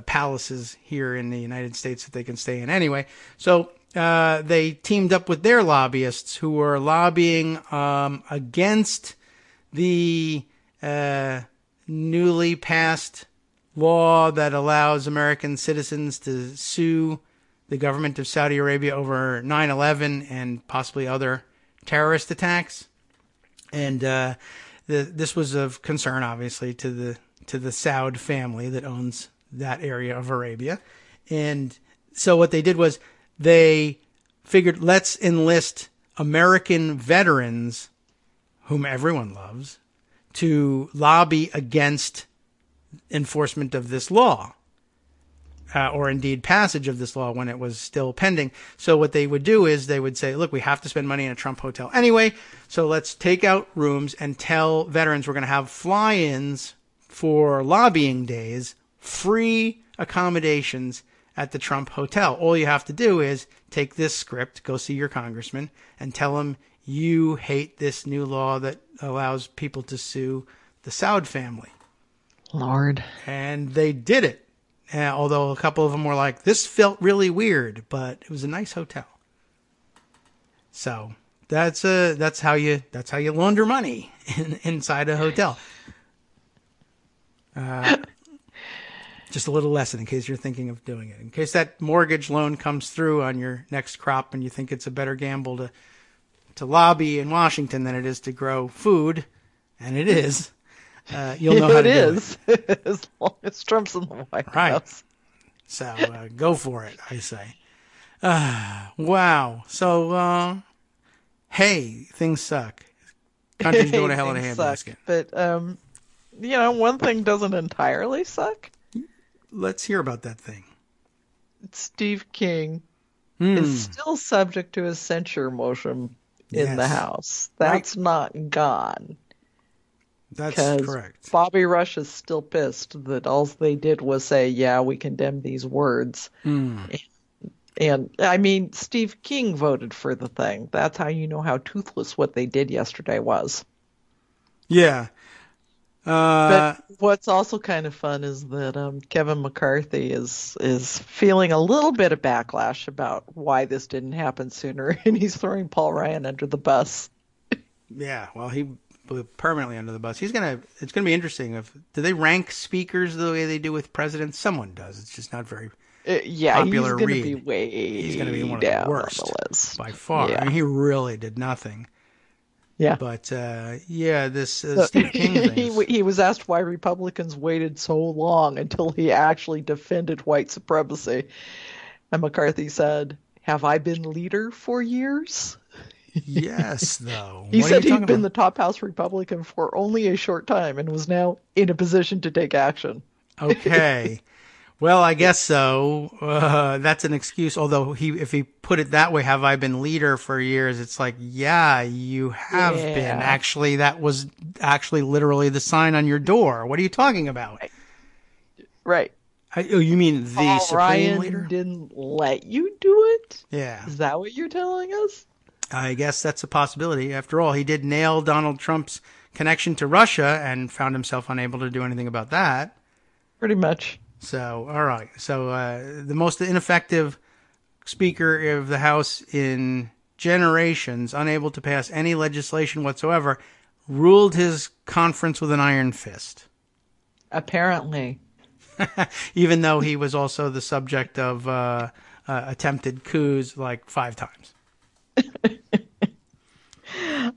Speaker 3: palaces here in the United States that they can stay in anyway. So they teamed up with their lobbyists who were lobbying against the newly passed law that allows American citizens to sue the government of Saudi Arabia over 9/11 and possibly other terrorist attacks. And this was of concern, obviously, to the Saud family that owns that area of Arabia. And so what they did was they figured, let's enlist American veterans, whom everyone loves, to lobby against enforcement of this law, or indeed passage of this law when it was still pending. So what they would do is they would say, look, we have to spend money in a Trump hotel anyway, so let's take out rooms and tell veterans we're going to have fly-ins for lobbying days, free accommodations at the Trump hotel. All you have to do is take this script, go see your congressman, and tell him you hate this new law that allows people to sue the Saud family.
Speaker 5: Lord.
Speaker 3: And they did it. Although a couple of them were like, this felt really weird, but it was a nice hotel. So that's how you launder money inside a hotel. Just a little lesson in case you're thinking of doing it. In case that mortgage loan comes through on your next crop and you think it's a better gamble to lobby in Washington than it is to grow food, and it is. You'll know how to do it.
Speaker 5: As long as Trump's in the White
Speaker 3: Right.
Speaker 5: House.
Speaker 3: So go for it, I say. Wow. So, hey, things suck. Country's going to hell in a handbasket.
Speaker 5: But, one thing doesn't entirely suck.
Speaker 3: Let's hear about that thing.
Speaker 5: Steve King is still subject to a censure motion in the House. That's not gone.
Speaker 3: That's correct.
Speaker 5: Bobby Rush is still pissed that all they did was say, yeah, we condemn these words. And I mean, Steve King voted for the thing. That's how you know how toothless what they did yesterday was.
Speaker 3: Yeah.
Speaker 5: But what's also kind of fun is that Kevin McCarthy is feeling a little bit of backlash about why this didn't happen sooner, and he's throwing Paul Ryan under the bus.
Speaker 3: Yeah, well, he blew permanently under the bus. It's gonna be interesting. Do they rank speakers the way they do with presidents? Someone does. It's just not very popular
Speaker 5: he's
Speaker 3: read.
Speaker 5: He's
Speaker 3: going to be one of the worst by far.
Speaker 5: Yeah.
Speaker 3: I mean, he really did nothing.
Speaker 5: Yeah.
Speaker 3: But, this Steve King thing.
Speaker 5: He was asked why Republicans waited so long until he actually defended white supremacy. And McCarthy said, have I been leader for years?
Speaker 3: Yes, though.
Speaker 5: He said he'd been the top House Republican for only a short time and was now in a position to take action.
Speaker 3: Okay. Well, I guess so. That's an excuse. Although if he put it that way, have I been leader for years? It's like, yeah, you have been. Actually, that was actually literally the sign on your door. What are you talking about?
Speaker 5: Right.
Speaker 3: You mean the
Speaker 5: Paul
Speaker 3: Supreme
Speaker 5: Ryan
Speaker 3: Leader?
Speaker 5: Didn't let you do it?
Speaker 3: Yeah.
Speaker 5: Is that what you're telling us?
Speaker 3: I guess that's a possibility. After all, he did nail Donald Trump's connection to Russia and found himself unable to do anything about that.
Speaker 5: Pretty much.
Speaker 3: So, all right. So, the most ineffective Speaker of the House in generations, unable to pass any legislation whatsoever, ruled his conference with an iron fist.
Speaker 5: Apparently.
Speaker 3: Even though he was also the subject of attempted coups like 5 times.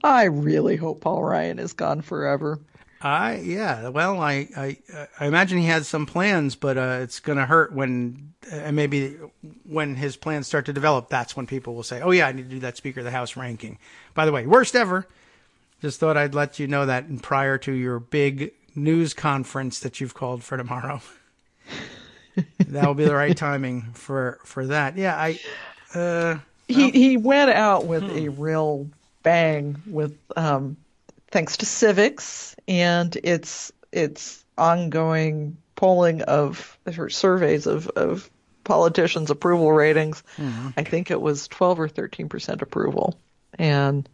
Speaker 5: I really hope Paul Ryan is gone forever.
Speaker 3: Well, I imagine he had some plans, but it's going to hurt when maybe when his plans start to develop. That's when people will say, "Oh yeah, I need to do that Speaker of the House ranking." By the way, worst ever. Just thought I'd let you know that prior to your big news conference that you've called for tomorrow. That will be the right timing for that. Yeah,
Speaker 5: He went out with a real bang with thanks to civics and its ongoing polling of surveys of politicians' approval ratings. I think it was 12 or 13% approval, and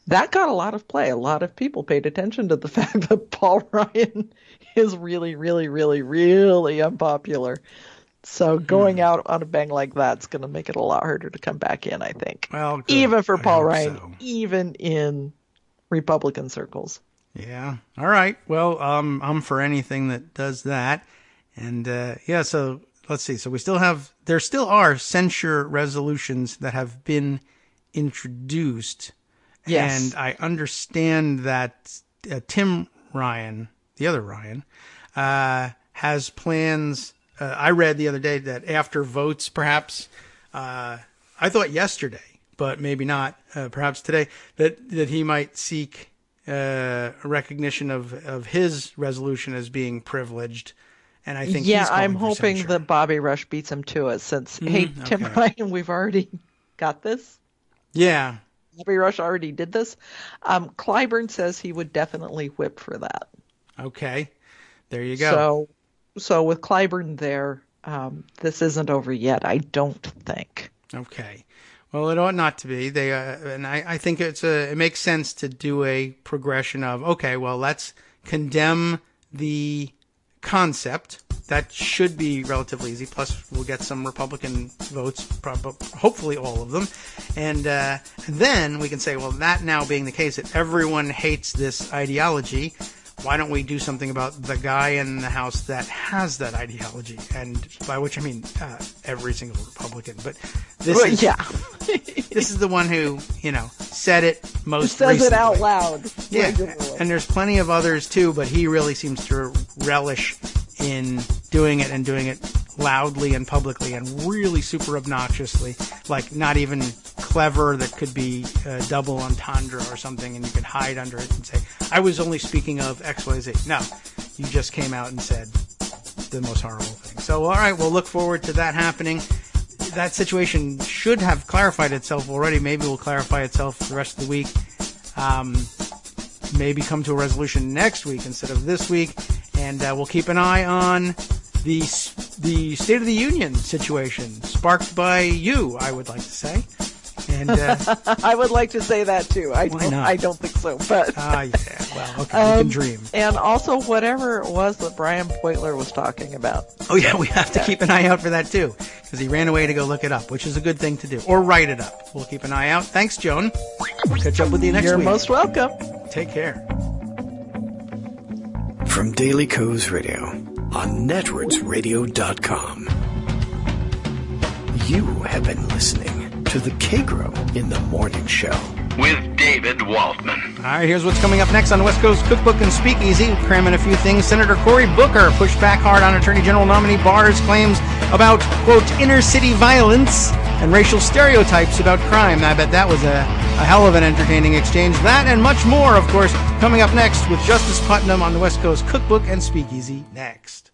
Speaker 5: that got a lot of play. A lot of people paid attention to the fact that Paul Ryan is really, really, really, really unpopular. So going out on a bang like that's going to make it a lot harder to come back in, I think.
Speaker 3: Well, good.
Speaker 5: Even for Paul Ryan,
Speaker 3: so.
Speaker 5: even in Republican circles.
Speaker 3: Yeah. All right. Well, I'm for anything that does that. And so let's see. So there still are censure resolutions that have been introduced.
Speaker 5: Yes.
Speaker 3: And I understand that Tim Ryan, the other Ryan, has plans. I read the other day that after votes, perhaps, I thought yesterday, but maybe not, perhaps today, that he might seek recognition of his resolution as being privileged. And I think
Speaker 5: I'm hoping
Speaker 3: censure.
Speaker 5: that Bobby Rush beats him to it since, Tim Ryan, we've already got this.
Speaker 3: Yeah.
Speaker 5: Bobby Rush already did this. Clyburn says he would definitely whip for that.
Speaker 3: Okay. There you go.
Speaker 5: So with Clyburn there, this isn't over yet, I don't think.
Speaker 3: Okay. Well, it ought not to be. And I think it makes sense to do a progression of, okay, well, let's condemn the concept. That should be relatively easy. Plus, we'll get some Republican votes, hopefully all of them. And then we can say, well, that now being the case, that everyone hates this ideology, why don't we do something about the guy in the House that has that ideology? And by which I mean every single Republican. But this is the one who, said it most
Speaker 5: says
Speaker 3: recently.
Speaker 5: It out loud.
Speaker 3: Yeah,
Speaker 5: regularly.
Speaker 3: And there's plenty of others too, but he really seems to relish in doing it and doing it loudly and publicly and really super obnoxiously, like not even clever that could be double entendre or something, and you could hide under it and say, I was only speaking of XYZ. No, you just came out and said the most horrible thing. So, all right, we'll look forward to that happening. That situation should have clarified itself already. Maybe will clarify itself the rest of the week. Maybe come to a resolution next week instead of this week. And we'll keep an eye on the State of the Union situation, sparked by you, I would like to say. And
Speaker 5: I would like to say that too. I don't think so, but
Speaker 3: yeah. Well, okay, we can dream.
Speaker 5: And also, whatever it was that Brian Beutler was talking about.
Speaker 3: Oh yeah, we have to keep an eye out for that too, because he ran away to go look it up, which is a good thing to do, or write it up. We'll keep an eye out. Thanks, Joan. We'll catch up with you next week.
Speaker 5: You're most welcome.
Speaker 3: Take care.
Speaker 1: From Daily Kos Radio on netrootsradio.com. You have been listening to the Kagro in the Morning Show
Speaker 2: with David Waldman.
Speaker 3: All right, here's what's coming up next on West Coast Cookbook and Speakeasy. Cramming a few things. Senator Cory Booker pushed back hard on Attorney General nominee Barr's claims about, quote, inner-city violence and racial stereotypes about crime. I bet that was a hell of an entertaining exchange. That and much more, of course, coming up next with Justice Putnam on the West Coast Cookbook and Speakeasy next.